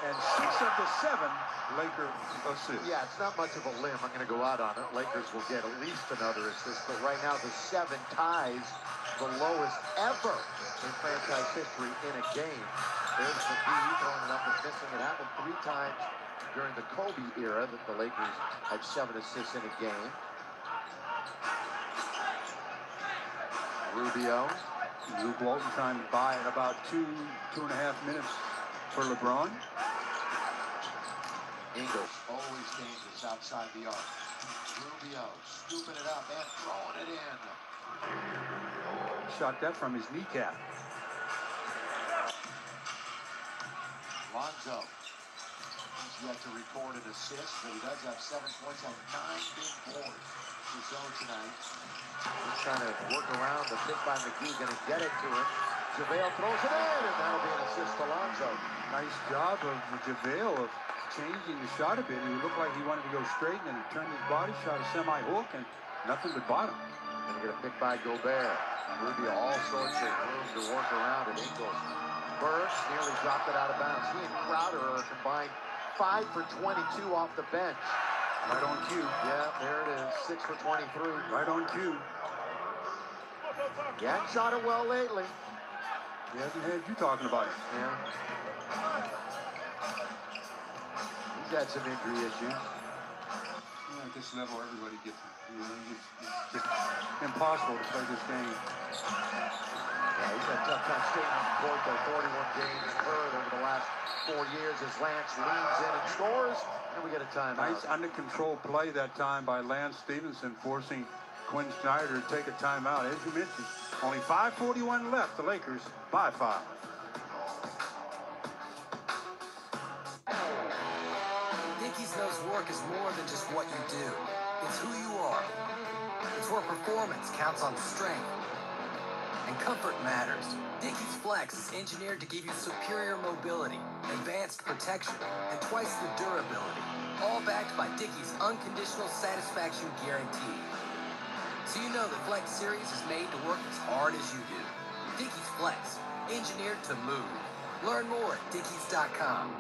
and 6 of the 7 Laker assists. Yeah, it's not much of a limb. I'm going to go out on it. Lakers will get at least another assist, but right now the 7 ties the lowest ever in franchise history in a game. There's McGee throwing it up and missing. It happened 3 times during the Kobe era that the Lakers had 7 assists in a game. Rubio. Luke Walton trying to buy in about 2.5 minutes for LeBron. Ingles, always dangerous outside the arc. Rubio scooping it up and throwing it in. Shot that from his kneecap. Lonzo. He's yet to record an assist, but he does have 7 points and 9 big boards to show tonight. He's trying to work around the pick by McGee, going to get it to him. JaVale throws it in, and that'll be an assist to Lonzo. Nice job of JaVale of changing the shot a bit. He looked like he wanted to go straight, and then he turned his body, shot a semi-hook, and nothing but bottom. Going to get a pick by Gobert. Rubio, all sorts of room to work around at Ingles. Burks nearly dropped it out of bounds. He and Crowder are combined 5 for 22 off the bench. Right on cue. Yeah, there it is. 6 for 23. Right on cue. He hasn't shot it well lately. He hasn't had you talking about it. Yeah. He's had some injury issues. At this level, everybody gets it. You know, it's just impossible to play this game. Yeah, he's had a tough time staying on the court, though. 41 games hurt over the last 4 years as Lance leans in and scores, and we get a timeout. Nice under-control play that time by Lance Stevenson, forcing Quinn Snyder to take a timeout. As you mentioned, only 5:41 left. The Lakers by 5. Dickies knows work is more than just what you do. It's who you are. It's where performance counts on strength. And comfort matters. Dickies Flex is engineered to give you superior mobility, advanced protection, and twice the durability. All backed by Dickies' unconditional satisfaction guarantee. So you know the Flex series is made to work as hard as you do. Dickies Flex, engineered to move. Learn more at Dickies.com.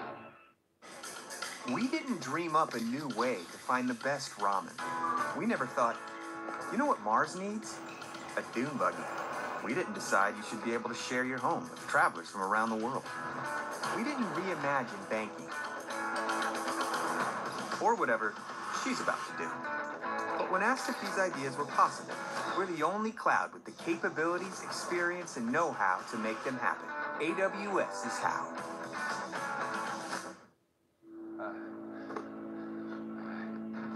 We didn't dream up a new way to find the best ramen. We never thought, you know what Mars needs? A dune buggy. We didn't decide you should be able to share your home with travelers from around the world. We didn't reimagine banking. Or whatever she's about to do. But when asked if these ideas were possible, we're the only cloud with the capabilities, experience, and know-how to make them happen. AWS is how.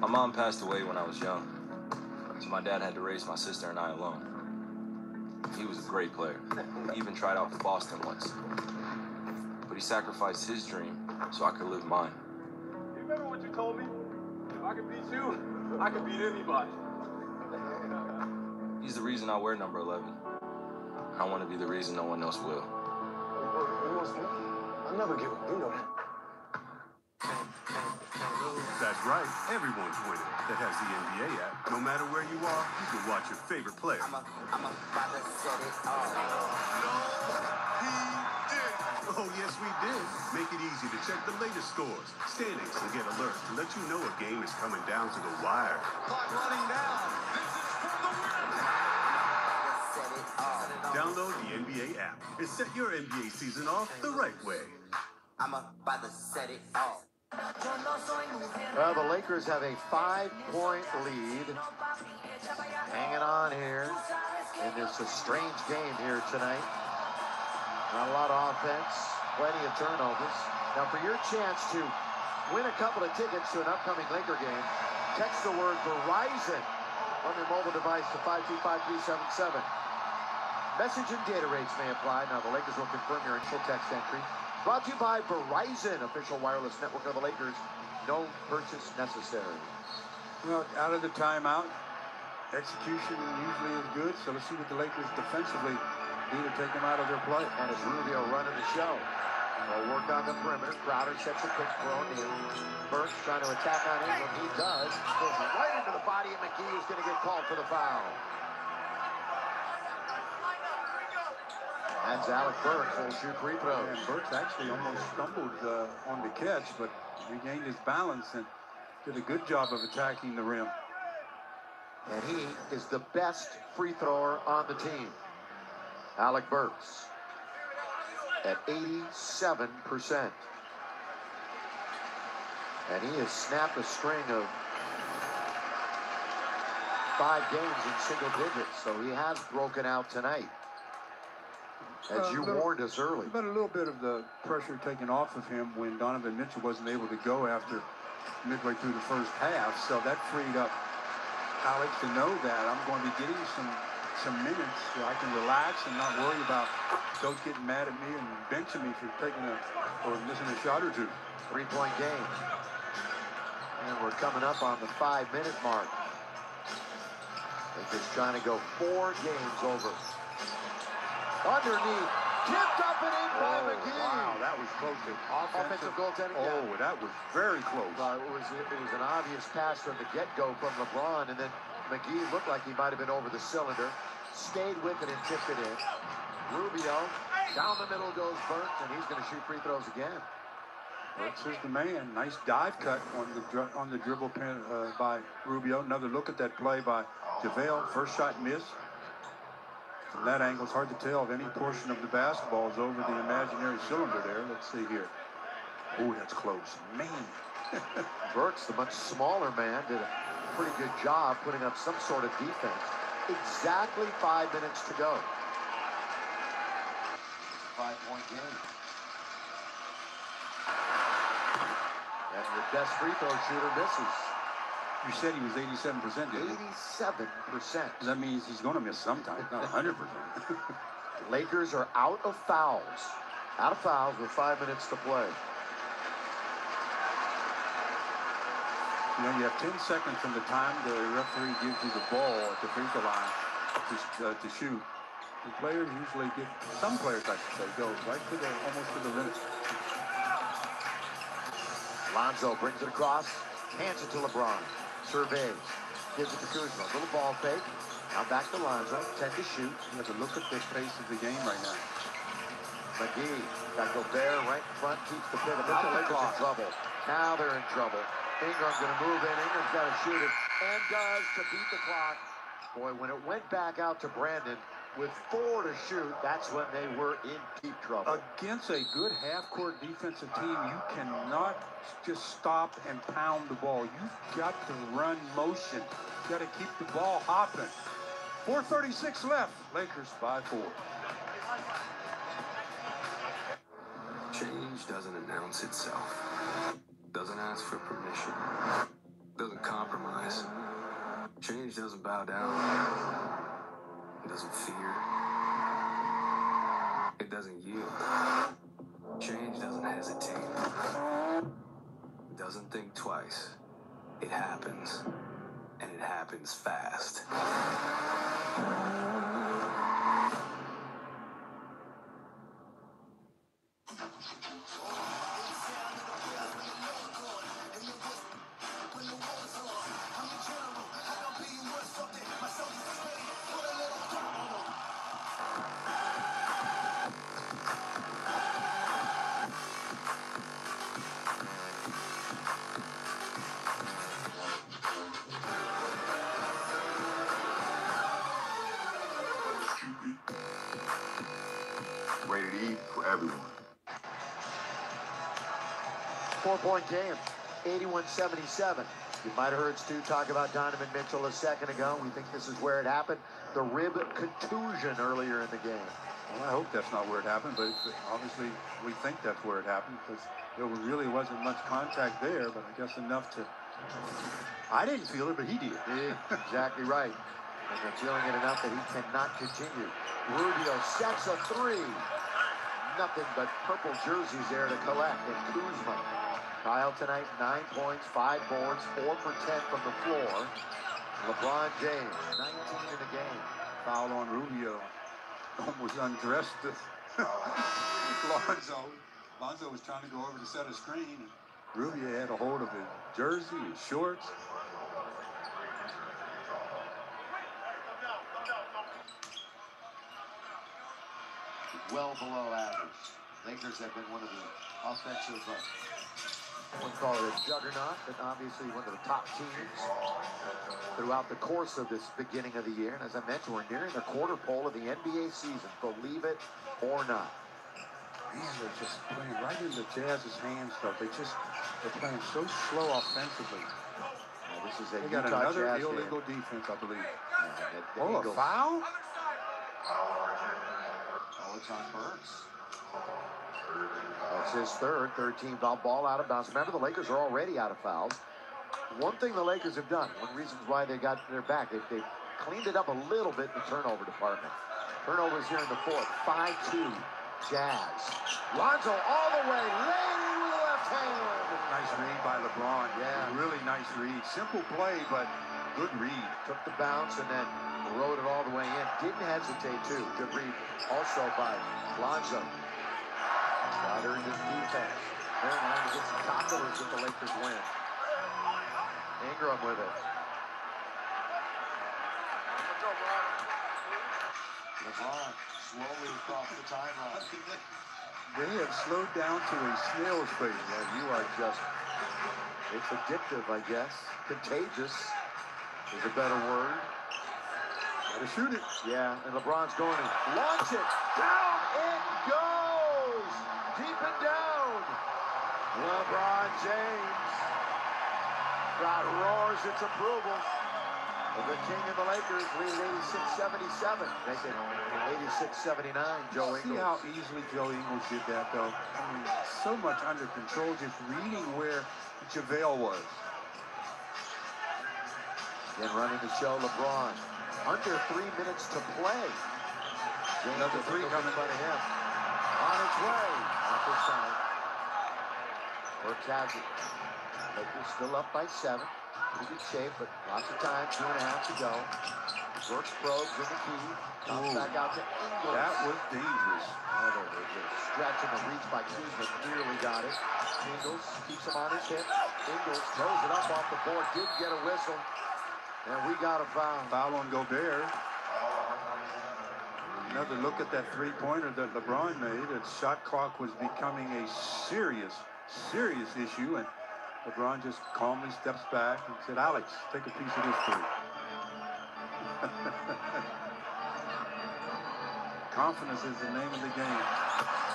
My mom passed away when I was young, so my dad had to raise my sister and I alone. He was a great player. He even tried out for Boston once. But he sacrificed his dream so I could live mine. You remember what you told me? If I could beat you, I could beat anybody. He's the reason I wear number 11. I want to be the reason no one else will. I'll never give up. You know that. That's right. Everyone's winning that has the NBA app. No matter where you are, you can watch your favorite player. Oh, yes, we did. Make it easy to check the latest scores, standings, and get alerts to let you know a game is coming down to the wire. Clock running down. This is for the Download the NBA app and set your NBA season off the right way. I'm about to set it off. Well, the Lakers have a 5-point lead. Hanging on here in this strange game here tonight. Not a lot of offense, plenty of turnovers. Now, for your chance to win a couple of tickets to an upcoming Laker game, text the word Verizon on your mobile device to 525-377. Message and data rates may apply. Now, the Lakers will confirm your initial text entry. Brought to you by Verizon, official wireless network of the Lakers. No purchase necessary. Well, out of the timeout, execution usually is good, so let's see what the Lakers defensively do to take them out of their play. And it's Rubio running the show. They'll work on the perimeter. Crowder sets a quick throw. Burks trying to attack on Ingram. He does. Goes right into the body, and McGee is going to get called for the foul. That's Alec Burks. Will shoot free throws. And Burks actually almost stumbled on the catch, but regained his balance and did a good job of attacking the rim. And he is the best free thrower on the team. Alec Burks at 87%. And he has snapped a string of 5 games in single digits, so he has broken out tonight. As you warned us early. But a little bit of the pressure taken off of him when Donovan Mitchell wasn't able to go after midway through the first half, so that freed up Alex to know that I'm going to be getting some minutes so I can relax and not worry about coach getting mad at me and benching me for missing a shot or two. 3-point game. And we're coming up on the 5-minute mark. They're just trying to go 4 games over. Underneath, tipped up and in by McGee. Wow, that was close to offensive goaltending. Oh, yeah. That was very close. It was an obvious pass from the get-go from LeBron, and then McGee looked like he might have been over the cylinder, stayed with it and tipped it in. Rubio, down the middle goes Burks, and he's going to shoot free throws again. Burks is the man. Nice dive cut on the dribble pin by Rubio. Another look at that play by JaVale. First shot missed. From that angle, it's hard to tell if any portion of the basketball is over the imaginary cylinder there. Let's see here. Oh, that's close. Man. Burks, the much smaller man, did a pretty good job putting up some sort of defense. Exactly 5 minutes to go. 5-point game. And your best free throw shooter misses. You said he was 87%, didn't you? 87%. That means he's going to miss sometime, not 100%. Lakers are out of fouls. Out of fouls with 5 minutes to play. You know, you have 10 seconds from the time the referee gives you the ball at the free throw line to shoot. The players usually get, some players, I should say, go right to almost to the limit. Lonzo brings it across, hands it to LeBron. Surveys, gives it to Kuzma. Little ball fake. Now back to Lonzo. 10 to shoot. You have to look at the pace of the game right now. McGee got Gobert right in front, keeps the pivot. Now the Lakers in trouble. Now they're in trouble. Ingram's going to move in. Ingram's got to shoot it, and does to beat the clock. Boy, when it went back out to Brandon with 4 to shoot, that's when they were in deep trouble. Against a good half-court defensive team, you cannot just stop and pound the ball. You've got to run motion. You've got to keep the ball hopping. 4:36 left. Lakers 5-4. Change doesn't announce itself. Doesn't ask for permission. Doesn't compromise. Change doesn't bow down. It doesn't fear. It doesn't yield. Change doesn't hesitate. It doesn't think twice. It happens. And it happens fast. Rated E for everyone. 4-point game, 81-77. You might have heard Stu talk about Donovan Mitchell a second ago. We think this is where it happened. The rib contusion earlier in the game. Well, I hope that's not where it happened, but obviously we think that's where it happened because there really wasn't much contact there, but I guess enough to... I didn't feel it, but he did. Yeah, exactly right. And they're feeling it enough that he cannot continue. Rubio sets a 3. nothing but purple jerseys there to collect. And Kuzma, Kyle tonight, 9 points, 5 boards, 4 for 10 from the floor. LeBron James, 19 in the game. Foul on Rubio. Almost undressed Lonzo. Lonzo was trying to go over to set a screen. And Rubio had a hold of his jersey, his shorts. Well below average. Lakers have been one of the offensive, I wouldn't call it a juggernaut, but obviously one of the top teams throughout the course of this beginning of the year. And as I mentioned, we're nearing the quarter pole of the NBA season, believe it or not. Man, they're just playing right into Jazz's hands, though. They're playing so slow offensively. Well, this is a they got Utah another Jazz illegal defense, I believe. The Oh, Eagles. a foul? Oh, it's on Burks. That's his third team foul, ball out of bounds. Remember, the Lakers are already out of fouls. One thing the Lakers have done, one reason why they got their back, they've cleaned it up a little bit in the turnover department. Turnovers here in the fourth, 5-2, Jazz. Lonzo all the way, laying with the left hand. Nice read by LeBron. Yeah. Really nice read. Simple play, but good read. Took the bounce and then rode it all the way in. Didn't hesitate, too. Good read also by Lonzo. Got her in his defense. There now to get some confidence if the Lakers win. Ingram with it. LeBron slowly across the timeline. They have slowed down to a snail's pace. Yeah, you are just, it's addictive, I guess. Contagious is a better word. Gotta shoot it. Yeah, and LeBron's going to launch it. Down it goes! Deep and down. LeBron James. Crowd roars its approval. The king of the Lakers lead 86-77. Make it 86-79, Joe Ingles. See how easily Joe Ingles did that, though? I mean, so much under control, just reading where JaVale was. Again, running the show, LeBron. Under 3 minutes to play. James Another three coming. In front of him. On its way. Not this time. Works has it. Lakers still up by 7. Pretty good shape, but lots of time. 2.5 to go. Brooks probes in the key. Comes back out to Ingles. That was dangerous. Another stretch in the reach by Kuzma. Nearly got it. Ingles keeps him on his hip. Ingles throws it up off the board. Didn't get a whistle. And we got a foul. Foul on Gobert. Another look at that three-pointer that LeBron made. Its shot clock was becoming a serious issue, and LeBron just calmly steps back and said, Alex, take a piece of this three. Confidence is the name of the game.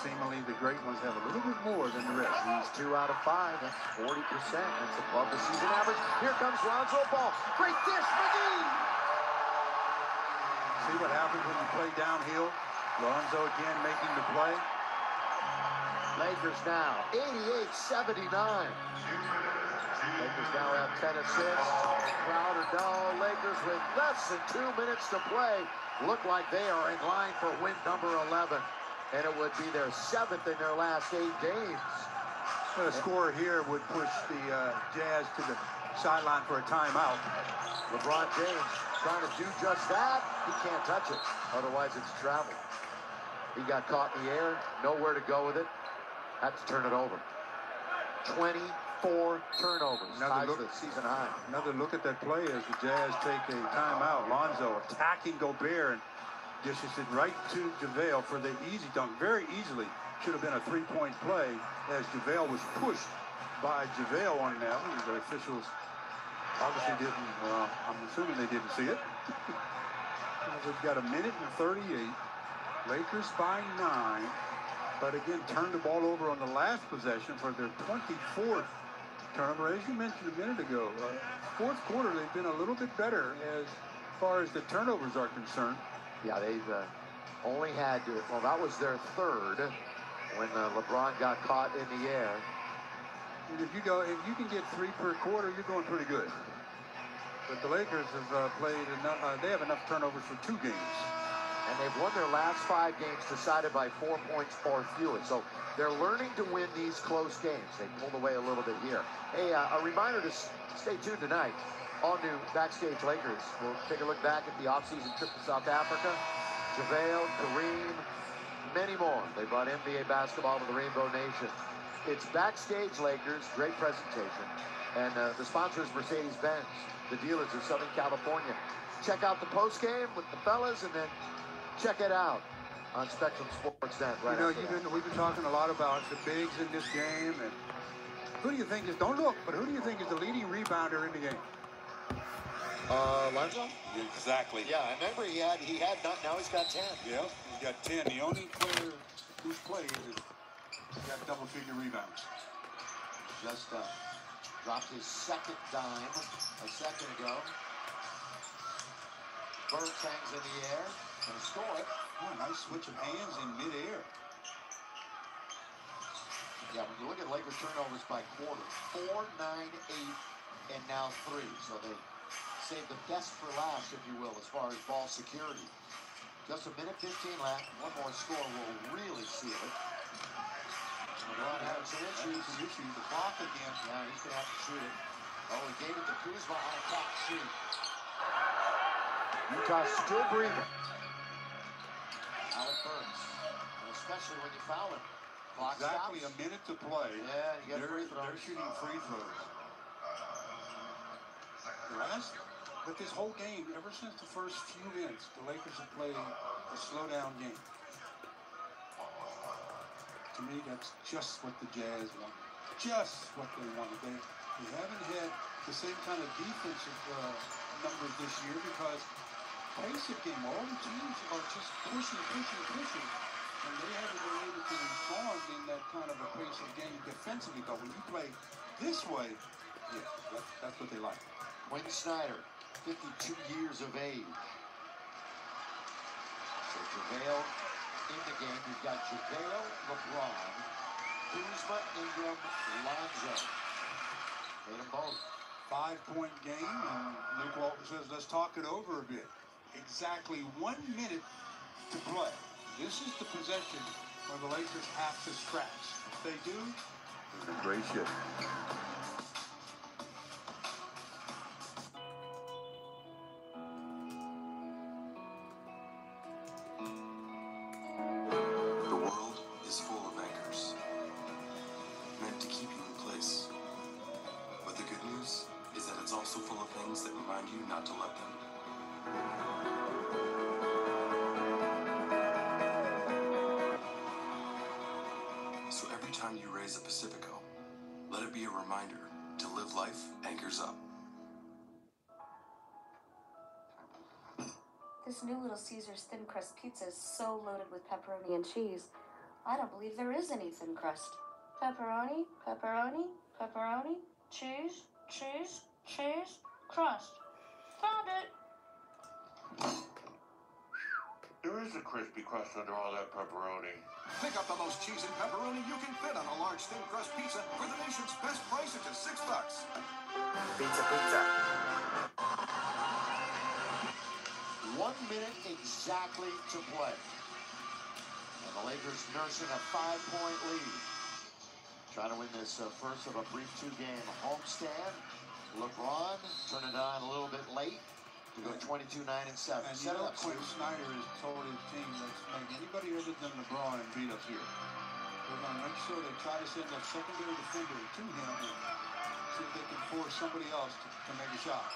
Seemingly the great ones have a little bit more than the rest. He's 2 out of 5. That's 40%. That's above the season average. Here comes Lonzo Ball. Great dish, McGee. See what happens when you play downhill? Lonzo again making the play. Lakers now 88-79. Lakers now have 10 assists. Crowder dull. Lakers with less than 2 minutes to play. Look like they are in line for win number 11. And it would be their 7th in their last 8 games. The score here would push the Jazz to the sideline for a timeout. LeBron James trying to do just that. He can't touch it. Otherwise, it's travel. He got caught in the air. Nowhere to go with it. Had to turn it over. 24 turnovers. Ties the season high. Another look at that play as the Jazz take a timeout. Lonzo attacking Gobert and dishes it right to JaVale for the easy dunk. Very easily should have been a three-point play as JaVale was pushed by JaVale on that. The officials obviously didn't, well, I'm assuming they didn't see it. We've got 1:38. Lakers by 9. But again, turned the ball over on the last possession for their 24th turnover. As you mentioned a minute ago, fourth quarter, they've been a little bit better as far as the turnovers are concerned. Yeah, they've only had, well, that was their 3rd when LeBron got caught in the air. And if you can get 3 per quarter, you're going pretty good. But the Lakers have played enough, they have enough turnovers for 2 games. And they've won their last 5 games decided by 4 points or fewer. So they're learning to win these close games. They pulled away a little bit here. Hey, a reminder to stay tuned tonight. All new Backstage Lakers. We'll take a look back at the offseason trip to South Africa. JaVale, Kareem, many more. They brought NBA basketball to the Rainbow Nation. It's Backstage Lakers, great presentation. And the sponsor is Mercedes-Benz. The dealers are Southern California. Check out the post game with the fellas, and then check it out on Spectrum Sports Net. Right, we've been talking a lot about the bigs in this game, and who do you think is? Don't look, but who do you think is the leading rebounder in the game? Lonzo? Exactly. Yeah, I remember he had none. Now he's got 10. Yeah, he's got 10. The only player who's played has got double-figure rebounds. Just dropped his second dime a second ago. Burks hangs in the air and score it. Oh, nice switch of hands in midair. Yeah, when you look at Lakers turnovers by quarter, 4, 9, 8, and now 3. So they save the best for last, if you will, as far as ball security. Just a minute 15 left. One more score will really seal it. LeBron having some issues. The clock again. Yeah, he's going to have to shoot it. Oh, he gave it to Kuzma on a catch shoot. Utah still breathing. Alec Burks. And especially when you foul him. Clock Exactly stops. a minute to play. Yeah, you get free throws. They're shooting free throws. But this whole game, ever since the first few minutes, the Lakers have played a slow-down game. To me, that's just what the Jazz want. Just what they wanted. They haven't had the same kind of defensive numbers this year because pace of game, all the teams are just pushing. And they haven't been able to respond in that kind of a pace of game defensively. But when you play this way, yeah, that's what they like. Quinn Snyder, 52 years of age. So JaVale in the game. You've got JaVale, LeBron, Kuzma, Ingram, Lonzo. Made them both. 5-point game, and Luke Walton says, let's talk it over a bit. Exactly 1 minute to play. This is the possession where the Lakers have to scratch. If they do, it's a great shit. The world is full of anchors, meant to keep you in place. But the good news is that it's also full of things that remind you not to let them. So every time you raise a Pacifico, let it be a reminder to live life anchors up. This new Little Caesars thin crust pizza is so loaded with pepperoni and cheese. I don't believe there is any thin crust. Pepperoni, pepperoni, pepperoni, cheese, cheese, cheese, crust. Found it. There is a crispy crust under all that pepperoni. Pick up the most cheese and pepperoni you can fit on a large thin crust pizza for the nation's best price at just $6. Pizza. 1 minute exactly to play. And the Lakers nursing a 5-point lead. Trying to win this first of a brief 2-game homestand. LeBron turning it on a little bit late to go 22, 9, and 7. And you know Quinn Snyder has told his team, let's make anybody other than LeBron beat us here. We're going to make sure they try to send that secondary defender to him and see if they can force somebody else to make a shot.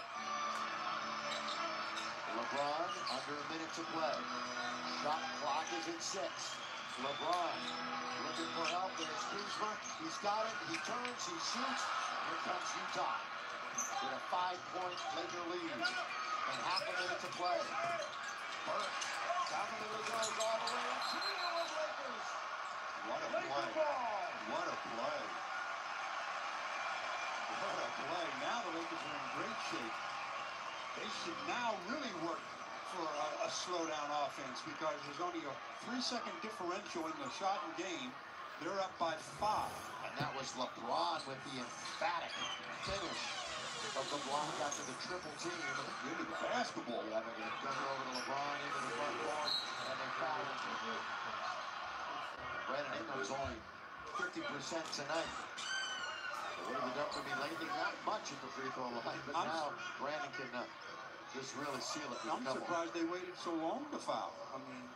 LeBron under a minute to play. Shot clock is at 6. LeBron looking for help. There's Kuzma. He's got it. He turns. He shoots. Here comes Utah with a 5-point Laker lead. And half a minute to play. Burke, top of the middle goes all the way. Trio of Lakers. What a play. What a play. What a play. Now the Lakers are in great shape. They should now really work for a slowdown offense because there's only a 3-second differential in the shot and game. They're up by 5. And that was LeBron with the emphatic finish. of the block after the triple team. Into the basketball. Yeah, they're going to gun it over to LeBron into the front court, and they foul him. Brandon Ingram's only 50% tonight. What have they done for me lately? Not much at the free throw line, but now Brandon can just really seal it. I'm surprised they waited so long to foul. I mean,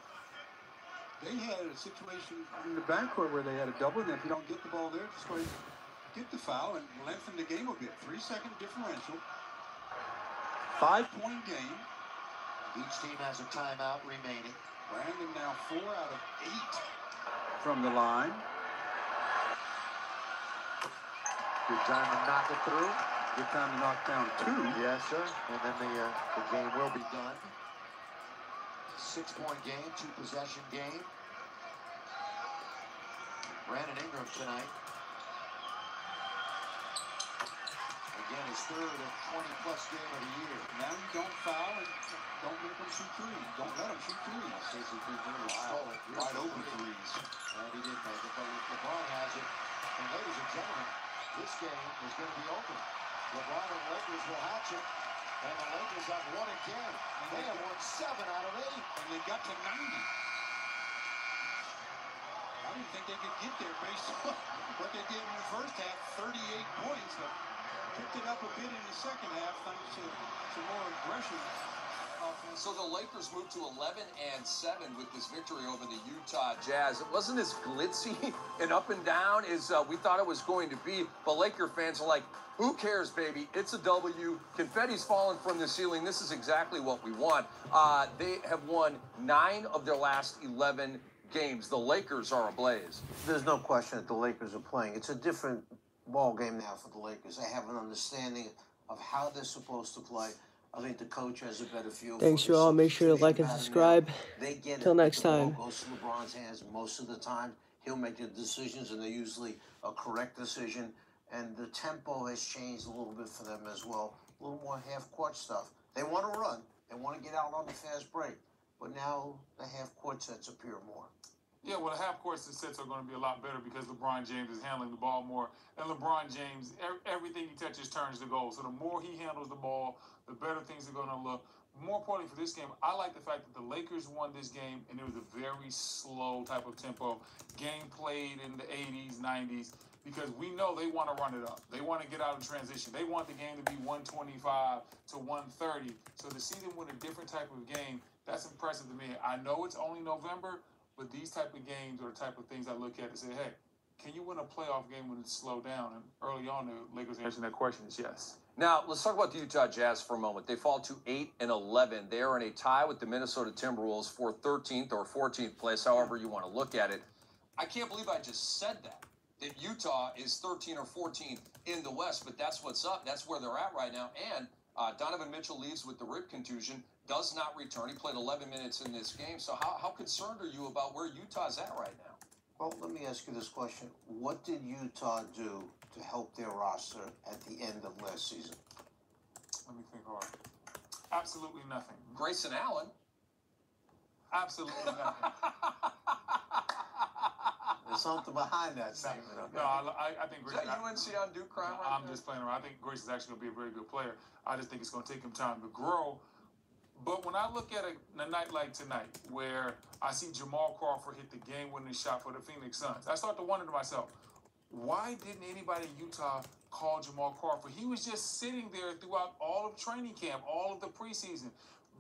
they had a situation in the backcourt where they had a double, and if you don't get the ball there, just go ahead and get the foul and lengthen the game a bit. 3-second differential. 5-point game. Each team has a timeout remaining. Brandon now 4 out of 8 from the line. Good time to knock it through. Good time to knock down 2. Yes, sir. And then the game will be done. 6-point game, 2-possession game. Brandon Ingram tonight. Again, his third of 20-plus game of the year. Now you don't foul and don't make them shoot threes. Don't let them shoot threes. Stacey Pippen stole it. Wide open threes. And he did make it, but LeBron has it. And ladies and gentlemen, this game is going to be open. LeBron and the Lakers will hatch it. And the Lakers have won again. And they have won 7 out of 8. And they got to 90. I didn't think they could get there based on what they did in the first half. 38 points. But picked it up a bit in the second half thanks to some more aggression. So the Lakers moved to 11-7 with this victory over the Utah Jazz. It wasn't as glitzy and up and down as we thought it was going to be. But Laker fans are like, who cares, baby? It's a W. Confetti's falling from the ceiling. This is exactly what we want. They have won 9 of their last 11 games. The Lakers are ablaze. There's no question that the Lakers are playing. It's a different ball game now for the Lakers. They have an understanding of how they're supposed to play. I think the coach has a better feel. Thanks, you all. Make sure to like and subscribe. Till next time. The ball goes to LeBron's hands most of the time. He'll make the decisions, and they're usually a correct decision. And the tempo has changed a little bit for them as well. A little more half-court stuff. They want to run. They want to get out on the fast break. But now the half-court sets appear more. Yeah, well, the half-court sets are going to be a lot better because LeBron James is handling the ball more. And LeBron James, everything he touches turns to gold. So the more he handles the ball, the better things are going to look. More importantly for this game, I like the fact that the Lakers won this game, and it was a very slow type of tempo. Game played in the 80s, 90s, because we know they want to run it up. They want to get out of transition. They want the game to be 125 to 130. So to see them win a different type of game, that's impressive to me. I know it's only November, but these type of games are the type of things I look at and say, hey, can you win a playoff game when it's slowed down? And early on, the Lakers answering that question is yes. Now, let's talk about the Utah Jazz for a moment. They fall to 8-11. They are in a tie with the Minnesota Timberwolves for 13th or 14th place, however you want to look at it. I can't believe I just said that Utah is 13 or 14th in the West, but that's what's up. That's where they're at right now. And Donovan Mitchell leaves with the rib contusion, does not return. He played 11 minutes in this game. So how concerned are you about where Utah's at right now? Well, let me ask you this question. What did Utah do to help their roster at the end of last season? Let me think hard. Absolutely nothing. Grayson Allen. Absolutely nothing. There's something behind that statement. No, I think Grayson. Is that UNC on Duke crime? No, I'm just playing around. I think Grayson's actually going to be a very good player. I just think it's going to take him time to grow. But when I look at a night like tonight, where I see Jamal Crawford hit the game-winning shot for the Phoenix Suns, I start to wonder to myself, why didn't anybody in Utah call Jamal Crawford? He was just sitting there throughout all of training camp, all of the preseason.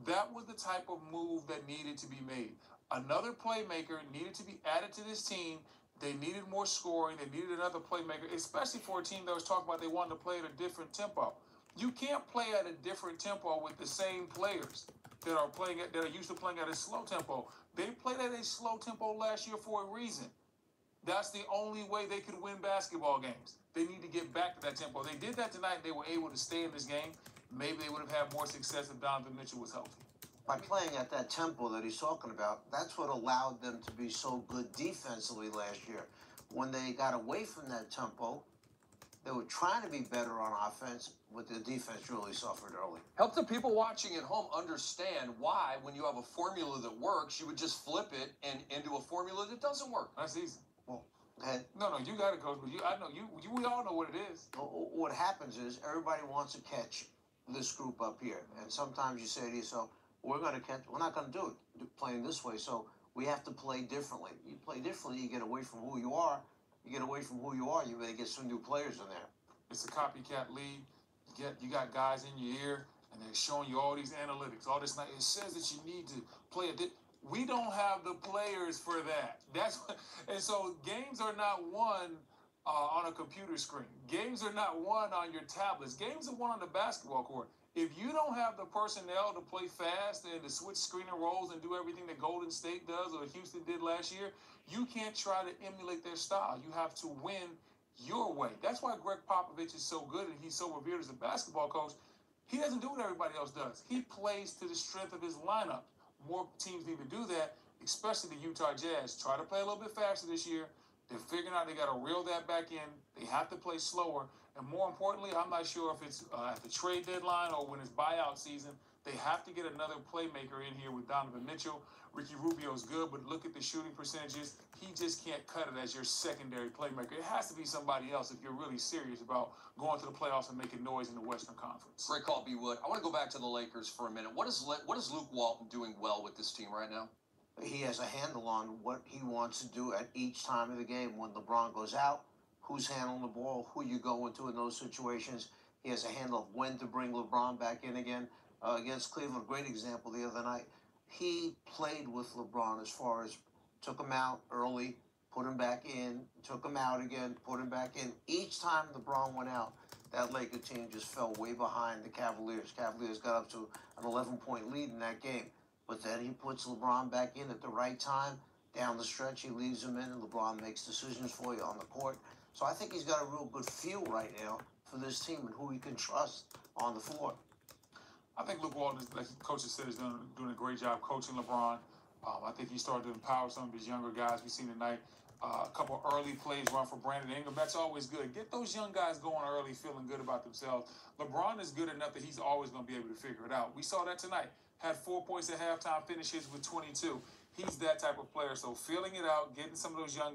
That was the type of move that needed to be made. Another playmaker needed to be added to this team. They needed more scoring. They needed another playmaker, especially for a team that was talking about they wanted to play at a different tempo. You can't play at a different tempo with the same players that are used to playing at a slow tempo. They played at a slow tempo last year for a reason. That's the only way they could win basketball games. They need to get back to that tempo. They did that tonight. They were able to stay in this game. Maybe they would have had more success if Donovan Mitchell was healthy. By playing at that tempo that he's talking about, that's what allowed them to be so good defensively last year. When they got away from that tempo, they were trying to be better on offense, but the defense really suffered early. Help the people watching at home understand why, when you have a formula that works, you would just flip it into a formula that doesn't work. That's easy. Well, No, you got it, Coach. But I know you. We all know what it is. What happens is everybody wants to catch this group up here, and sometimes you say to yourself, "We're going to catch. We're not going to do it playing this way." So we have to play differently. You play differently, you get away from who you are. You get away from who you are, you may get some new players in there. It's a copycat league. You got guys in your ear, and they're showing you all these analytics, all this. It says that you need to play a. We don't have the players for that. And so games are not won on a computer screen. Games are not won on your tablets. Games are won on the basketball court. If you don't have the personnel to play fast and to switch screen and rolls and do everything that Golden State does or Houston did last year, you can't try to emulate their style. You have to win your way. That's why Greg Popovich is so good and he's so revered as a basketball coach. He doesn't do what everybody else does. He plays to the strength of his lineup. More teams need to do that, especially the Utah Jazz. Try to play a little bit faster this year. They're figuring out they got to reel that back in. They have to play slower. And more importantly, I'm not sure if it's at the trade deadline or when it's buyout season, they have to get another playmaker in here with Donovan Mitchell. Ricky Rubio's good, but look at the shooting percentages. He just can't cut it as your secondary playmaker. It has to be somebody else if you're really serious about going to the playoffs and making noise in the Western Conference. Great call, B. Wood. I want to go back to the Lakers for a minute. What is Luke Walton doing well with this team right now? He has a handle on what he wants to do at each time of the game. When LeBron goes out, who's handling the ball, who you go into in those situations. He has a handle of when to bring LeBron back in again. Against Cleveland, great example the other night. He played with LeBron as far as took him out early, put him back in, took him out again, put him back in. Each time LeBron went out, that Laker team just fell way behind the Cavaliers. Cavaliers got up to an 11-point lead in that game. But then he puts LeBron back in at the right time. Down the stretch, he leaves him in, and LeBron makes decisions for you on the court. So I think he's got a real good feel right now for this team and who he can trust on the floor. I think Luke Walton, like Coach has said, is doing a great job coaching LeBron. I think he started to empower some of his younger guys. We've seen tonight a couple early plays run for Brandon Ingram. That's always good. Get those young guys going early, feeling good about themselves. LeBron is good enough that he's always going to be able to figure it out. We saw that tonight. Had 4 points at halftime, finishes with 22. He's that type of player. So feeling it out, getting some of those young guys